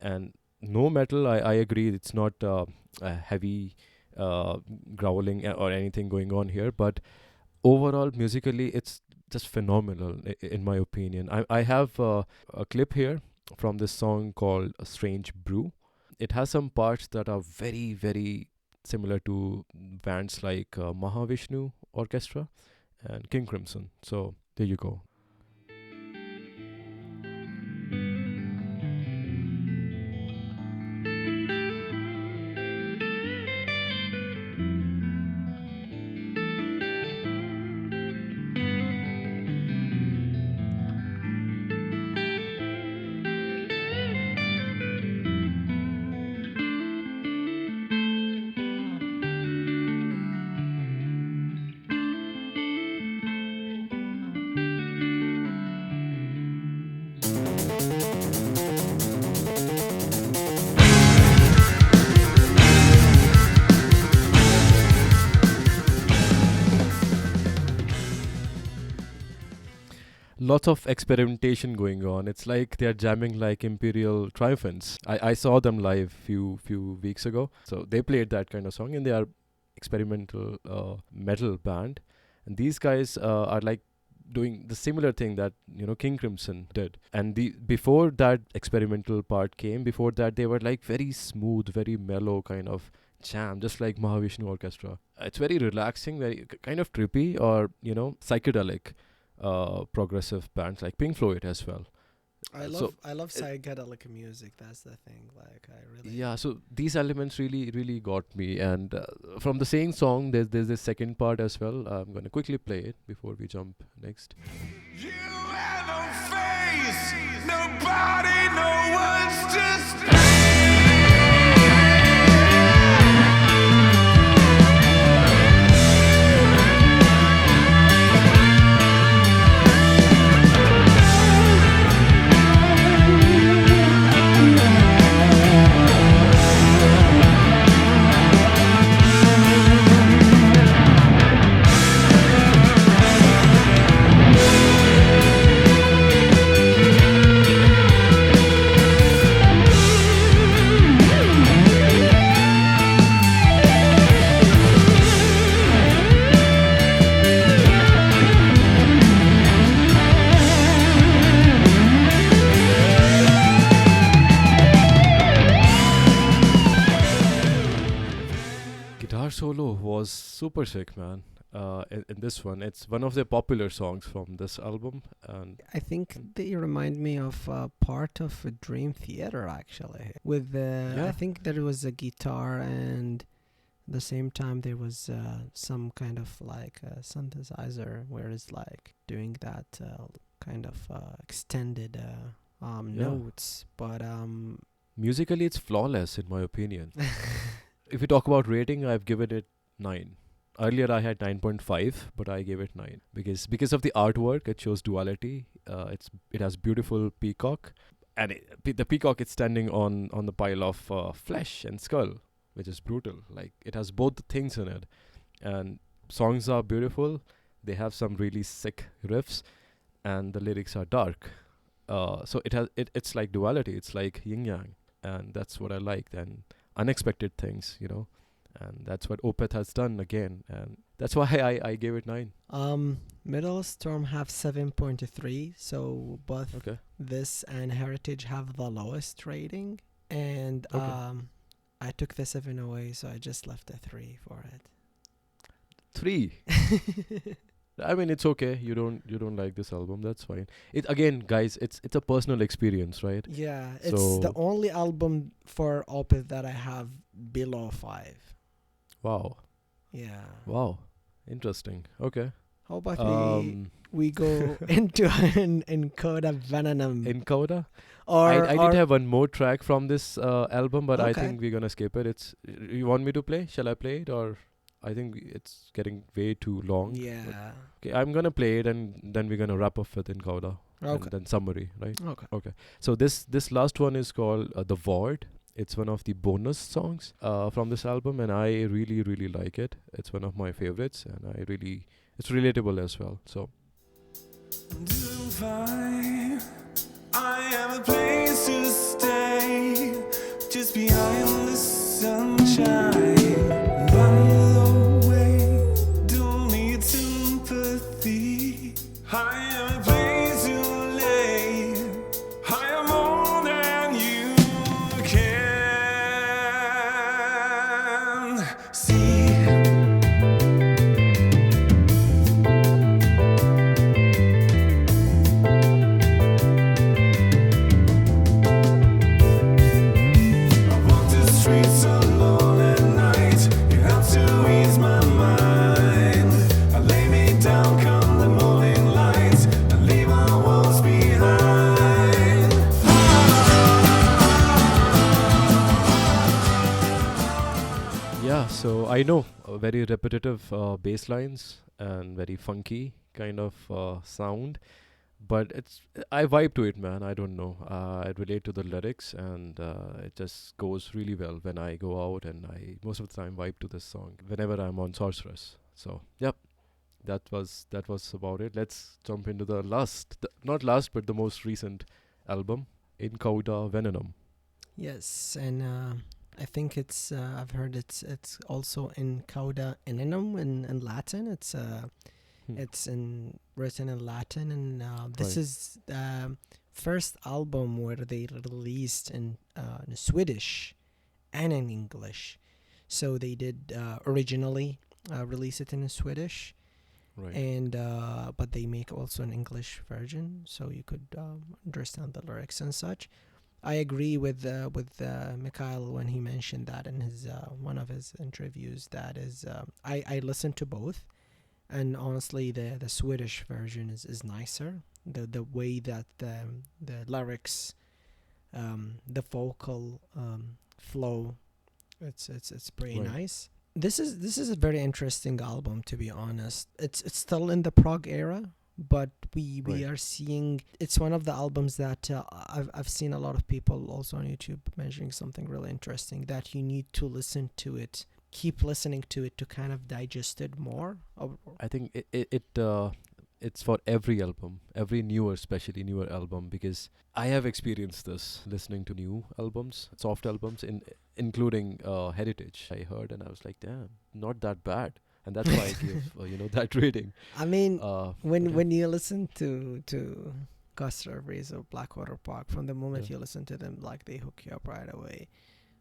And no metal, I agree, it's not a heavy uh, growling or anything going on here, but overall musically it's just phenomenal in my opinion. I have a clip here from this song called "A Strange Brew." It has some parts that are very very similar to bands like Mahavishnu Orchestra and King Crimson. So there you go. Lots of experimentation going on. It's like they're jamming like Imperial Triumphants. I saw them live few weeks ago. So they played that kind of song, and they are experimental metal band. And these guys are like doing the similar thing that King Crimson did. And the before that experimental part came, before that they were like very smooth, very mellow kind of jam, just like Mahavishnu Orchestra. It's very relaxing, very kind of trippy, or psychedelic progressive bands like Pink Floyd as well. So I love it, psychedelic music. That's the thing. Like I really yeah, so these elements really got me. And from the same song, there's this second part as well. I'm gonna quickly play it before we jump next. You have no face, nobody, no one's just. Guitar solo was super sick, man. In this one, it's one of the popular songs from this album, and I think they remind me of part of a Dream Theater actually. With I yeah, think there was a guitar, and at the same time there was some kind of like synthesizer where it's like doing that kind of extended yeah. notes. But Musically, it's flawless in my opinion. If we talk about rating, I've given it 9. Earlier I had 9.5, but I gave it 9 because of the artwork. It shows duality. It has beautiful peacock, and the peacock is standing on the pile of flesh and skull, which is brutal. Like it has both the things in it, and songs are beautiful. They have some really sick riffs, and the lyrics are dark. So it's like duality. It's like yin yang, and that's what I liked. And unexpected things. And that's what Opeth has done again, and that's why I gave it 9. Middle Storm have 7.3, so both Okay. this and Heritage have the lowest rating, and Okay. I took the 7 away, so I just left a 3 for 3. it. I mean, it's okay. You don't like this album. That's fine. It again, guys. It's a personal experience, right? Yeah, it's the So only album for Opeth that I have below 5. wow, Yeah. wow, interesting. Okay. How about Um, we go into in Coda Venom in Coda, or I did have one more track from this album, but I Okay. think we're gonna skip it. You want me to play? Shall I play it, or I think it's getting way too long. yeah. Okay, I'm gonna play it, and then we're gonna wrap up with in Coda, Okay. and then summary, right? Okay. Okay. So this last one is called The Void. It's one of the bonus songs from this album, and I really really like it. It's one of my favorites, and it's relatable as well. So Doing fine. I have a place to stay, just behind the sunshine. By the way, don't need sympathy. I have a place to lay. I am more than you can see. I walk the streets alone at night. It helps to ease my mind. I lay me down come the morning light and leave our walls behind. yeah, so I know very repetitive bass lines and very funky kind of sound, but I vibe to it, man. I don't know. I relate to the lyrics, and it just goes really well when I go out, and I most of the time vibe to this song whenever I'm on Sorceress. So yep, that was about it. Let's jump into the not last, but the most recent album, In Cauda Venenum. Yes, and I think it's I've heard it's also in Cauda Inenum in Latin. Hmm. It's in written in Latin, and this Right. is the first album where they released in Swedish and in English. So they did originally release it in Swedish, Right. and but they make also an English version, so you could understand the lyrics and such. I agree with Mikhail when he mentioned that in his one of his interviews. That is, I listened to both, and honestly, the Swedish version is nicer. The way that the lyrics, the vocal flow, it's pretty Right. nice. This is a very interesting album, to be honest. It's still in the prog era, but we Right. are seeing it's one of the albums that I've seen a lot of people also on YouTube mentioning something really interesting, that you need to listen to it, keep listening to it to kind of digest it more. I think it's for every album, every newer, especially newer album, because I have experienced this listening to new albums, soft albums, including Heritage. I heard and I was like, damn, not that bad, and that's why I give that rating. I mean, But yeah. when you listen to Gustav Reese or Blackwater Park, from the moment Yeah. you listen to them, like they hook you up right away.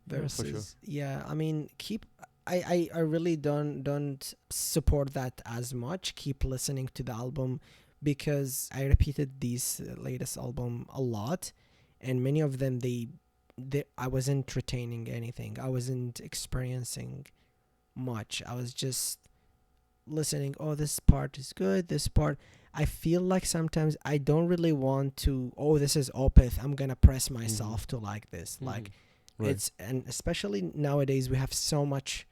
Yeah, for sure. Versus, yeah, I mean, I really don't support that as much. Keep listening to the album, because I repeated these latest album a lot, and many of them they I wasn't retaining anything. I wasn't experiencing much. I was just listening. Oh, this part is good. This part. I feel like sometimes I don't really want to. Oh, this is Opeth. I'm gonna press myself to like this. Like Right. it's, and especially nowadays we have so much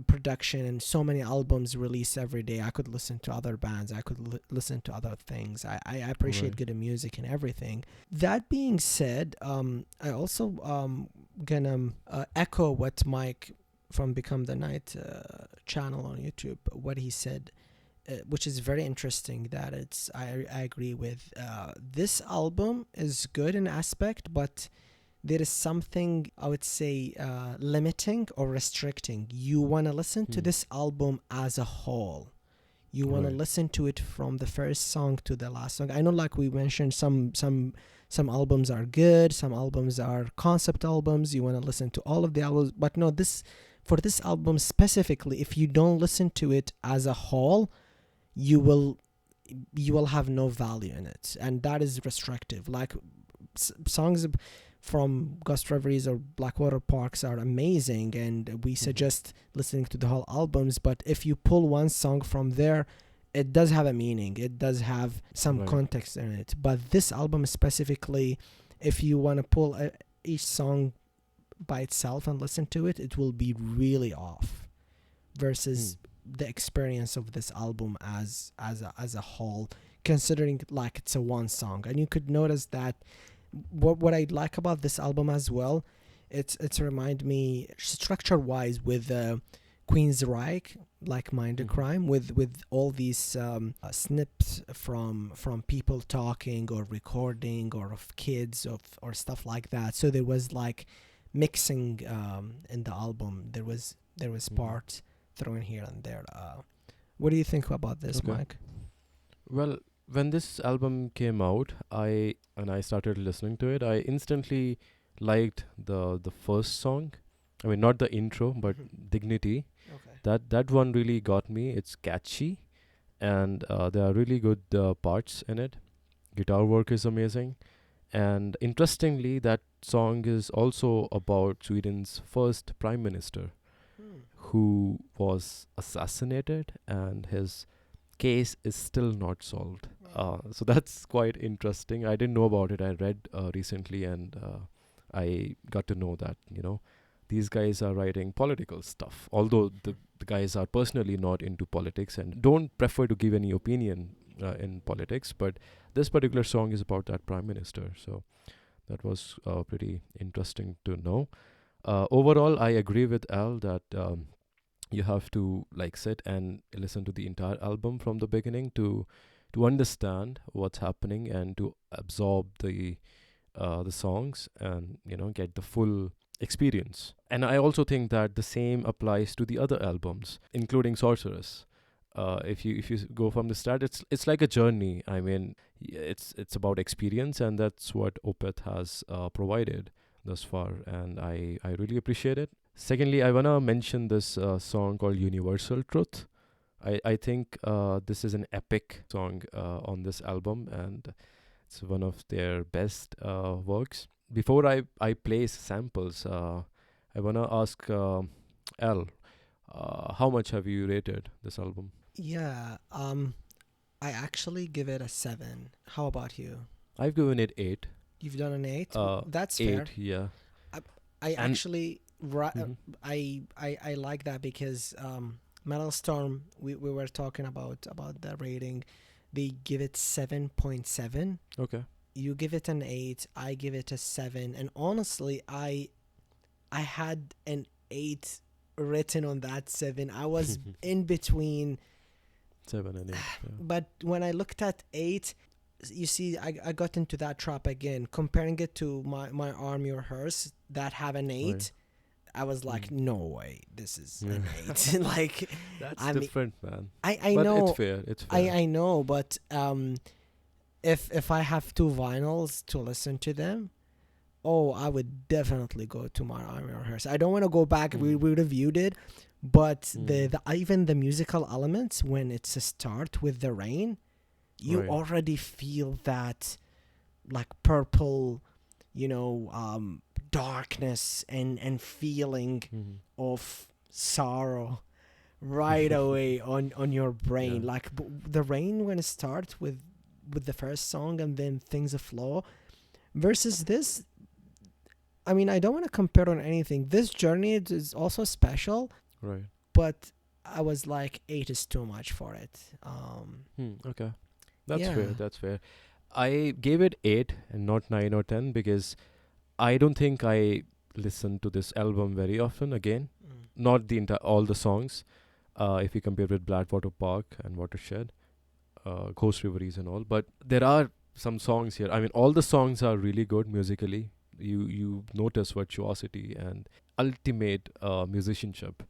production and so many albums released every day. I could listen to other bands. I could listen to other things. I appreciate Right. good music and everything. That being said, I also gonna echo what Mike from Become the Night channel on YouTube, what he said, which is very interesting. That I agree with. This album is good in aspect, but there is something, I would say, limiting or restricting. You want to listen to this album as a whole. You want to Right. listen to it from the first song to the last song. I know, like we mentioned, some albums are good, some albums are concept albums. You want to listen to all of the albums, but no, for this album specifically, if you don't listen to it as a whole, you will have no value in it, and that is restrictive. Like songs from Ghost Reveries or Blackwater Parks are amazing, and we suggest listening to the whole albums. But if you pull one song from there, it does have a meaning. It does have some Right. context in it. But this album specifically, if you want to pull each song by itself and listen to it, it will be really off versus the experience of this album as a whole, considering like it's a one song. And you could notice that what I like about this album as well, it's remind me structure wise with Queensryche, like Mind a Mhm. Crime, with all these snips from people talking or recording or of kids or stuff like that. So there was like mixing in the album. There was Mhm. parts thrown here and there. What do you think about this, Okay. Mike? Well, when this album came out, I started listening to it, I instantly liked the first song. I mean, not the intro, but Dignity. Okay. That one really got me. It's catchy, and there are really good parts in it. Guitar work is amazing, and interestingly, that song is also about Sweden's first prime minister, who was assassinated, and his case is still not solved. So that's quite interesting. I didn't know about it. I read recently, and I got to know that these guys are writing political stuff. Although the guys are personally not into politics and don't prefer to give any opinion in politics, but this particular song is about that prime minister. So that was pretty interesting to know. Overall, I agree with Al that you have to like sit and listen to the entire album from the beginning to understand what's happening and to absorb the songs and get the full experience. And I also think that the same applies to the other albums, including Sorceress. If you go from the start, it's like a journey. I mean, it's about experience, and that's what Opeth has provided thus far, and I really appreciate it. Secondly, I wanna mention this song called Universal Truth. I think this is an epic song on this album, and it's one of their best works. Before I play samples, I wanna ask Al, how much have you rated this album? Yeah. I actually give it a 7. How about you? I've given it 8. You've done an 8. Uh, That's 8, fair. yeah. I And actually Mhm. I like that because Metal Storm, we were talking about the rating. They give it 7.7. Okay. You give it an 8. I give it a 7. And honestly, I had an 8 written on that 7. I was in between. 7 and 8. Yeah. But when I looked at 8, you see, I got into that trap again, comparing it to my Army or Hearse that have an 8. Right. I was like, no way, this is Yeah. an 8. Like, That's I mean, different, man. I But know, it's fair. It's fair. I know, but if I have 2 vinyls to listen to them, oh, I would definitely go to my Army or Hearse. I don't want to go back. We reviewed it, but the even the musical elements when it's a start with the rain, you Right. already feel that like purple, darkness and feeling Mhm. of sorrow right away on your brain. Yeah. Like the rain when it starts with the first song and then things flow versus this. I mean, I don't want to compare on anything. This journey is also special, Right. but I was like 8 is too much for it. Okay. That's fair. Yeah. That's fair. I gave it 8 and not 9 or 10 because I don't think I listen to this album very often again. Not the entire all the songs. If you compare with Blackwater Park and Watershed, Ghost Reveries and all, but there are some songs here. I mean, all the songs are really good musically. You notice virtuosity and ultimate musicianship.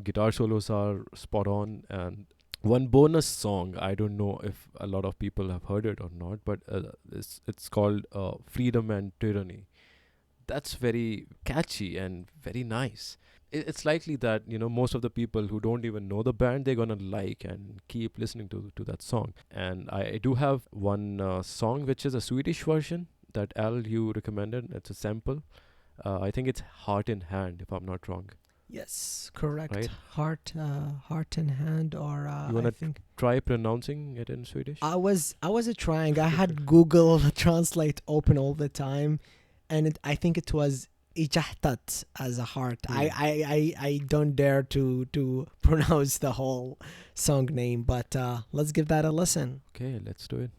Guitar solos are spot on, and one bonus song, I don't know if a lot of people have heard it or not, but it's called Freedom and Tyranny. That's very catchy and very nice. it's likely that most of the people who don't even know the band, they're gonna like and keep listening to that song. And I do have one song which is a Swedish version that Al you recommended. It's a sample. I think it's Heart in Hand, if I'm not wrong. Yes, correct. Right. Heart in hand, or You wanna I think Try pronouncing it in Swedish. I was trying. I had Google Translate open all the time, and I think it was i hjärtat as a heart. I don't dare to pronounce the whole song name, but let's give that a listen. Okay, let's do it.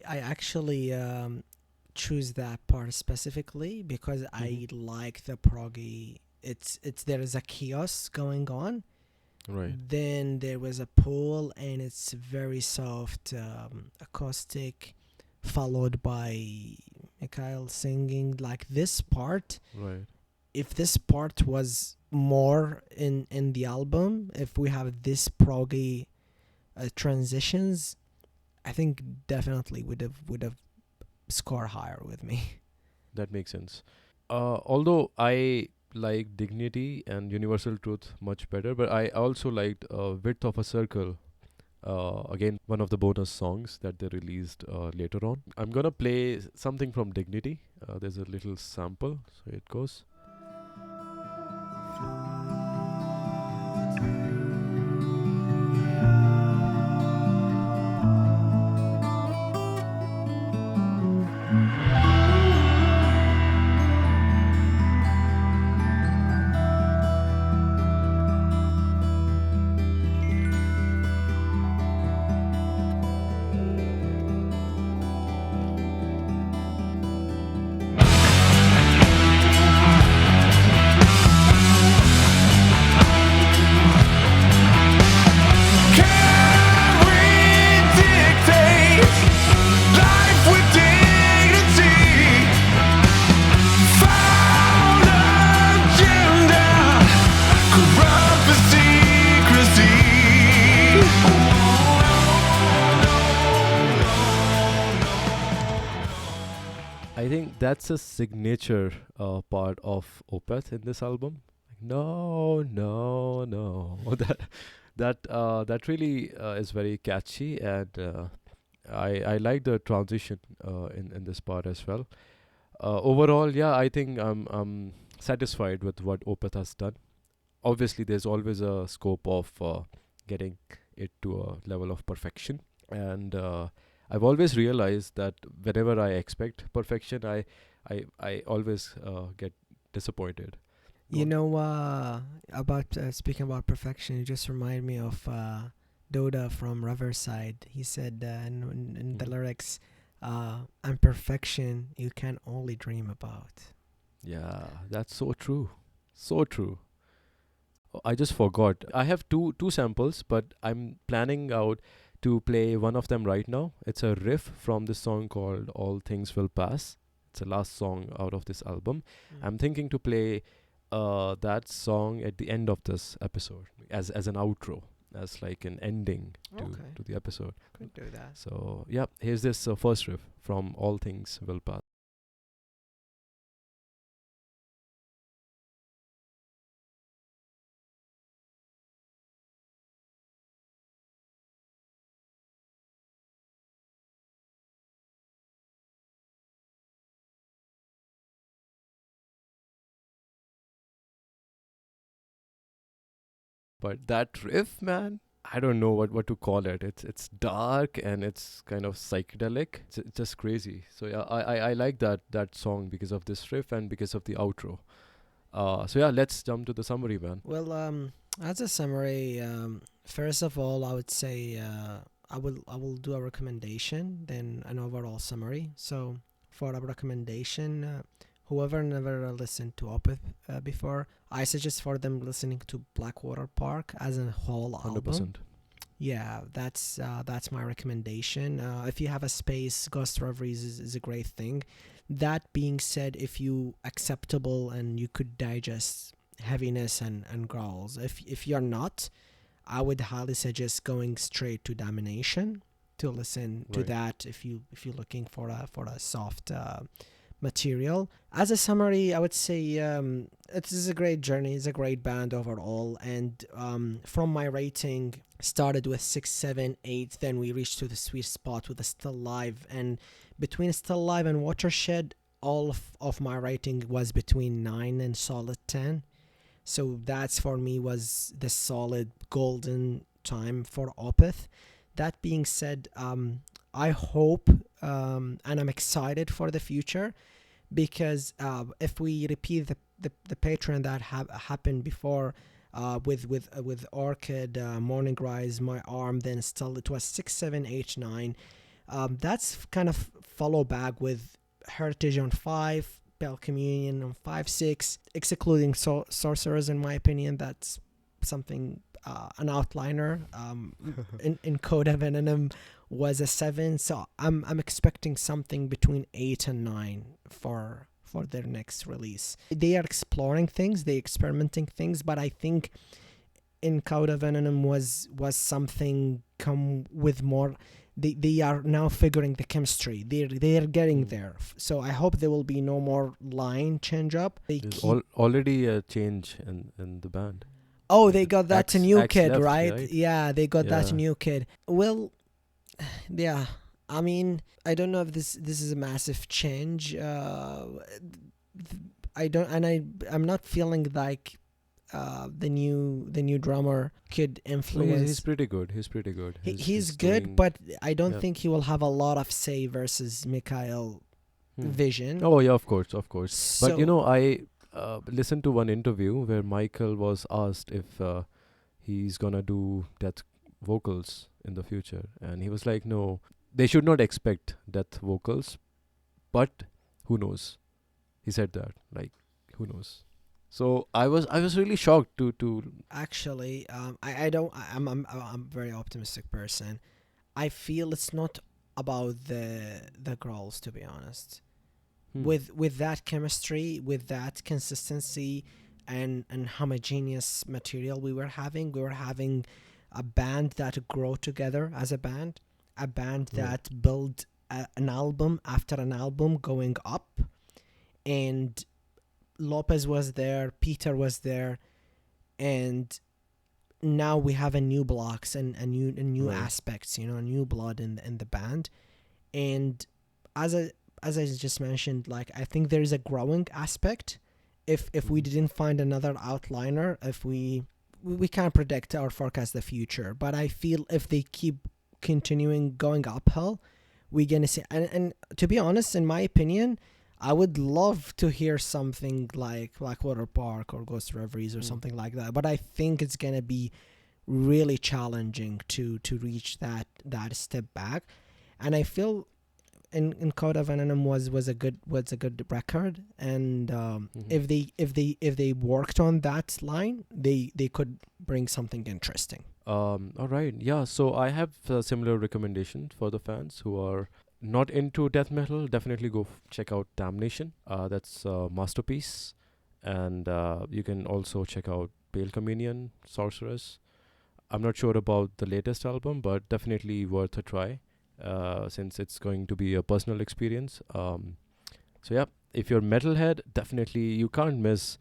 I actually choose that part specifically because I like the proggy. It's there is a kiosk going on. Right. Then there was a pool, and it's very soft acoustic, followed by Mikhail singing. Like this part, Right. if this part was more in the album, if we have this proggy transitions, I think definitely would have score higher with me. That makes sense. Although I like Dignity and Universal Truth much better, but I also liked Width of a Circle. Again, one of the bonus songs that they released later on. I'm gonna play something from Dignity. There's a little sample, so it goes. Can we dictate life with dignity? Foul agenda, corrupt for secrecy. I think that's a signature part of Opeth in this album. Like, no, no, no. That really is very catchy, and I like the transition in this part as well. Overall, yeah, I think I'm satisfied with what Opeth has done. Obviously, there's always a scope of getting it to a level of perfection, and I've always realized that whenever I expect perfection, I always get disappointed. You know, about speaking about perfection, you just remind me of Doda from Riverside. He said in the Mhm. lyrics, "And perfection you can only dream about." Yeah, that's so true. So true. Oh, I just forgot. I have two samples, but I'm planning out to play one of them right now. It's a riff from this song called All Things Will Pass. It's the last song out of this album. I'm thinking to play that song at the end of this episode as an outro, as like an ending Okay. to the episode. Could do that. So yeah, here's this first riff from All Things Will Pass. But that riff, man, I don't know what to call it. It's dark and it's kind of psychedelic. It's just crazy. So yeah, I like that song because of this riff and because of the outro. So yeah, let's jump to the summary, man. Well, As a summary, first of all, I would say I will do a recommendation, then an overall summary. So for a recommendation, whoever never listened to Opeth before, I suggest for them listening to Blackwater Park as a whole album. 100%. Yeah, that's my recommendation. If you have a space, Ghost Reveries is a great thing. That being said, if you acceptable and you could digest heaviness and growls, if you're not, I would highly suggest going straight to Domination to listen to Right. that if you're looking for a soft material. As a summary, I would say it is a great journey. It's a great band overall, and from my rating, started with 6, 7, 8. Then we reached to the sweet spot with the Still Live, and between Still Live and Watershed, all of my rating was between 9 and solid 10. So that's for me was the solid golden time for Opeth. That being said, I hope and I'm excited for the future because if we repeat the Patreon that happened before with Orchid, Morning Rise, My Arm, then still it was 6, 7, 8, 9. That's kind of follow back with Heritage on 5, Pale Communion on 5, 6, excluding Sorcerers. In my opinion, that's something an outliner. In Code of Venom was a 7, so I'm expecting something between 8 and 9 for their next release. They are exploring things, they experimenting things, but I think in Code of Venom was something come with more. They are now figuring the chemistry. They're getting there. So I hope there will be no more line change up. There's already a change in the band. Oh, they got that Axe- new Axe kid, left, right? right? Yeah, they got that Yeah. new kid. Well, yeah. I mean, I don't know if this is a massive change. I don't, and I'm not feeling like the new drummer could No, influence. he's pretty good. He's pretty good. He's good, doing- but I don't yeah. think he will have a lot of say versus Mikhail Vision. Oh yeah, of course, of course. So, But you know, I listened to one interview where Michael was asked if he's gonna do death vocals in the future, and he was like, "No, they should not expect death vocals, but who knows?" He said that, like, who knows? So I was really shocked to actually, I don't. I'm a very optimistic person. I feel it's not about the girls, to be honest. With that chemistry, with that consistency, and homogeneous material we were having a band that grow together as a band, a band Yeah. that build an album after an album going up, and Lopez was there, Peter was there, and now we have a new blocks and a new Right. aspects, a new blood in the band. And as I just mentioned, like I think there is a growing aspect. If we Mhm. didn't find another outliner, if we can't predict or forecast the future, but I feel if they keep continuing going uphill, we're gonna see. And to be honest, in my opinion, I would love to hear something like Blackwater Park or Ghost Reveries or Mm. something like that. But I think it's gonna be really challenging to reach that step back. And I feel in Code of Venom was a good record. And Mhm. if they worked on that line, they could bring something interesting. All right, yeah. So I have a similar recommendation for the fans who are not into death metal. Definitely go check out Damnation. That's a masterpiece, and you can also check out Pale Communion, Sorceress. I'm not sure about the latest album, but definitely worth a try, since it's going to be a personal experience. So yeah, if you're metalhead, definitely you can't miss.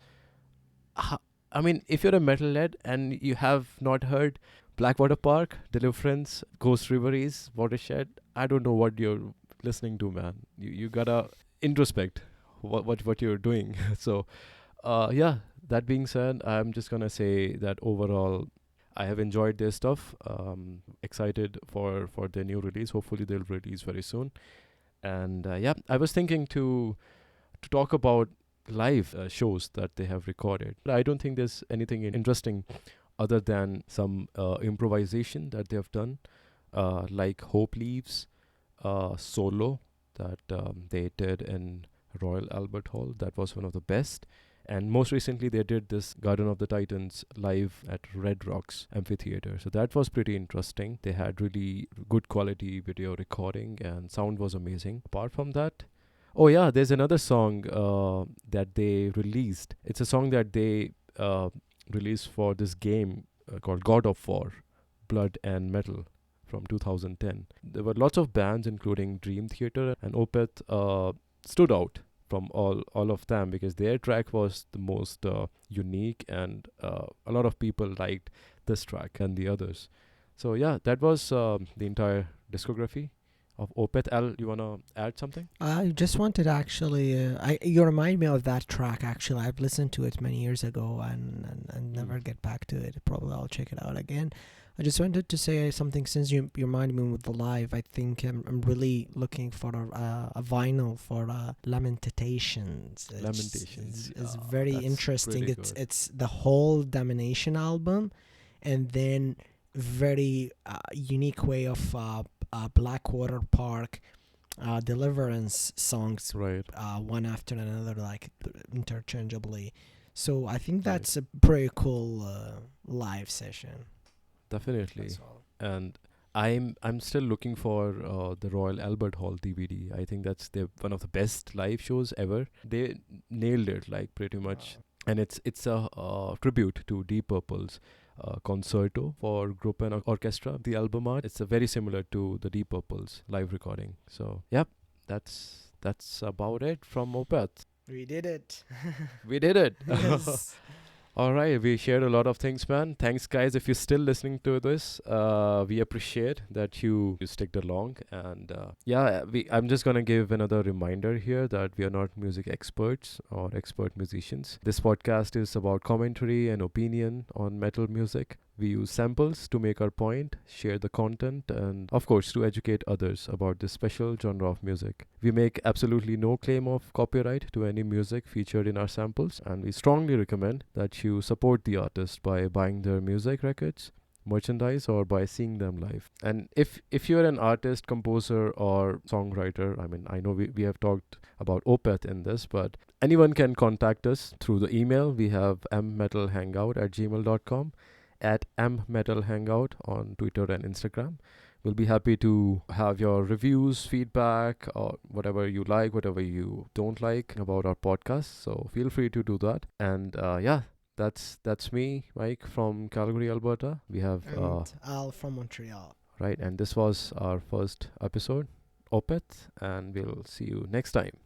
I mean, if you're a metalhead and you have not heard Blackwater Park, Deliverance, Ghost Reveries, Watershed, I don't know what you're listening to, man. You gotta introspect what you're doing. So, yeah. That being said, I'm just gonna say that overall, I have enjoyed their stuff. Excited for their new release. Hopefully, they'll release very soon. And yeah, I was thinking to talk about live shows that they have recorded. I don't think there's anything interesting other than some improvisation that they have done, like Hope Leaves, Solo that they did in Royal Albert Hall. That was one of the best. And most recently, they did this Garden of the Titans live at Red Rocks Amphitheater. So that was pretty interesting. They had really good quality video recording, and sound was amazing. Apart from that, oh yeah, there's another song that they released. It's a song that they released for this game called God of War, Blood and Metal from 2010. There were lots of bands, including Dream Theater, and Opeth stood out from all of them because their track was the most unique, and a lot of people liked this track and the others. So yeah, that was the entire discography of Opeth. Al, you wanna add something? I just wanted to actually, you remind me of that track. Actually, I've listened to it many years ago and never get back to it. Probably I'll check it out again. I just wanted to say something since you reminded me with the live. I think I'm really looking for a vinyl for Lamentations. Lamentations, It's yeah, very that's interesting. pretty It's good. it's the whole Damnation album, and then very unique way of Blackwater Park Deliverance songs, Right. one after another, like interchangeably. So I think Right. that's a pretty cool live session. Definitely. That's all. And I'm still looking for the Royal Albert Hall DVD. I think that's one of the best live shows ever. They nailed it, like, pretty much. And it's a tribute to Deep Purple's concerto for group and orchestra. The album art, it's very similar to the Deep Purple's live recording. So yep, that's about it from Opeth. We did it. We did it. Yes. All right, we shared a lot of things, man. Thanks, guys. If you're still listening to this, we appreciate that you sticked along. And yeah, I'm just gonna give another reminder here that we are not music experts or expert musicians. This podcast is about commentary and opinion on metal music. We use samples to make our point, share the content, and of course to educate others about this special genre of music. We make absolutely no claim of copyright to any music featured in our samples, and we strongly recommend that you support the artist by buying their music records, merchandise, or by seeing them live. And if you're an artist, composer, or songwriter, I mean, I know we have talked about Opeth in this, but anyone can contact us through the email. We have mmetalhangout@gmail.com, at mmetalhangout on Twitter and Instagram. We'll be happy to have your reviews, feedback, or whatever you like, whatever you don't like about our podcast. So feel free to do that. And yeah, that's me, Mike, from Calgary, Alberta. We have And Al from Montreal. right, and this was our first episode, Opeth, and we'll see you next time,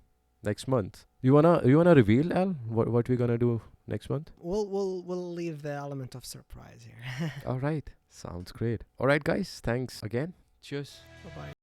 next month. You wanna reveal, Al, what we're gonna do next month? We'll leave the element of surprise here. All right, sounds great. All right, guys, thanks again. Cheers. Bye bye.